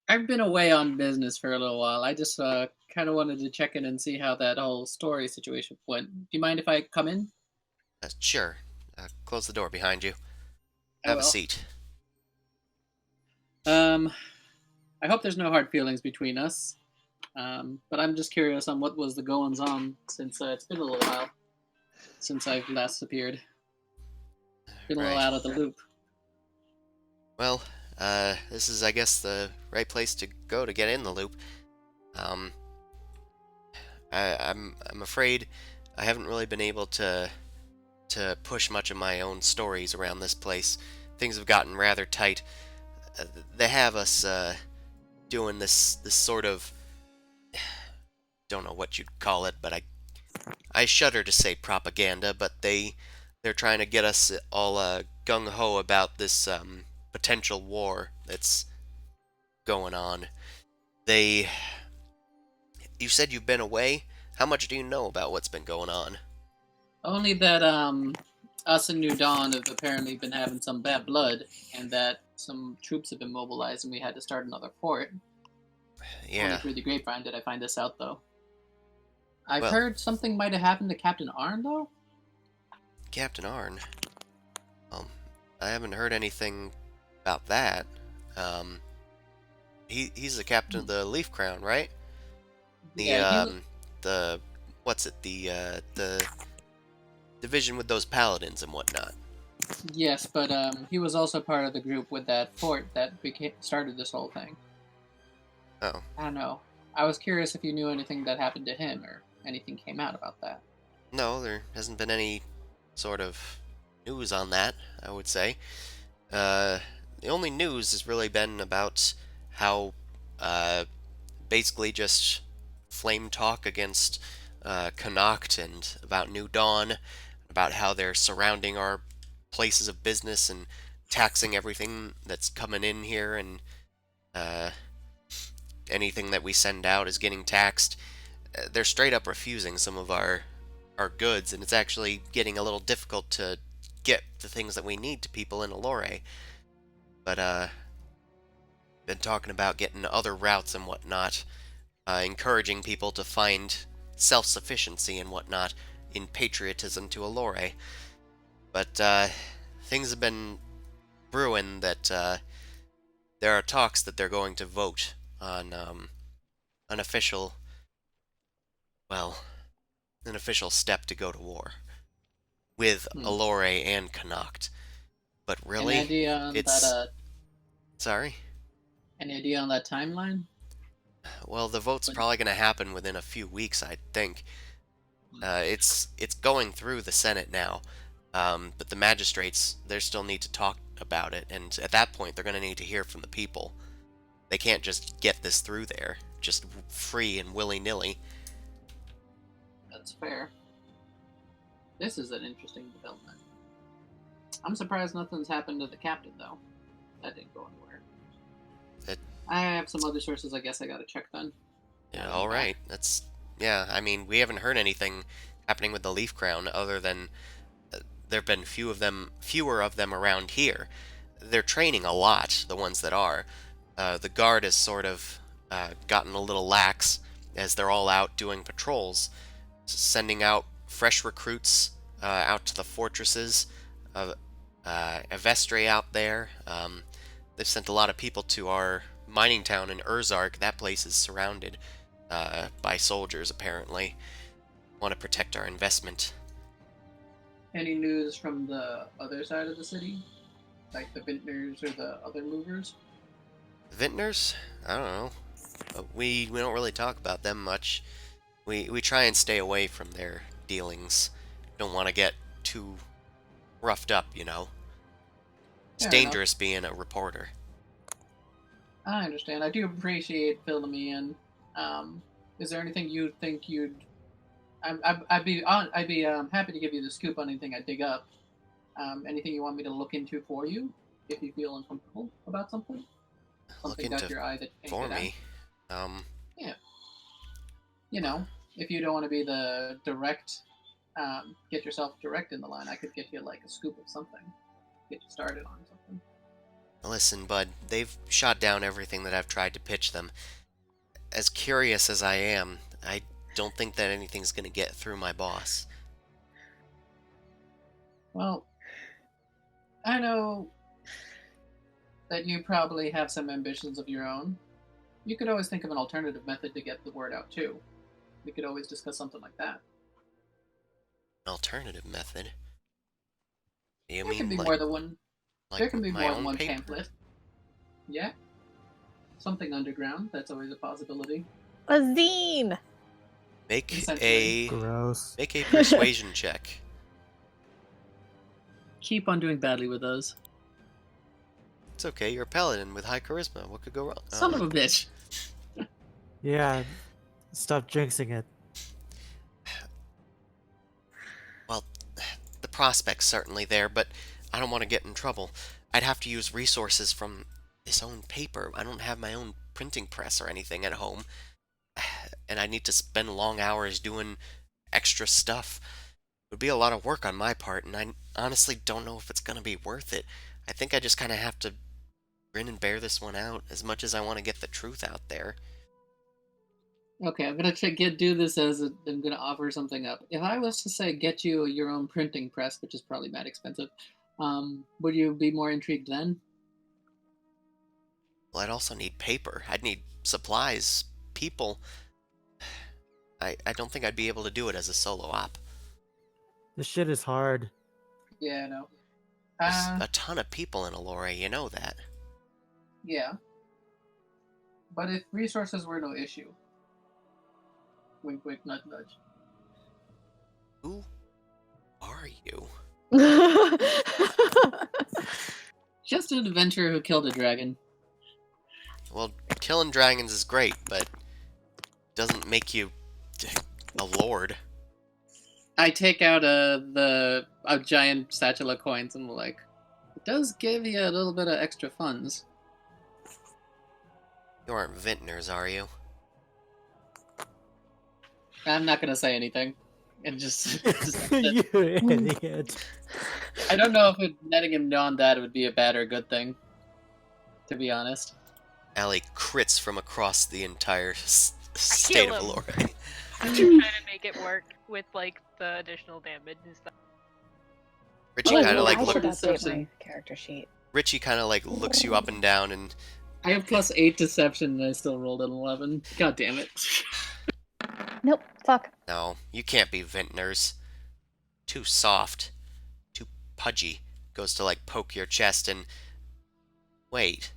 I've been away on business for a little while. I just kind of wanted to check in and see how that whole story situation went. Do you mind if I come in? Sure. Close the door behind you. I Have a will. seat. Um, I hope there's no hard feelings between us. But I'm just curious on what was the goings on since it's been a little while since I've last appeared. Been a little Right. out of the loop. Well, this is, I guess, the right place to go to get in the loop. Um, I'm afraid I haven't really been able to push much of my own stories around this place. Things have gotten rather tight. They have us doing this sort of, don't know what you'd call it, but I shudder to say propaganda, but they're trying to get us all gung ho about this potential war that's going on. They, you said you've been away. How much do you know about what's been going on? Only that us and New Dawn have apparently been having some bad blood, and that some troops have been mobilized, and we had to start another fort. Only Yeah. through the grapevine did I find this out, though. I've Well, heard something might have happened to Captain Arn, though. Captain Arn. Um, I haven't heard anything about that. Um, he's the captain of Hmm. the Leaf Crown, right? The Yeah, he was. the what's it? The division with those paladins and whatnot. Yes, but he was also part of the group with that fort that started this whole thing. Oh, I don't know. I was curious if you knew anything that happened to him or anything came out about that. no, there hasn't been any sort of news on that, I would say. Uh, the only news has really been about how, uh, basically just flame talk against Connacht and about New Dawn, about how they're surrounding our places of business and taxing everything that's coming in here, and uh, anything that we send out is getting taxed. They're straight up refusing some of our goods, and it's actually getting a little difficult to get the things that we need to people in Elore. But been talking about getting other routes and whatnot, encouraging people to find self-sufficiency and whatnot in patriotism to Elore. But things have been brewing that there are talks that they're going to vote on an official, well, an official step to go to war with Hmm. Elore and Connacht. But Any really, idea on that? it's sorry. Any idea on that timeline? Well, the vote's When, probably going to happen within a few weeks, I think. It's going through the Senate now, but the magistrates they still need to talk about it, and at that point, they're going to need to hear from the people. They can't just get this through there, just free and willy nilly. that's fair. This is an interesting development. I'm surprised nothing's happened to the captain, though. That didn't go anywhere. That, I have some other sources I guess I gotta check then. Now yeah, that I'm all back. right. That's yeah. I mean, we haven't heard anything happening with the Leaf Crown other than there've been fewer of them around here. They're training a lot, the ones that are. The guard has sort of gotten a little lax as they're all out doing patrols, sending out fresh recruits out to the fortresses. Uh, Evestre out there. They've sent a lot of people to our mining town in Urzark. That place is surrounded by soldiers, apparently. Want to protect our investment. Any news from the other side of the city? Like the vintners or the other movers? Vintners? I don't know. We don't really talk about them much. We try and stay away from their dealings. Don't want to get too roughed up, you know. It's Fair enough. dangerous being a reporter. I understand. I do appreciate filling me in. Um, is there anything you think you'd? I'd be happy to give you the scoop on anything I dig up. Anything you want me to look into for you? if you feel uncomfortable about something. Look Something got into your eye that you can't for get out. me. Yeah. You know, if you don't want to be the direct, get yourself direct in the line, I could get you like a scoop of something. Get you started on something. Listen, bud, they've shot down everything that I've tried to pitch them. As curious as I am, I don't think that anything's gonna get through my boss. Well, I know that you probably have some ambitions of your own. You could always think of an alternative method to get the word out too. We could always discuss something like that. An alternative method? You There can mean be more than one. There like can be my more than own one paper? pamphlet. Yeah. Something underground. That's always a possibility. A zine. Make Essentially. Gross. make a persuasion check. Keep on doing badly with those. It's okay, you're a paladin with high charisma. What could go wrong? Son of a bitch. Yeah, stop jinxing it. Well, the prospect's certainly there, but I don't want to get in trouble. I'd have to use resources from this own paper. I don't have my own printing press or anything at home. And I need to spend long hours doing extra stuff. It would be a lot of work on my part, and I honestly don't know if it's going to be worth it. I think I just kind of have to grin and bear this one out, as much as I want to get the truth out there. Okay, I'm gonna do this as I'm gonna offer something up. If I was to say get you your own printing press, which is probably mad expensive, would you be more intrigued then? Well, I'd also need paper. I'd need supplies, people. I don't think I'd be able to do it as a solo op. This shit is hard. Yeah, I know. There's a ton of people in Elore, you know that. Yeah. But if resources were no issue, wink, wink, nudge, nudge. Who are you? Just an adventurer who killed a dragon. Well, killing dragons is great, but doesn't make you a lord. I take out a giant satchel of coins and like, it does give you a little bit of extra funds. You aren't vintners, are you? I'm not gonna say anything, and just You idiot. I don't know if netting him on that would be a bad or a good thing, to be honest. Allie crits from across the entire state of him. Elore. I'm just trying to make it work with like the additional damage and stuff. Richie Oh, kind of no, like I should look. update Deception. my character sheet. Richie kind of like looks you up and down, and I have +8 deception and I still rolled an 11. God damn it. Nope. Fuck. no, you can't be vintners. Too soft, too pudgy. Goes to like poke your chest and wait.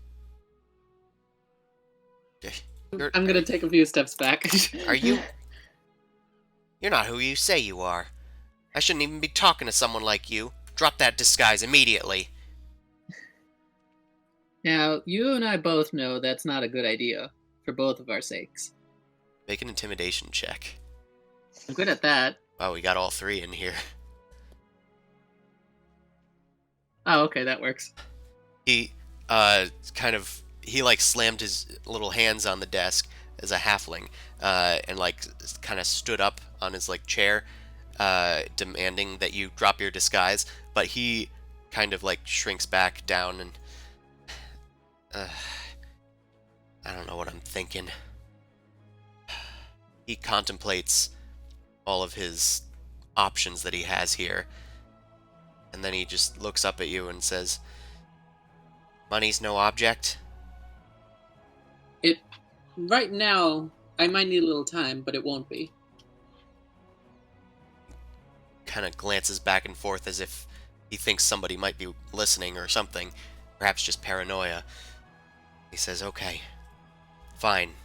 You're, I'm gonna take a few steps back. are you? You're not who you say you are. I shouldn't even be talking to someone like you. Drop that disguise immediately. Now, you and I both know that's not a good idea, for both of our sakes. Make an intimidation check. I'm good at that. Wow, we got all three in here. Oh, okay, that works. He, he like slammed his little hands on the desk as a halfling, and like kind of stood up on his like chair, demanding that you drop your disguise. But he kind of like shrinks back down and, I don't know what I'm thinking. He contemplates all of his options that he has here, and then he just looks up at you and says, "Money's no object?" Right now, I might need a little time, but it won't be. Kind of glances back and forth as if he thinks somebody might be listening or something, perhaps just paranoia. He says, "Okay, fine.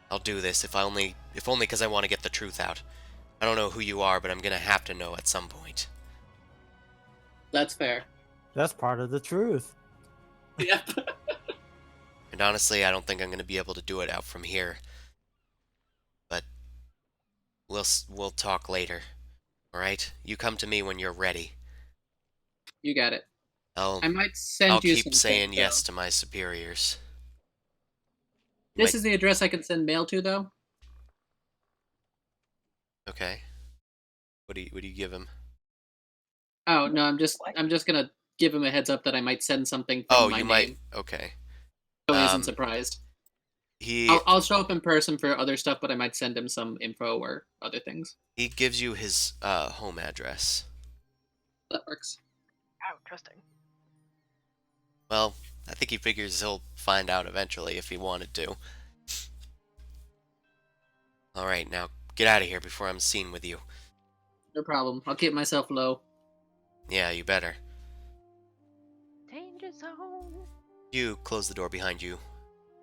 I'll do this, if only because I want to get the truth out. I don't know who you are, but I'm gonna have to know at some point." That's fair. That's part of the truth. Yep. And honestly, I don't think I'm gonna be able to do it out from here. But we'll talk later. All right? You come to me when you're ready. You got it. I'll I might send I'll you keep some saying things, yes though. to my superiors. You This might- is the address I can send mail to, though. okay. What do you give him? Oh no, What? I'm just gonna give him a heads up that I might send something Oh, from my you might. name, Okay. so he isn't Um, surprised. he I'll show up in person for other stuff, but I might send him some info or other things. he gives you his home address. That works. How interesting. Well, I think he figures he'll find out eventually if he wanted to. All right, now get out of here before I'm seen with you. No problem. I'll keep myself low. Yeah, you better. Danger zone. You close the door behind you,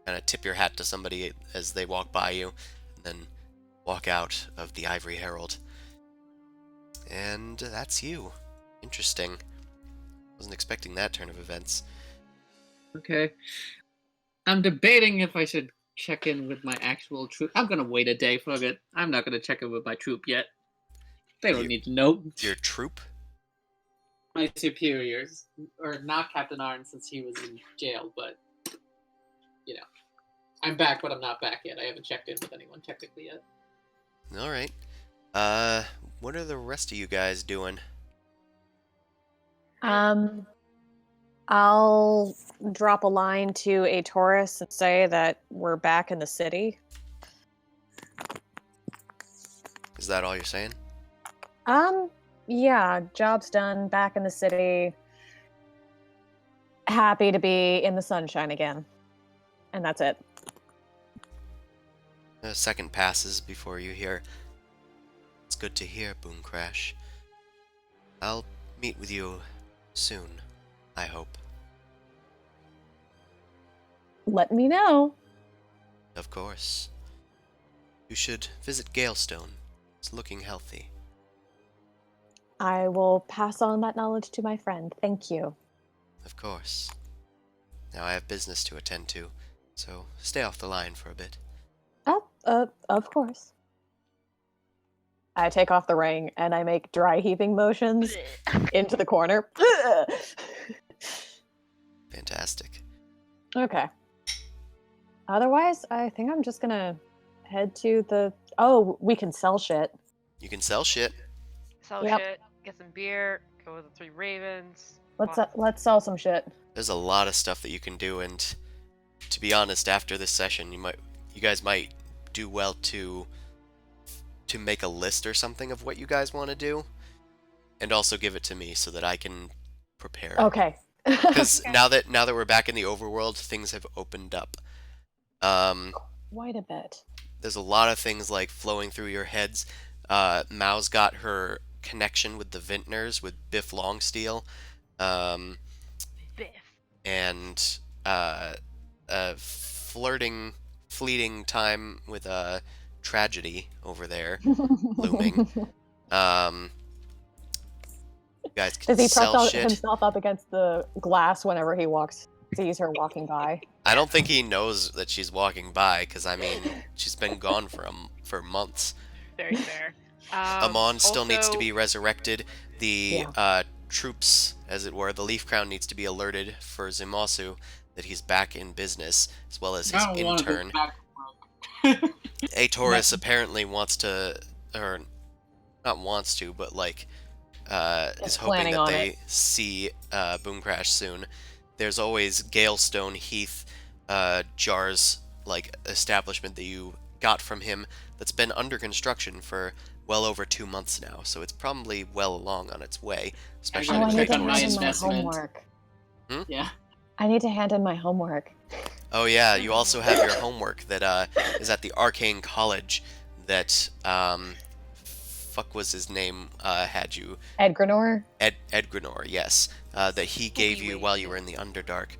kind of tip your hat to somebody as they walk by you, and then walk out of the Ivory Herald. And that's you. Interesting. Wasn't expecting that turn of events. Okay. I'm debating if I should check in with my actual troop. I'm gonna wait a day. Fuck it. I'm not gonna check in with my troop yet. They don't You- need to know. Your troop? My superiors, or not Captain Arn since he was in jail, but you know, I'm back, but I'm not back yet. I haven't checked in with anyone technically yet. All right. What are the rest of you guys doing? I'll drop a line to a tourist and say that we're back in the city. Is that all you're saying? Yeah, job's done, back in the city. Happy to be in the sunshine again. And that's it. A second passes before you hear, "It's good to hear, Boom Crash. I'll meet with you soon, I hope." Let me know. Of course. You should visit Galestone. It's looking healthy. I will pass on that knowledge to my friend. Thank you. Of course. Now I have business to attend to, so stay off the line for a bit. Oh, of course. I take off the ring and I make dry heaving motions into the corner. Fantastic. Okay. Otherwise, I think I'm just gonna head to the. Oh, we can sell shit. You can sell shit. Sell Yep. shit, get some beer, go with the Three Ravens. Let's sell some shit. There's a lot of stuff that you can do, and to be honest, after this session, you guys might do well to make a list or something of what you guys want to do, and also give it to me so that I can prepare. Okay. Because now that we're back in the overworld, things have opened up. Quite a bit. There's a lot of things like flowing through your heads. Mao's got her connection with the Vintners with Biff Longsteel, Biff. and fleeting time with a tragedy over there looming. You guys can Does he press sell shit. himself up against the glass whenever he sees her walking by? I don't think he knows that she's walking by, because I mean, she's been gone for months. Very fair. Amon still needs to also- be resurrected. The troops, as it were, the Leaf Crown needs to be alerted for Zimasu that he's back in business, as well as his I don't want to intern. go back. A Taurus apparently wants to, or not wants to, but like is hoping planning that on they it. see Boom Crash soon. There's always Galestone Heath Jar's like establishment that you got from him that's been under construction for well over 2 months now, so it's probably well along on its way, especially Oh, I with need the to hand my in Taurus. my investment. homework. Yeah. I need to hand in my homework. Oh yeah, you also have your homework that is at the Arcane College that fuck was his name had you Edgrenor? Ed Grenor, yes, that he gave you while you were in the Underdark.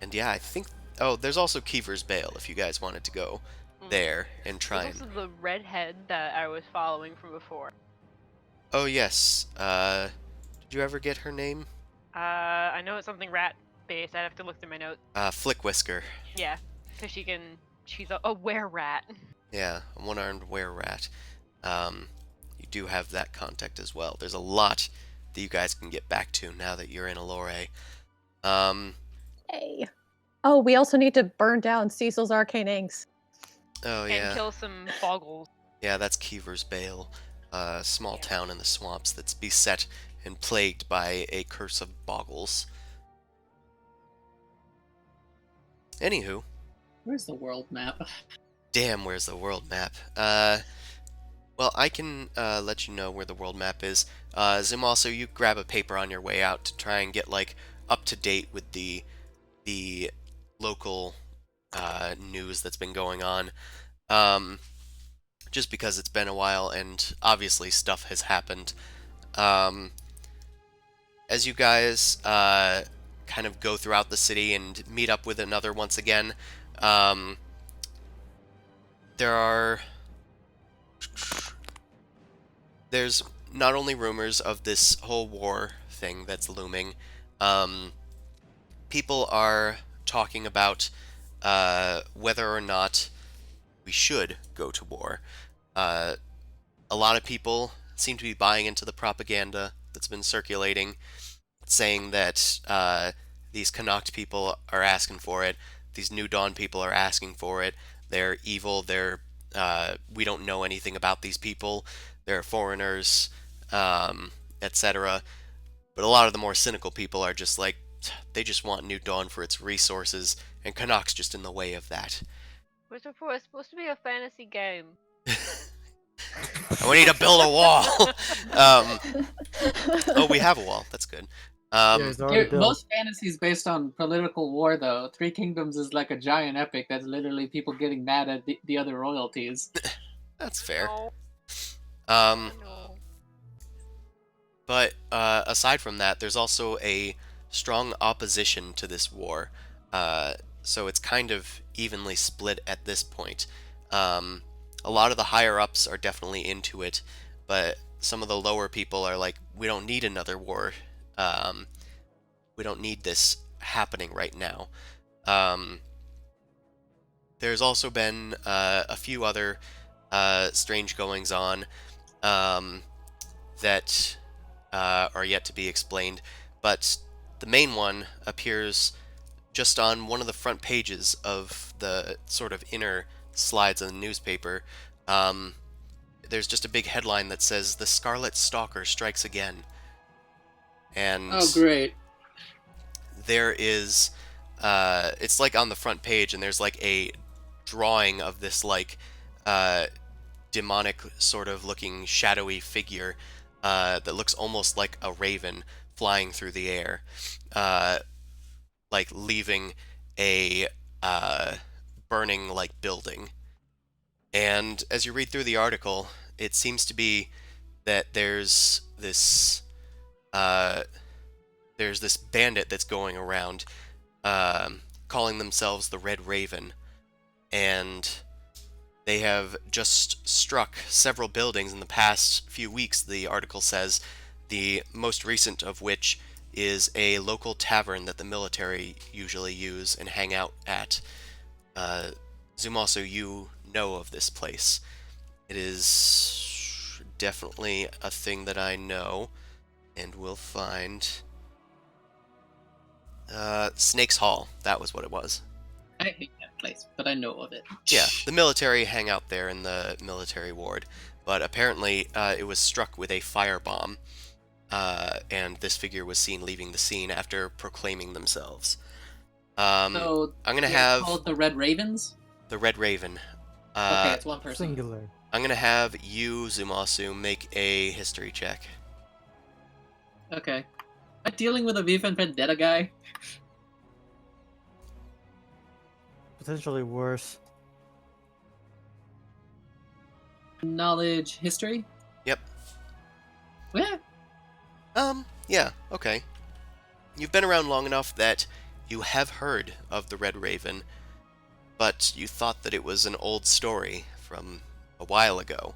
And yeah, I think. Oh, there's also Kiefer's Bale if you guys wanted to go there and try This and. is the redhead that I was following from before. Oh yes. Did you ever get her name? I know it's something rat based. I'd have to look through my notes. Flick Whisker. Yeah, because she's a were rat. Yeah, a one-armed were-rat. You do have that contact as well. There's a lot that you guys can get back to now that you're in Elore. Um, Hey. Oh, we also need to burn down Cecil's arcane inks. oh And yeah, kill some boggles. yeah, that's Keever's Bale, a small Yeah. town in the swamps that's beset and plagued by a curse of boggles. Anywho, Where's the world map? damn, where's the world map? Well, I can let you know where the world map is. Zim, also, you grab a paper on your way out to try and get like up to date with the local news that's been going on. Just because it's been a while and obviously stuff has happened. As you guys kind of go throughout the city and meet up with another once again, there are there's not only rumors of this whole war thing that's looming, people are talking about whether or not we should go to war. A lot of people seem to be buying into the propaganda that's been circulating, saying that these Connacht people are asking for it, these New Dawn people are asking for it, they're evil, we don't know anything about these people, they're foreigners, etc. But a lot of the more cynical people are just like, they just want New Dawn for its resources, and Connacht's just in the way of that. It's supposed to be a fantasy game. And we need to build a wall. Oh, we have a wall. That's good. Yeah, it's already built. Most fantasies based on political war, though. Three Kingdoms is like a giant epic that's literally people getting mad at the other royalties. That's fair. No, Um, no. but aside from that, there's also a strong opposition to this war. So it's kind of evenly split at this point. A lot of the higher ups are definitely into it, but some of the lower people are like, we don't need another war. We don't need this happening right now. There's also been a few other strange goings on that are yet to be explained, but the main one appears just on one of the front pages of the sort of inner slides of the newspaper. There's just a big headline that says, "The Scarlet Stalker strikes again." And Oh, great. there is, it's like on the front page, and there's like a drawing of this like demonic sort of looking shadowy figure that looks almost like a raven flying through the air, like leaving a burning like building. And as you read through the article, it seems to be that there's this bandit that's going around calling themselves the Red Raven, and they have just struck several buildings in the past few weeks, the article says, the most recent of which is a local tavern that the military usually use and hang out at. Zumasu, you know of this place. It is definitely a thing that I know and will find. Snake's Hall, that was what it was. I hate that place, but I know of it. Yeah, the military hang out there in the military ward, but apparently it was struck with a firebomb, and this figure was seen leaving the scene after proclaiming themselves. So I'm gonna they're have called the Red Ravens. the Red Raven. Okay, it's one person. Singular. I'm gonna have you, Zumasu, make a history check. Okay. Am I dealing with a V for Vendetta guy? Potentially worse. Knowledge, history. Yep. Yeah. Yeah, okay. You've been around long enough that you have heard of the Red Raven, but you thought that it was an old story from a while ago.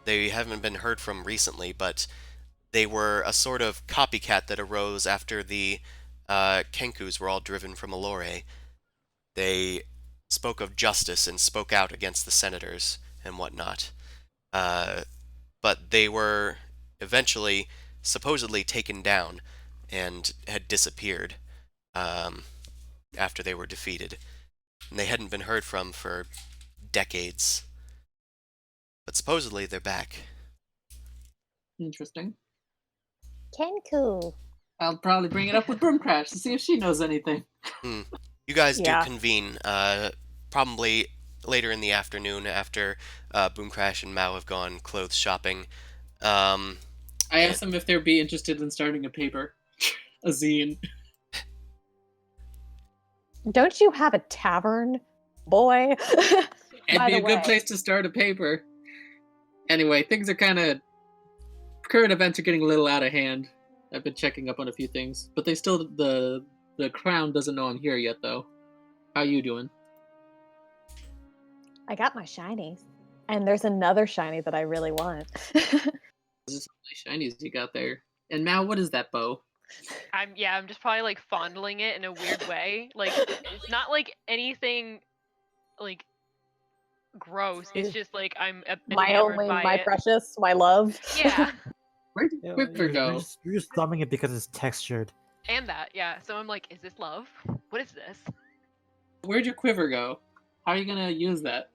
They haven't been heard from recently, but they were a sort of copycat that arose after the Kenkus were all driven from Elore. They spoke of justice and spoke out against the senators and whatnot. But they were eventually supposedly taken down and had disappeared after they were defeated. And they hadn't been heard from for decades. But supposedly they're back. Interesting. Kenku. I'll probably bring it up with Broomcrash to see if she knows anything. You guys do Yeah. convene, probably later in the afternoon after Boomcrash and Mao have gone clothes shopping. I asked them if they'd be interested in starting a paper, a zine. Don't you have a tavern, boy? It'd By be the a good way. place to start a paper. Anyway, things are kind of... Current events are getting a little out of hand. I've been checking up on a few things. But they still... The crown doesn't know I'm here yet, though. How you doing? I got my shinies. And there's another shiny that I really want. Nice shinies you got there. And Mal, what is that bow? I'm just probably like fondling it in a weird way. Like it's not like anything like gross. It's just like I'm my enamored only, by my it. precious, my love. Yeah, Where'd your quiver go? You're just thumbing it because it's textured. and that. Yeah. So I'm like, is this love? What is this? Where'd your quiver go? How are you gonna use that?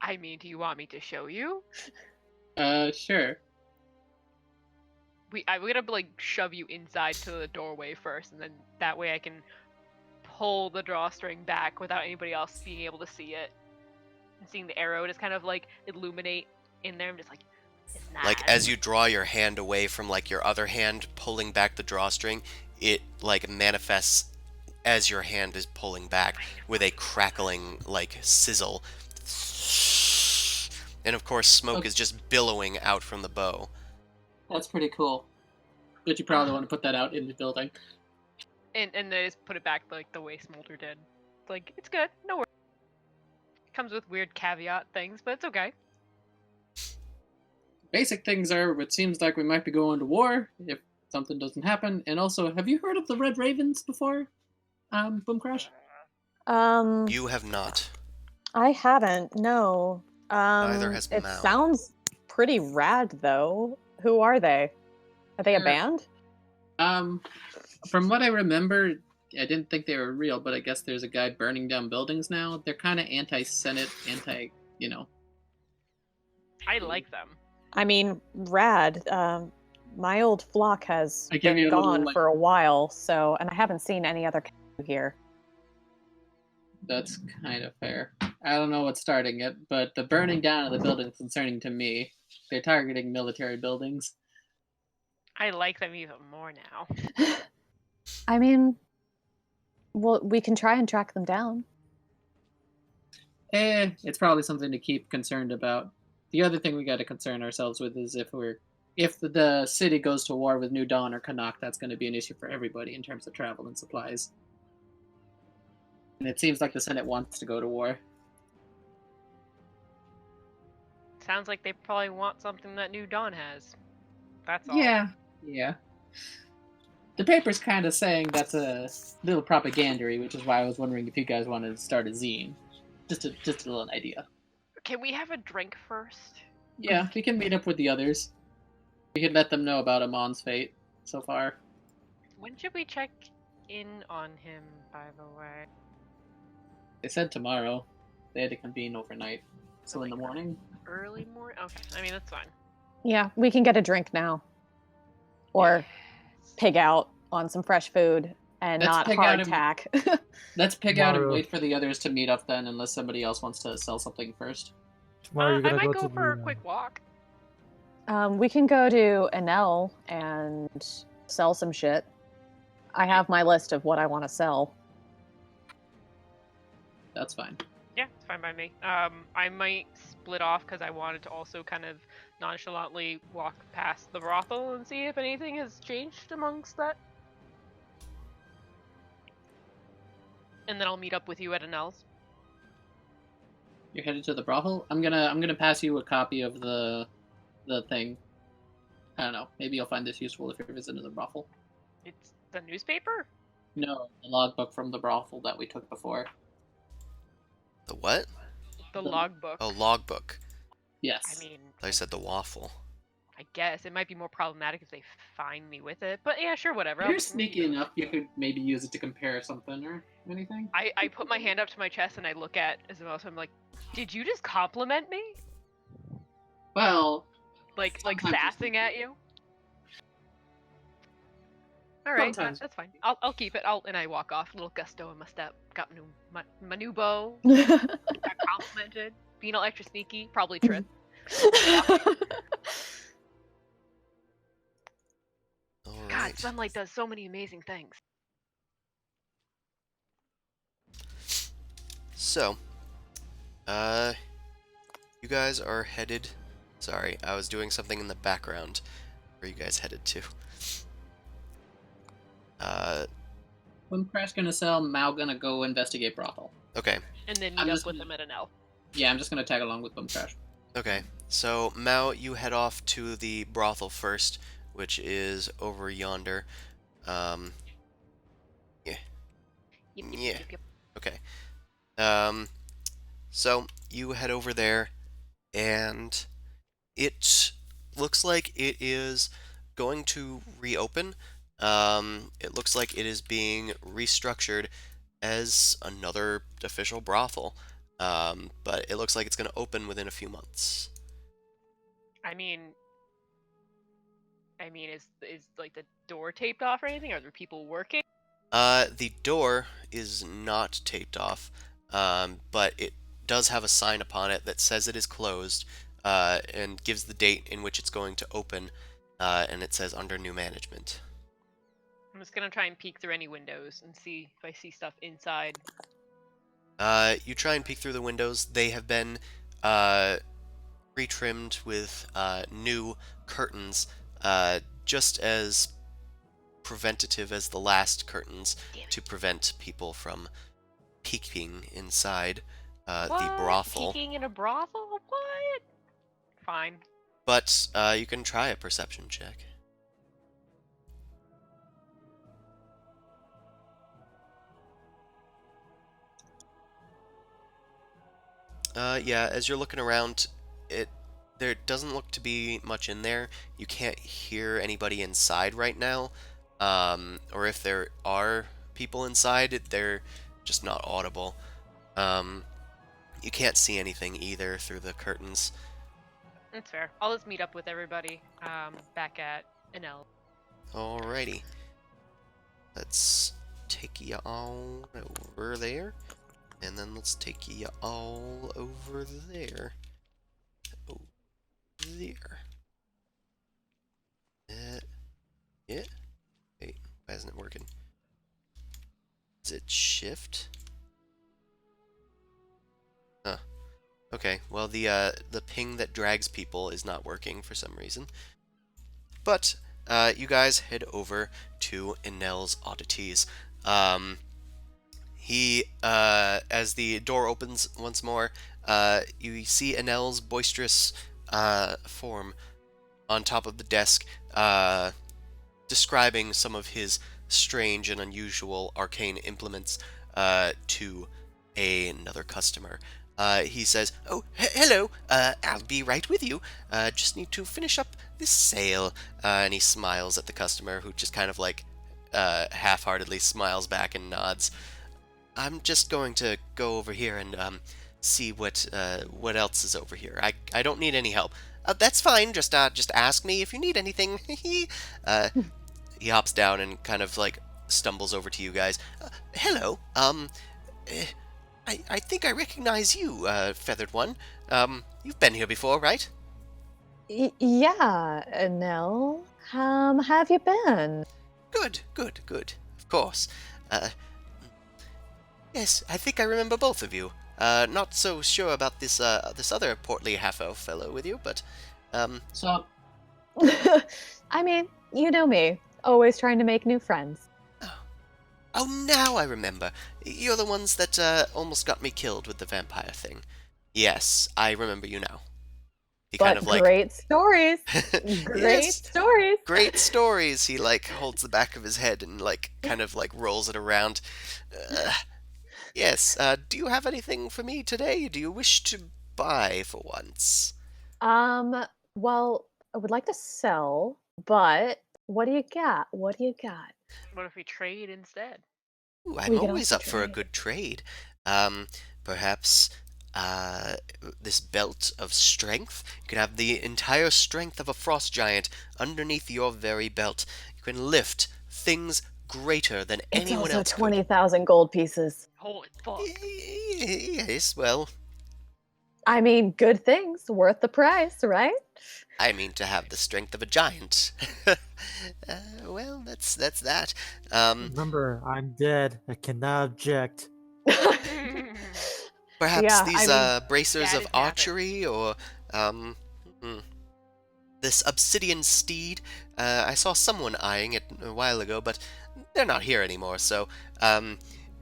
I mean, do you want me to show you? Sure. I'm gonna like shove you inside to the doorway first, and then that way I can pull the drawstring back without anybody else being able to see it. And seeing the arrow just kind of like illuminate in there. I'm just like, it's not. Like, as you draw your hand away from, like, your other hand pulling back the drawstring, it, like, manifests as your hand is pulling back with a crackling, like, sizzle. And, of course, smoke is just billowing out from the bow. That's pretty cool. But you probably want to put that out in the building. And they just put it back like the way Smolder did. It's like, it's good, no worries. Comes with weird caveat things, but it's okay. Basic things are, it seems like we might be going to war if something doesn't happen. And also, have you heard of the Red Ravens before? Boomcrash? You have not. I haven't, no. Neither has It Mal. sounds pretty rad, though. Who are they? Are they a band? From what I remember, I didn't think they were real, but I guess there's a guy burning down buildings now. They're kind of anti-Senate, I like them. I mean, rad. My old flock has I give you been a little, gone like- for a while, so, and I haven't seen any other here. That's kind of fair. I don't know what's starting it, but the burning down of the buildings is concerning to me. They're targeting military buildings. I like them even more now. I mean, well, we can try and track them down. It's probably something to keep concerned about. The other thing we got to concern ourselves with is if the city goes to war with New Dawn or Canuck, that's going to be an issue for everybody in terms of travel and supplies. And it seems like the Senate wants to go to war. Sounds like they probably want something that New Dawn has. That's all. Yeah. The paper's kind of saying that's a little propagandary, which is why I was wondering if you guys wanted to start a zine. Just a little idea. Can we have a drink first? Yeah, we can meet up with the others. We can let them know about Amon's fate so far. When should we check in on him, by the way? They said tomorrow. They had to convene overnight. So in the Like morning? Early morning? Okay, I mean, that's fine. Yeah, we can get a drink now. Or pig out on some fresh food and Let's not pig out and- hardtack. Let's pig out and Tomorrow. wait for the others to meet up then, unless somebody else wants to sell something first. Tomorrow you're I gonna might go go to for a the, quick walk. We can go to Enel and sell some shit. I have my list of what I want to sell. That's fine. Yeah, it's fine by me. I might split off because I wanted to also kind of nonchalantly walk past the brothel and see if anything has changed amongst that. And then I'll meet up with you at Anel's. You're headed to the brothel? I'm gonna pass you a copy of the thing. I don't know. Maybe you'll find this useful if you're visiting the brothel. It's the newspaper? No, the logbook from the brothel that we took before. The what? The The- logbook. Oh, logbook. Yes. I mean, I said the waffle. I guess it might be more problematic if they find me with it. But yeah, sure, whatever. You're sneaky enough. You could maybe use it to compare something or anything. I put my hand up to my chest and I look at Isabel. So I'm like, "Did you just compliment me? Well, Like sometimes sassing at you?" All right, Sometimes. that's fine. I'll keep it. And I walk off. Little gusto in my step. Got my new bow. All Got complimented. Being all extra sneaky. Probably trip. All God, right. sunlight does so many amazing things. So, you guys are headed. Sorry, I was doing something in the background. Where are you guys headed to? Boomcrash gonna sell. Mao gonna go investigate brothel. Okay. And then I'm meet up just with gonna- them at an L. Yeah, I'm just gonna tag along with Boomcrash. Okay. So, Mao, you head off to the brothel first, which is over yonder. Yeah. Yep, Yeah. yep. Okay. So you head over there, and it looks like it is going to reopen. It looks like it is being restructured as another official brothel. But it looks like it's going to open within a few months. I mean, is like the door taped off or anything? Are there people working? The door is not taped off, but it does have a sign upon it that says it is closed, and gives the date in which it's going to open, and it says under new management. I'm just gonna try and peek through any windows and see if I see stuff inside. You try and peek through the windows. They have been retrimmed with new curtains, just as preventative as the last curtains to prevent people from peeking inside the What? brothel. Peeking in a brothel? What? Fine. But you can try a perception check. Yeah, as you're looking around, there doesn't look to be much in there. You can't hear anybody inside right now, or if there are people inside, they're just not audible. You can't see anything either through the curtains. That's fair. I'll just meet up with everybody back at an L. Alrighty. Let's take you all over there. And then let's take you all over there. Over there. Yeah. Wait, why isn't it working? Is it shift? Huh. Okay, well the ping that drags people is not working for some reason. But you guys head over to Enel's oddities. As the door opens once more, you see Enel's boisterous form on top of the desk, describing some of his strange and unusual arcane implements to another customer. He says, "Oh, hello, I'll be right with you. Just need to finish up this sale." And he smiles at the customer, who just kind of like half-heartedly smiles back and nods. "I'm just going to go over here and see what else is over here. I don't need any help." "That's fine. Just ask me if you need anything." He hops down and kind of like stumbles over to you guys. "Hello. I think I recognize you, Feathered One. You've been here before, right?" Yeah, Nell. Have you been? Good. Of course. Yes, I think I remember both of you. Not so sure about this other portly half-elf fellow with you, but So, I mean, you know me, always trying to make new friends. oh, now I remember. You're the ones that almost got me killed with the vampire thing. Yes, I remember you now. He But kind of like great stories. Great Yes, stories. great stories. He like holds the back of his head and like kind of like rolls it around. Yes. Do you have anything for me today? Do you wish to buy for once? Well, I would like to sell, but what do you got? What do you got? What if we trade instead? Ooh, I'm We can always also up for a trade. good trade. Um, perhaps uh, this belt of strength. You can have the entire strength of a frost giant underneath your very belt. You can lift things greater than It's anyone also else could. 20,000 gold pieces. Holy fuck. Yes, well, I mean, good things, worth the price, right? I mean to have the strength of a giant. Well, that's that. Um, Remember, I'm dead. I cannot object. Perhaps Yeah, I these mean, bracers That of is habit. archery, or um, hmm, this obsidian steed. I saw someone eyeing it a while ago, but they're not here anymore. So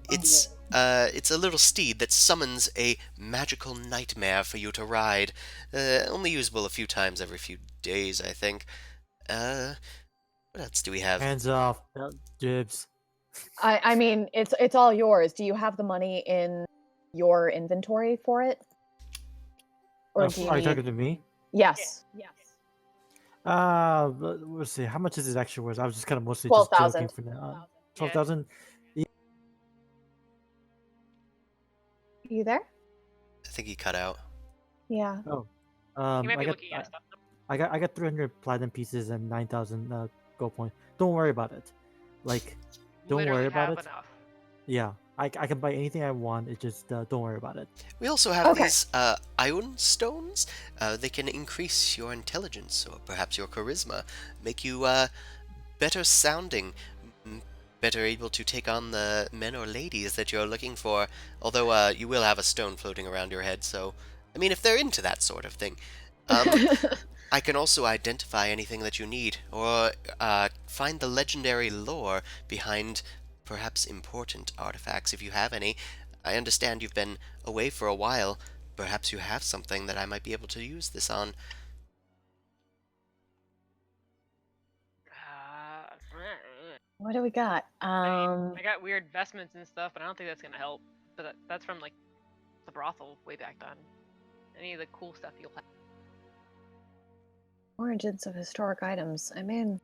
it's it's a little steed that summons a magical nightmare for you to ride. Only usable a few times every few days, I think. What else do we have? Hands off. Dibs. I mean, it's all yours. Do you have the money in your inventory for it? Or do you Are you need talking to me? Yes. Yes. Let's see. How much is it actually worth? I was just kind of mostly just joking 12,000. for now. Yeah. 12,000? You there? I think he cut out. Yeah. Oh. You might I be got looking at stuff. I got 300 platinum pieces and 9,000 gold point. Don't worry about it. Like, don't Literally worry about have it. enough. Yeah, I can buy anything I want. It just don't worry about it. We also have Okay. these ion stones. They can increase your intelligence or perhaps your charisma, make you better sounding, better able to take on the men or ladies that you're looking for. Although you will have a stone floating around your head, so I mean, if they're into that sort of thing. I can also identify anything that you need, or find the legendary lore behind perhaps important artifacts if you have any. I understand you've been away for a while. Perhaps you have something that I might be able to use this on. What do we got? I got weird vestments and stuff, but I don't think that's gonna help. But that's from like the brothel way back then. Any of the cool stuff you'll have. Origins of historic items. I mean,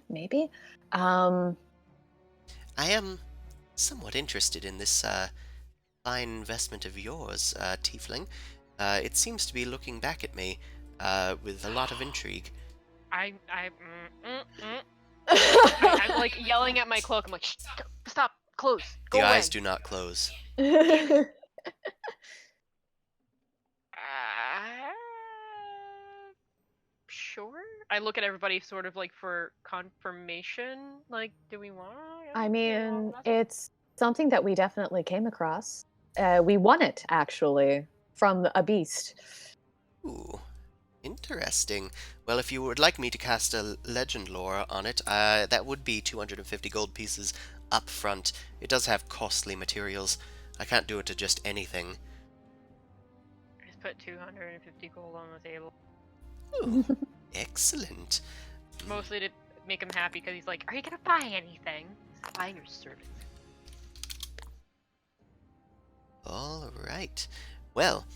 maybe. I am somewhat interested in this fine investment of yours, Tiefling. It seems to be looking back at me with a lot of intrigue. I'm like yelling at my cloak. I'm like, stop, close, go The away. eyes do not close. Sure. I look at everybody sort of like for confirmation. Like, do we want? I mean, it's something that we definitely came across. We won it, actually, from a beast. Ooh, interesting. Well, if you would like me to cast a legend lore on it, that would be 250 gold pieces up front. It does have costly materials. I can't do it to just anything. Just put 250 gold on the table. Ooh, excellent. Mostly to make him happy because he's like, "Are you gonna buy anything?" Buy your service. All right. Well,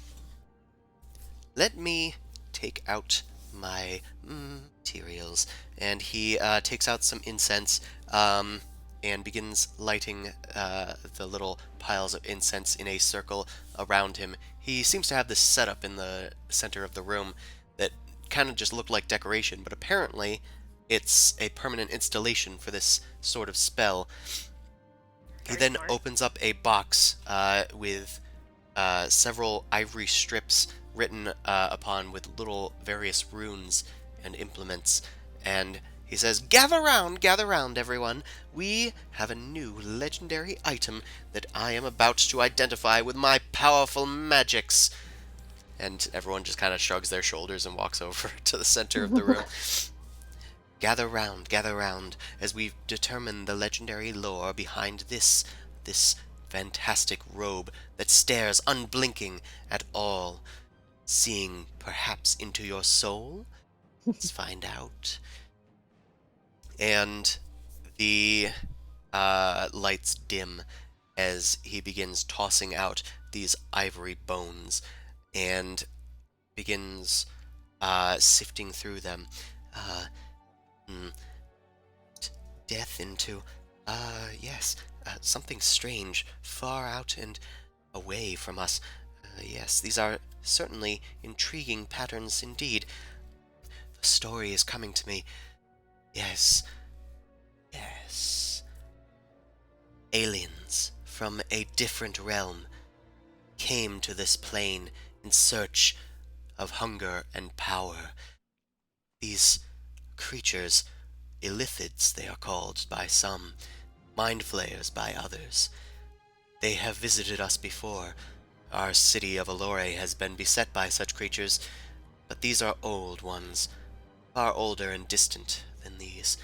let me take out my materials. And he takes out some incense and begins lighting the little piles of incense in a circle around him. He seems to have this setup in the center of the room that kind of just looked like decoration, but apparently it's a permanent installation for this sort of spell. He Very then smart. opens up a box with several ivory strips written upon with little various runes and implements, and he says, gather round, everyone. We have a new legendary item that I am about to identify with my powerful magics." And everyone just kind of shrugs their shoulders and walks over to the center of the room. Gather round, as we determine the legendary lore behind this fantastic robe that stares unblinking at all, seeing perhaps into your soul. Let's find out. And the lights dim as he begins tossing out these ivory bones and begins sifting through them. Uh, mm, Death into, yes, something strange, far out and away from us. Yes, these are certainly intriguing patterns indeed. The story is coming to me. Yes, yes. Aliens from a different realm came to this plane in search of hunger and power. These creatures, illithids they are called by some, mind flayers by others. They have visited us before. Our city of Elore has been beset by such creatures, but these are old ones, far older and distant than these.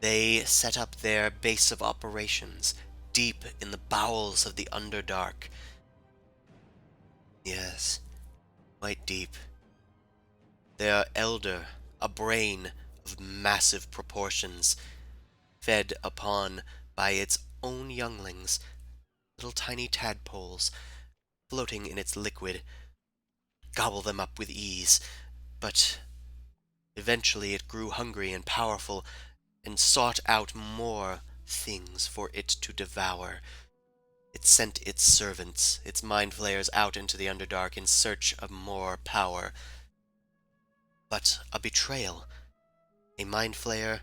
They set up their base of operations deep in the bowels of the Underdark. Yes, quite deep. Their elder, a brain of massive proportions, fed upon by its own younglings, little tiny tadpoles, floating in its liquid, gobble them up with ease, but eventually it grew hungry and powerful and sought out more things for it to devour. It sent its servants, its mind flayers, out into the Underdark in search of more power. But a betrayal, a mind flayer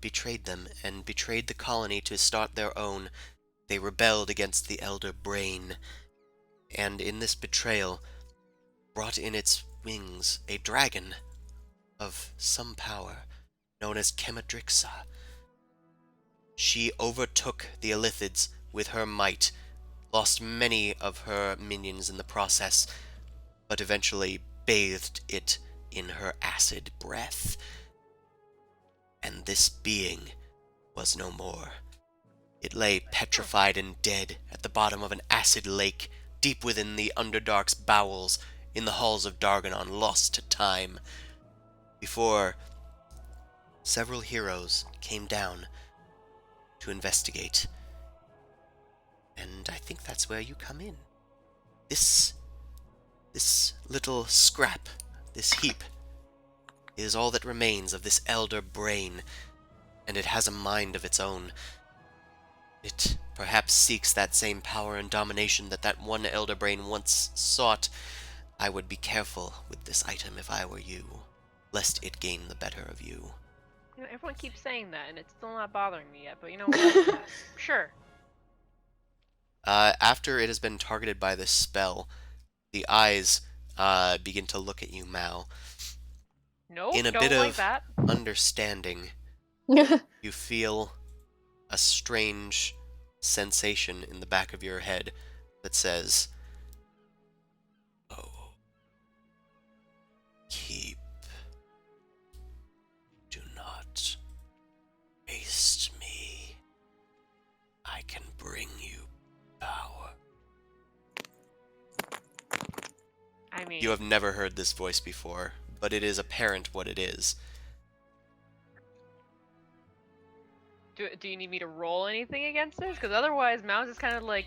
betrayed them and betrayed the colony to start their own. They rebelled against the Elder Brain, and in this betrayal brought in its wings a dragon of some power, known as Chemadrixa. She overtook the Illithids with her might, lost many of her minions in the process, but eventually bathed it in her acid breath. And this being was no more. It lay petrified and dead at the bottom of an acid lake, deep within the Underdark's bowels, in the halls of Darganon, lost to time, before several heroes came down to investigate. And I think that's where you come in. This little scrap, this heap, is all that remains of this Elder Brain, and it has a mind of its own. It perhaps seeks that same power and domination that one Elder Brain once sought. I would be careful with this item if I were you, lest it gain the better of you. You know, everyone keeps saying that, and it's still not bothering me yet. But you know what? Sure. After it has been targeted by this spell, the eyes begin to look at you, Mal. Nope, In a don't bit like of that. understanding, you feel a strange sensation in the back of your head that says, "Oh, keep. Do not waste me. I can bring you power." I mean, You have never heard this voice before, but it is apparent what it is. do you need me to roll anything against this? Because otherwise, Mouse is kind of like,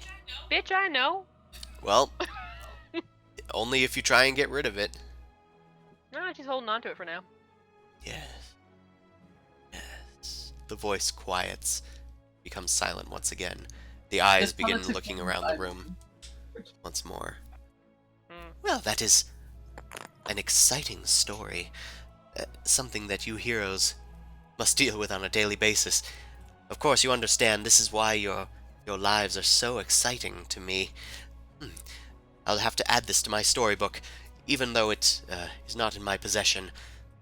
bitch, I know. Well, only if you try and get rid of it. No, she's holding on to it for now. Yes. Yes. The voice quiets, becomes silent once again. The eyes This begin politics looking is around the Bible. room once more. Hmm. Well, that is an exciting story. Something that you heroes must deal with on a daily basis. Of course, you understand this is why your lives are so exciting to me. I'll have to add this to my storybook, even though it is not in my possession.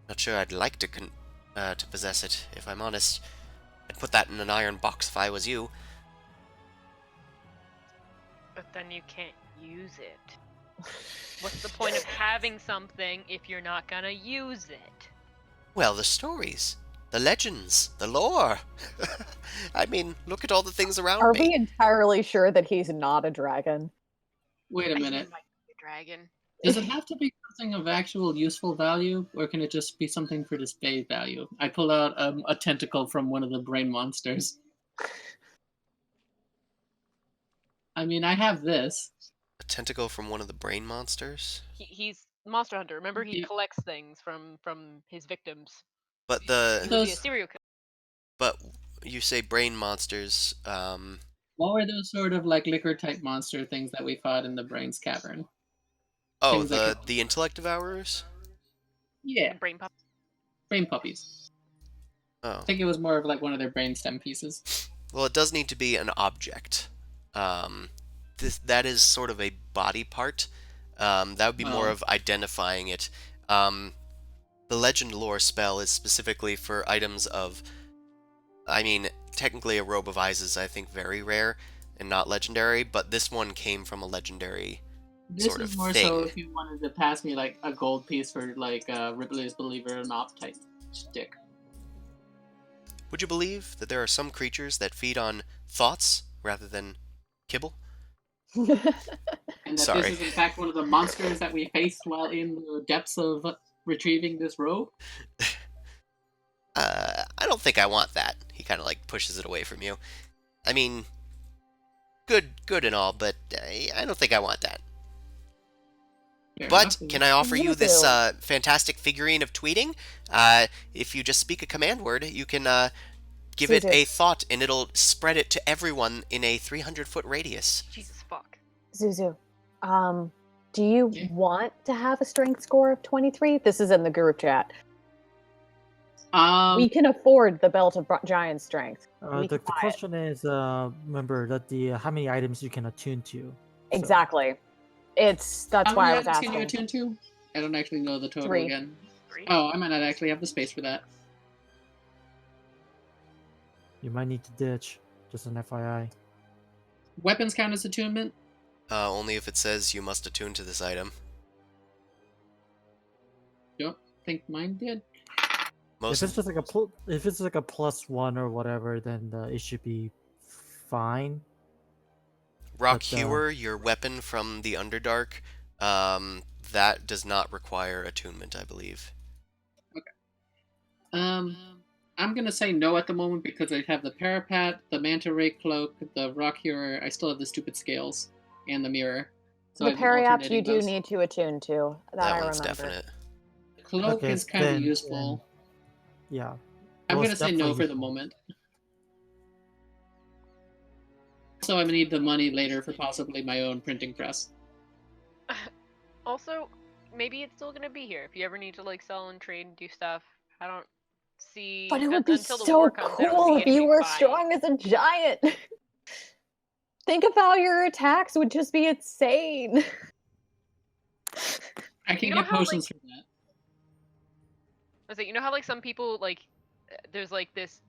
Not sure I'd like to possess it, if I'm honest. I'd put that in an iron box if I was you. But then you can't use it. What's the point of having something if you're not gonna use it? Well, the stories, the legends, the lore. I mean, look at all the things around Are me. we entirely sure that he's not a dragon? Wait a He minute. might be a dragon. Does it have to be something of actual useful value, or can it just be something for display value? I pull out a tentacle from one of the brain monsters. I mean, I have this. A tentacle from one of the brain monsters? He's Monster Hunter. Remember, he Yeah. collects things from his victims. But He the would be a Those- serial killer. but you say brain monsters. What were those sort of like liquor type monster things that we fought in the Brain's Cavern? Oh, Things that the intellect devourers. Yeah, The brain pup. brain puppies. Oh, I think it was more of like one of their brain stem pieces. well, it does need to be an object. That is sort of a body part. That would be more Well- of identifying it. The legend lore spell is specifically for items of. I mean, technically, a robe of eyes is, I think, very rare and not legendary, but this one came from a legendary. This Sort is of more thing. so if you wanted to pass me like a gold piece for like Ripley's Believe It or Not type stick. Would you believe that there are some creatures that feed on thoughts rather than kibble? And that Sorry. this is in fact one of the monsters that we faced while in the depths of retrieving this robe. I don't think I want that. He kind of like pushes it away from you. I mean, good and all, but I don't think I want that. Fair But enough. can I offer you this Zuzu. fantastic figurine of tweeting? If you just speak a command word, you can give it Zuzu. a thought, and it'll spread it to everyone in a 300-foot radius. Jesus fuck. Zuzu, do you Yeah. want to have a strength score of 23? This is in the group chat. We can afford the belt of giant strength. We The can buy it. question is, remember that the how many items you can attune to. So- Exactly. That's How why many I was items can you asking. attune to? I don't actually know the total 3. again. 3. Oh, I might not actually have the space for that. You might need to ditch. Just an FYI. Weapons count as attunement? Only if it says you must attune to this item. Don't think mine did. Most If it's just like if it's like a +1 or whatever, then it should be fine. Rock but, Hewer, your weapon from the Underdark, that does not require attunement, I believe. I'm gonna say no at the moment because I have the Parapat, the Manta Ray Cloak, the Rock Hero. I still have the stupid scales and the mirror. So The I'm periapt alternating you do those. need to attune to. That I one's remember. definite. Cloak Okay, is kind of then- useful. Yeah. I'm Well, gonna it's say no definitely for the useful. moment. So I'm gonna need the money later for possibly my own printing press. Also, maybe it's still gonna be here if you ever need to like sell and trade and do stuff. I don't see. But it would be until the so war comes, I don't cool see if you anybody were buying. strong as a giant. Think of how your attacks would just be insane. I can You know get how, potions for that. I was like, you know how like some people like, there's like this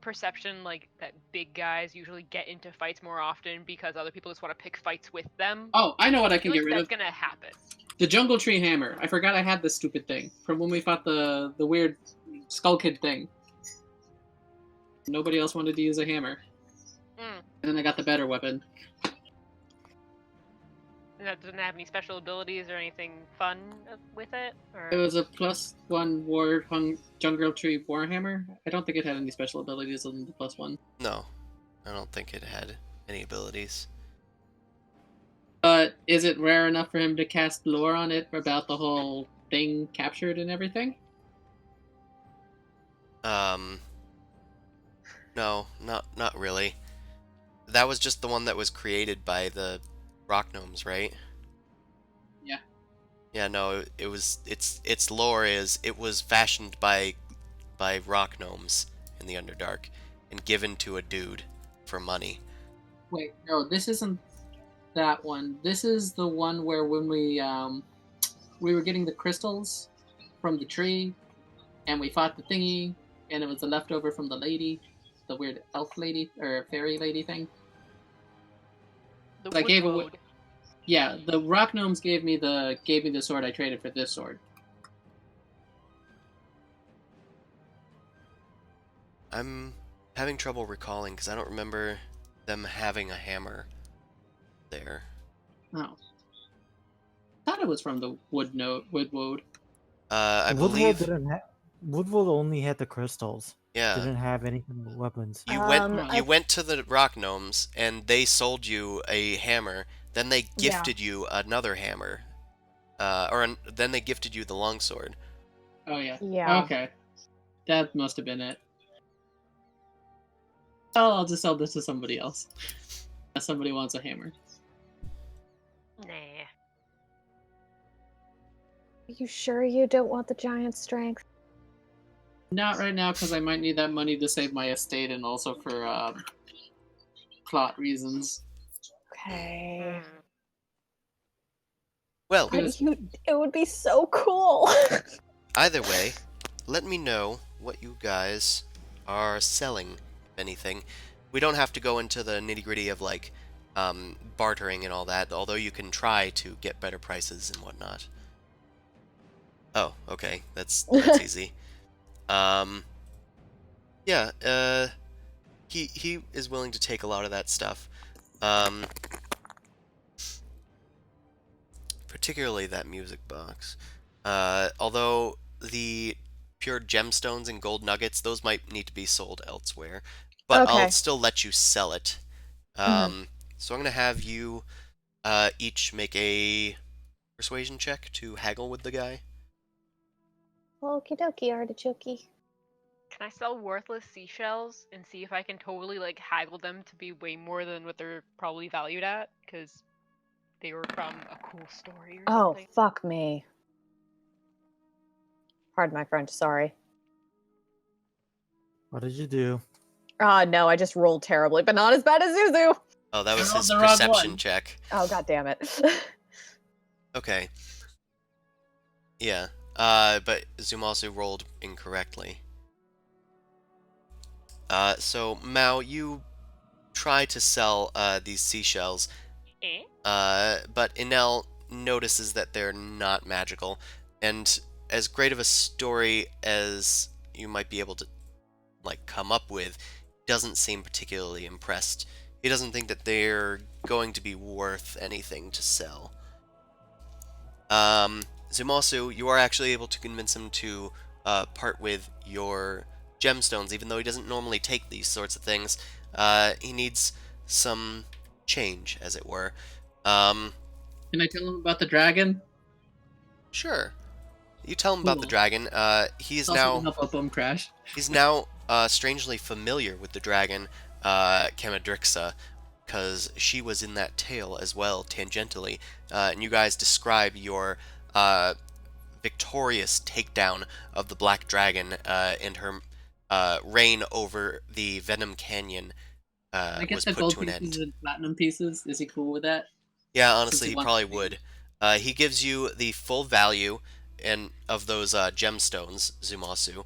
perception like that big guys usually get into fights more often because other people just want to pick fights with them. Oh, I know what I I can feel get like rid that's of. gonna happen. The Jungle Tree Hammer. I forgot I had this stupid thing from when we fought the weird Skull Kid thing. Nobody else wanted to use a hammer. Mm. And then I got the better weapon. And that doesn't have any special abilities or anything fun with it. Or It was a +1 War Jungle Tree Warhammer. I don't think it had any special abilities other than the +1. No, I don't think it had any abilities. But is it rare enough for him to cast lore on it about the whole thing captured and everything? No, not really. That was just the one that was created by the rock gnomes, right? Yeah. Yeah, no, it was its lore is it was fashioned by rock gnomes in the Underdark and given to a dude for money. Wait, no, this isn't that one. This is the one where when we were getting the crystals from the tree, and we fought the thingy, and it was the leftover from the lady, the weird elf lady or fairy lady thing. the I gave away- wood Yeah, the rock gnomes gave me the sword I traded for this sword. I'm having trouble recalling because I don't remember them having a hammer there. Oh, thought it was from the wood woad. I Woodward believe, didn't Woodward only had the crystals. yeah. Didn't have anything with weapons. You I- went to the rock gnomes and they sold you a hammer. Then they Yeah. gifted you another hammer. Then they gifted you the longsword. Oh yeah. Yeah. Okay. That must have been it. Oh, I'll just sell this to somebody else. If somebody wants a hammer. Nah. Are you sure you don't want the giant strength? Not right now, because I might need that money to save my estate and also for plot reasons. Okay. Hmm. Well, Because- It would be so cool. either way, let me know what you guys are selling, if anything. We don't have to go into the nitty-gritty of like bartering and all that, although you can try to get better prices and whatnot. Oh, okay, that's easy. Yeah, he is willing to take a lot of that stuff. Particularly that music box. Although the pure gemstones and gold nuggets, those might need to be sold elsewhere. But I'll Okay. still let you sell it. So I'm going to have you each make a persuasion check to haggle with the guy. Okie dokie, artichoke. Can I sell worthless seashells and see if I can totally like haggle them to be way more than what they're probably valued at? Because they were from a cool story or Oh, something. fuck me. Pardon my French, sorry. What did you do? No, I just rolled terribly, but not as bad as Zuzu. Oh, that was rolled his the wrong perception one. check. Oh, god damn it. Okay. Yeah. But Zoom also rolled incorrectly. So Mao, you try to sell these seashells, Eh? but Enel notices that they're not magical, and as great of a story as you might be able to like come up with, doesn't seem particularly impressed. He doesn't think that they're going to be worth anything to sell. Zumasu, you are actually able to convince him to part with your gemstones, even though he doesn't normally take these sorts of things. He needs some change, as it were. Can I tell him about the dragon? Sure. You tell him about the Cool. dragon. He is It's also now gonna help out Bum Crash. he's now strangely familiar with the dragon, Kamadrixa, because she was in that tale as well, tangentially. And you guys describe your victorious takedown of the Black Dragon and her reign over the Venom Canyon I get was the put gold to an pieces end. and platinum pieces. Is he cool with that? Yeah, Since honestly, he he wants probably to be- would. He gives you the full value and of those gemstones, Zumasu,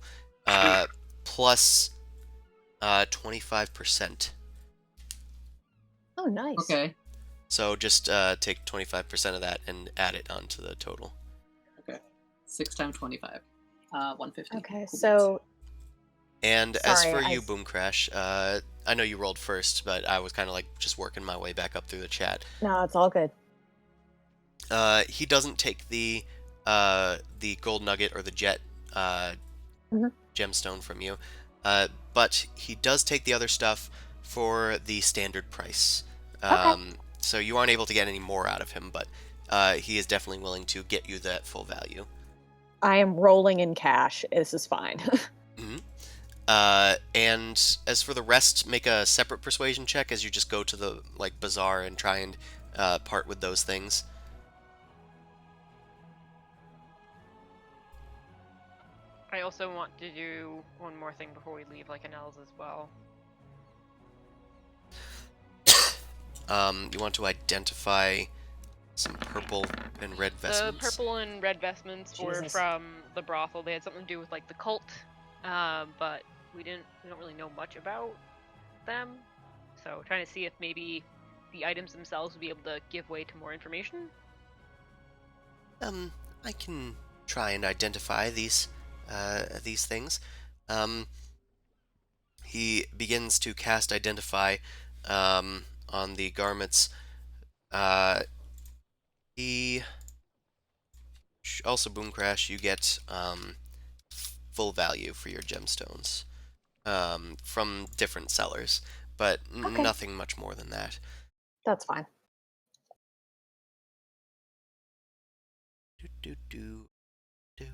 plus 25%. Oh, nice. Okay. So just take 25% of that and add it onto the total. 6 times 25. 150. Okay, Cool so And as Sorry, for I you, s- Boom Crash, I know you rolled first, but I was kind of like just working my way back up through the chat. no, it's all good. He doesn't take the gold nugget or the jet Mhm. gemstone from you, but he does take the other stuff for the standard price. So you aren't able to get any more out of him, but he is definitely willing to get you that full value. I am rolling in cash. This is fine. Mhm. And as for the rest, make a separate persuasion check as you just go to the like bazaar and try and part with those things. I also want to do one more thing before we leave, like Anel's as well. You want to identify some purple and red The vestments. purple and red vestments were Jesus. from the brothel. They had something to do with like the cult, but we don't really know much about them. So trying to see if maybe the items themselves would be able to give way to more information. I can try and identify these things. He begins to cast identify on the garments. He also Boom Crash. You get full value for your gemstones from different sellers, but Okay. nothing much more than that. That's fine. Do do do.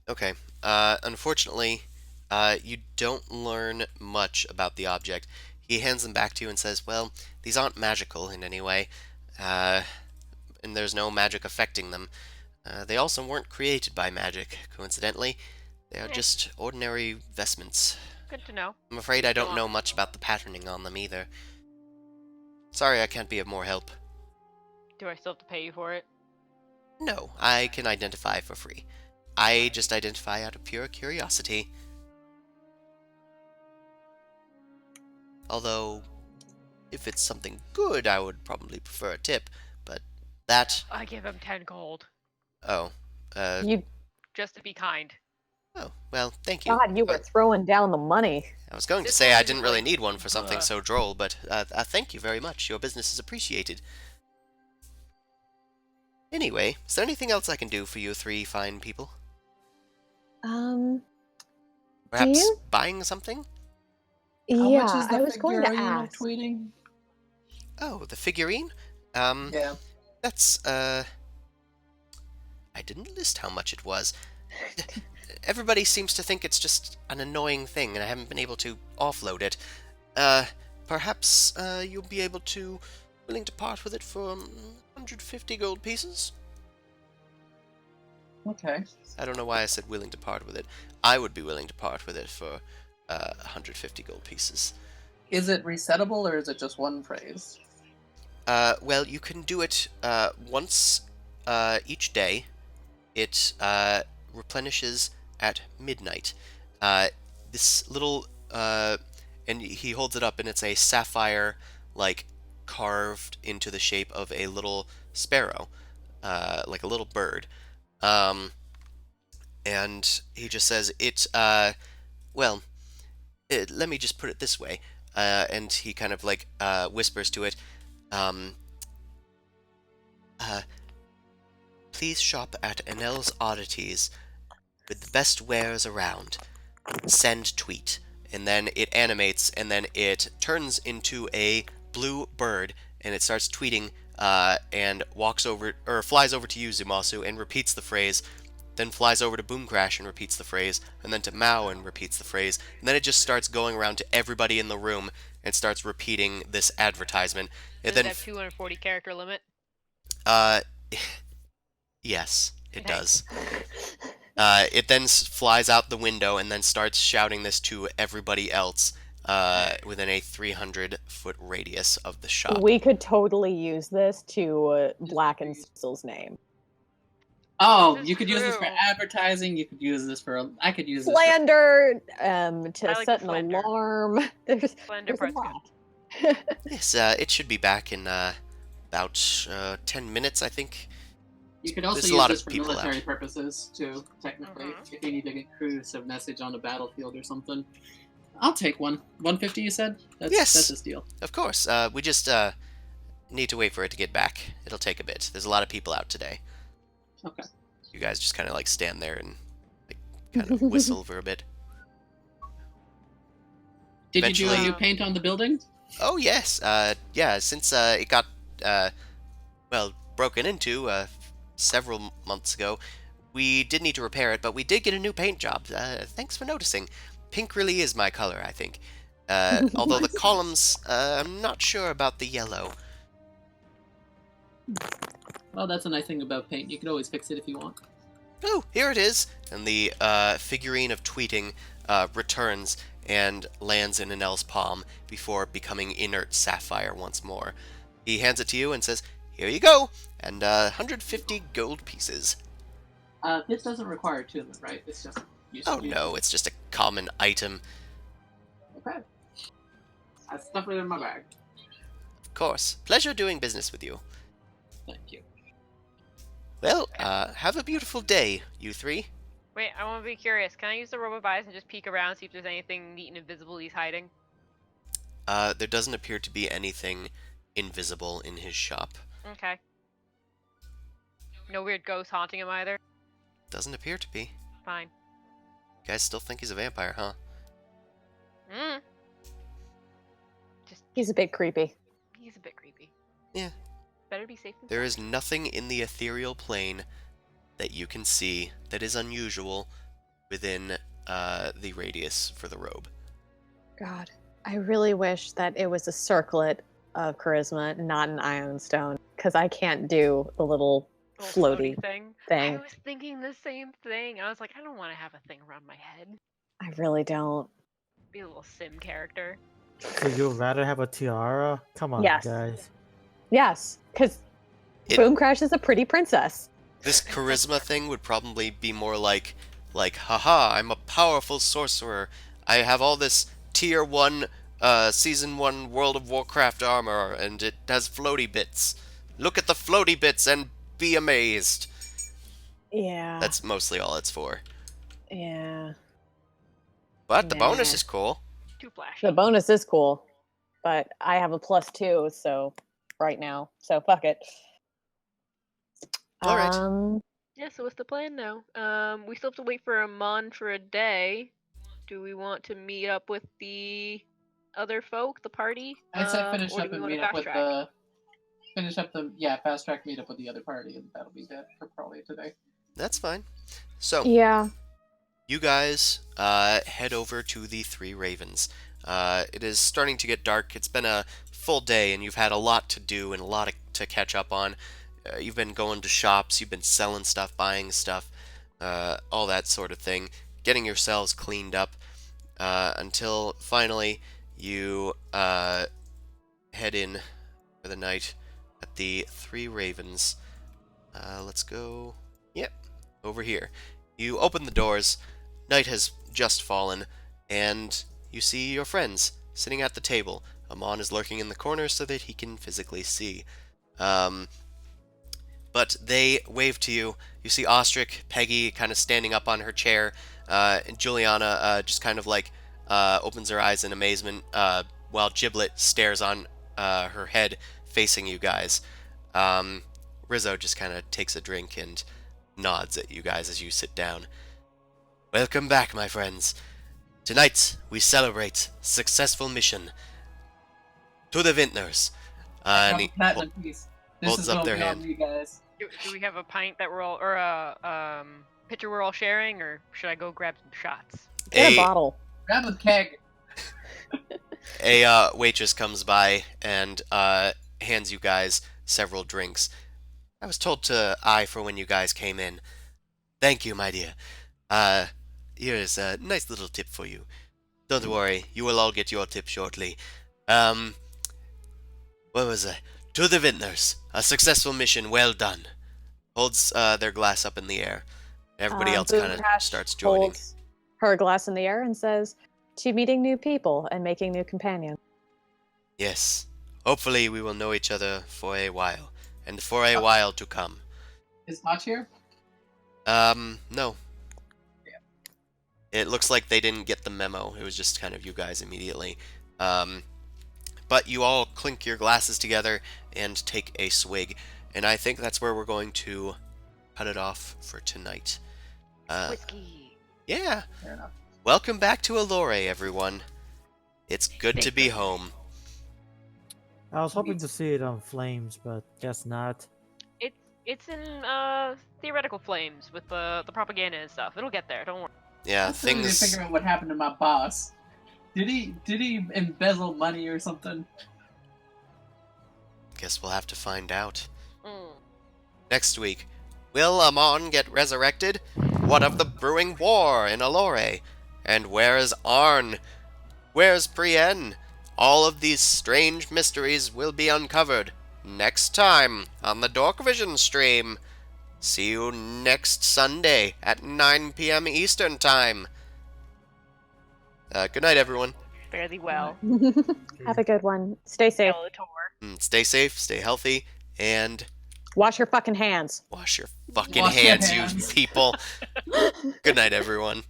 Okay. Unfortunately, you don't learn much about the object. He hands them back to you and says, "Well, these aren't magical in any way, uh, and there's no magic affecting them. They also weren't created by magic, coincidentally. They are Eh, just ordinary vestments. good to know. I'm afraid I Go don't on. know much about the patterning on them either. Sorry I can't be of more help. Do I still have to pay you for it? No, I can identify for free. I just identify out of pure curiosity. Although, if it's something good, I would probably prefer a tip, but that... I give him 10 gold. Oh, You, Just to be kind. oh, well, thank you. God, you were throwing down the money. I was going to This say one I is didn't like, really need one for something ugh. so droll, but thank you very much. Your business is appreciated. Anyway, is there anything else I can do for you three fine people? Do Perhaps you? buying something? How much Yeah, is the I was going to figurine of ask. tweeting? Oh, the figurine? Yeah. That's, I didn't list how much it was. Everybody seems to think it's just an annoying thing, and I haven't been able to offload it. Perhaps, you'll be able to... willing to part with it for 150 gold pieces? Okay. I don't know why I said willing to part with it. I would be willing to part with it for 150 gold pieces. Is it resettable or is it just one phrase? Well, you can do it once each day. It replenishes at midnight. This little... and he holds it up, and it's a sapphire, like, carved into the shape of a little sparrow, like a little bird. And he just says, well, let me just put it this way. And he kind of, like, whispers to it, um, uh, please shop at Enel's Oddities with the best wares around. Send tweet. And then it animates, and then it turns into a blue bird, and it starts tweeting, and walks over, or flies over to you, Zumasu, and repeats the phrase, then flies over to Boomcrash and repeats the phrase, and then to Mao and repeats the phrase, and then it just starts going around to everybody in the room and starts repeating this advertisement. And Does it then, have 240 character limit? uh, yes, it Okay. does. It then flies out the window and then starts shouting this to everybody else within a 300-foot radius of the shop. We could totally use this to blacken Cecil's name. Oh, This is you could use this for true. advertising. You could use this for. I could use this. Slander, to I like set the an slander. alarm. There's Slender a part's good. lot. Yes, it should be back in about 10 minutes, I think. You could also There's a use lot this of for people military out. purposes too. Technically, Mhm. if you need to get crews a message on a battlefield or something. I'll take one. 150, you said? Yes. That's a steal. Of course, we just need to wait for it to get back. It'll take a bit. There's a lot of people out today. Okay. You guys just kind of like stand there and like kind of whistle for a bit. Did you do a Eventually- new paint on the building? Oh yes, yeah. Since it got well broken into several months ago, we did need to repair it, but we did get a new paint job. Thanks for noticing. Pink really is my color, I think. Although the columns, I'm not sure about the yellow. Well, that's a nice thing about paint. You can always fix it if you want. Oh, here it is! And the figurine of tweeting returns and lands in Anel's palm before becoming inert sapphire once more. He hands it to you and says, "Here you go, and 150 gold pieces." This doesn't require attunement, right? It's just. Oh no, it's just a common item. Okay. I stuffed it in my bag. Of course. Pleasure doing business with you. Thank you. Well, have a beautiful day, you three. Wait, I want to be curious. Can I use the robo-advise and just peek around, see if there's anything neat and invisible he's hiding? There doesn't appear to be anything invisible in his shop. Okay. No weird ghosts haunting him either? Doesn't appear to be. Fine. You guys still think he's a vampire, huh? Mm. Just He's a bit creepy. He's a bit creepy. Yeah. Better be safe than There is sorry. nothing in the ethereal plane that you can see that is unusual within the radius for the robe. God, I really wish that it was a circlet of charisma, not an ion stone, because I can't do the little Little floaty thing. thing. I was thinking the same thing. I was like, I don't want to have a thing around my head. I really don't. Be a little sim character. So you'd rather have a tiara? Come on, Yes. guys. Yes, because Boom Crash is a pretty princess. This charisma thing would probably be more like, haha, I'm a powerful sorcerer. I have all this tier 1, season 1 World of Warcraft armor, and it has floaty bits. Look at the floaty bits and be amazed. Yeah. That's mostly all it's for. Yeah. But the bonus Nah. is cool. Too flashy. The bonus is cool, but I have a +2, so right now. So fuck it. All right. Yeah, so what's the plan now? We still have to wait for a mantra day. Do we want to meet up with the other folk, the party? I said finish or do up we and wanna meet up fast with track? fast track meet up with the other party, and that'll be that for probably today. That's fine. So, Yeah. you guys head over to the Three Ravens. It is starting to get dark. It's been a full day, and you've had a lot to do and a lot to catch up on. You've been going to shops, you've been selling stuff, buying stuff, all that sort of thing, getting yourselves cleaned up, until finally you head in for the night at the Three Ravens. Let's go, yep, over here. You open the doors, night has just fallen, and you see your friends sitting at the table. Amon is lurking in the corner so that he can physically see. But they wave to you. You see Ostrich, Peggy kind of standing up on her chair, and Juliana just kind of like opens her eyes in amazement, while Giblet stares on her head facing you guys. Rizzo just kind of takes a drink and nods at you guys as you sit down. Welcome back, my friends. Tonight we celebrate successful mission to the Vintners. And he Platinum piece. This holds is up gonna their be hand. on you guys. Do we have a pint that we're all, or a pitcher we're all sharing, or should I go grab some shots? Get a bottle. Grab a keg. a waitress comes by and hands you guys several drinks. I was told to eye for when you guys came in. Thank you, my dear. Here's a nice little tip for you. Don't worry, you will all get your tip shortly. What was I? To the Vintners. A successful mission, well done. Holds their glass up in the air. Everybody else Boom kind of Crash starts joining. holds her glass in the air and says, "To meeting new people and making new companions." Yes. Hopefully we will know each other for a while. And for a while to come. Is Mach here? No. It looks like they didn't get the memo. It was just kind of you guys immediately. But you all clink your glasses together and take a swig. And I think that's where we're going to cut it off for tonight. Whiskey. Yeah. Fair enough. Welcome back to Elore, everyone. It's good to be home. I was hoping to see it on Flames, but guess not. It's in theoretical flames with the propaganda and stuff. It'll get there. Don't worry. Yeah, I still need to things... figure out what happened to my boss. Did he embezzle money or something? Guess we'll have to find out. Mm. Next week, will Amon get resurrected? What of the brewing war in Elore? And where is Arn? Where's Brienne? All of these strange mysteries will be uncovered next time on the Dorkvision stream. See you next Sunday at 9 p.m. Eastern Time. Good night, everyone. Fare thee well. Have a good one. Stay safe. Skeletor. Stay safe, stay healthy, and Wash your fucking hands. wash your fucking Wash your hands, you hands. people. Good night, everyone.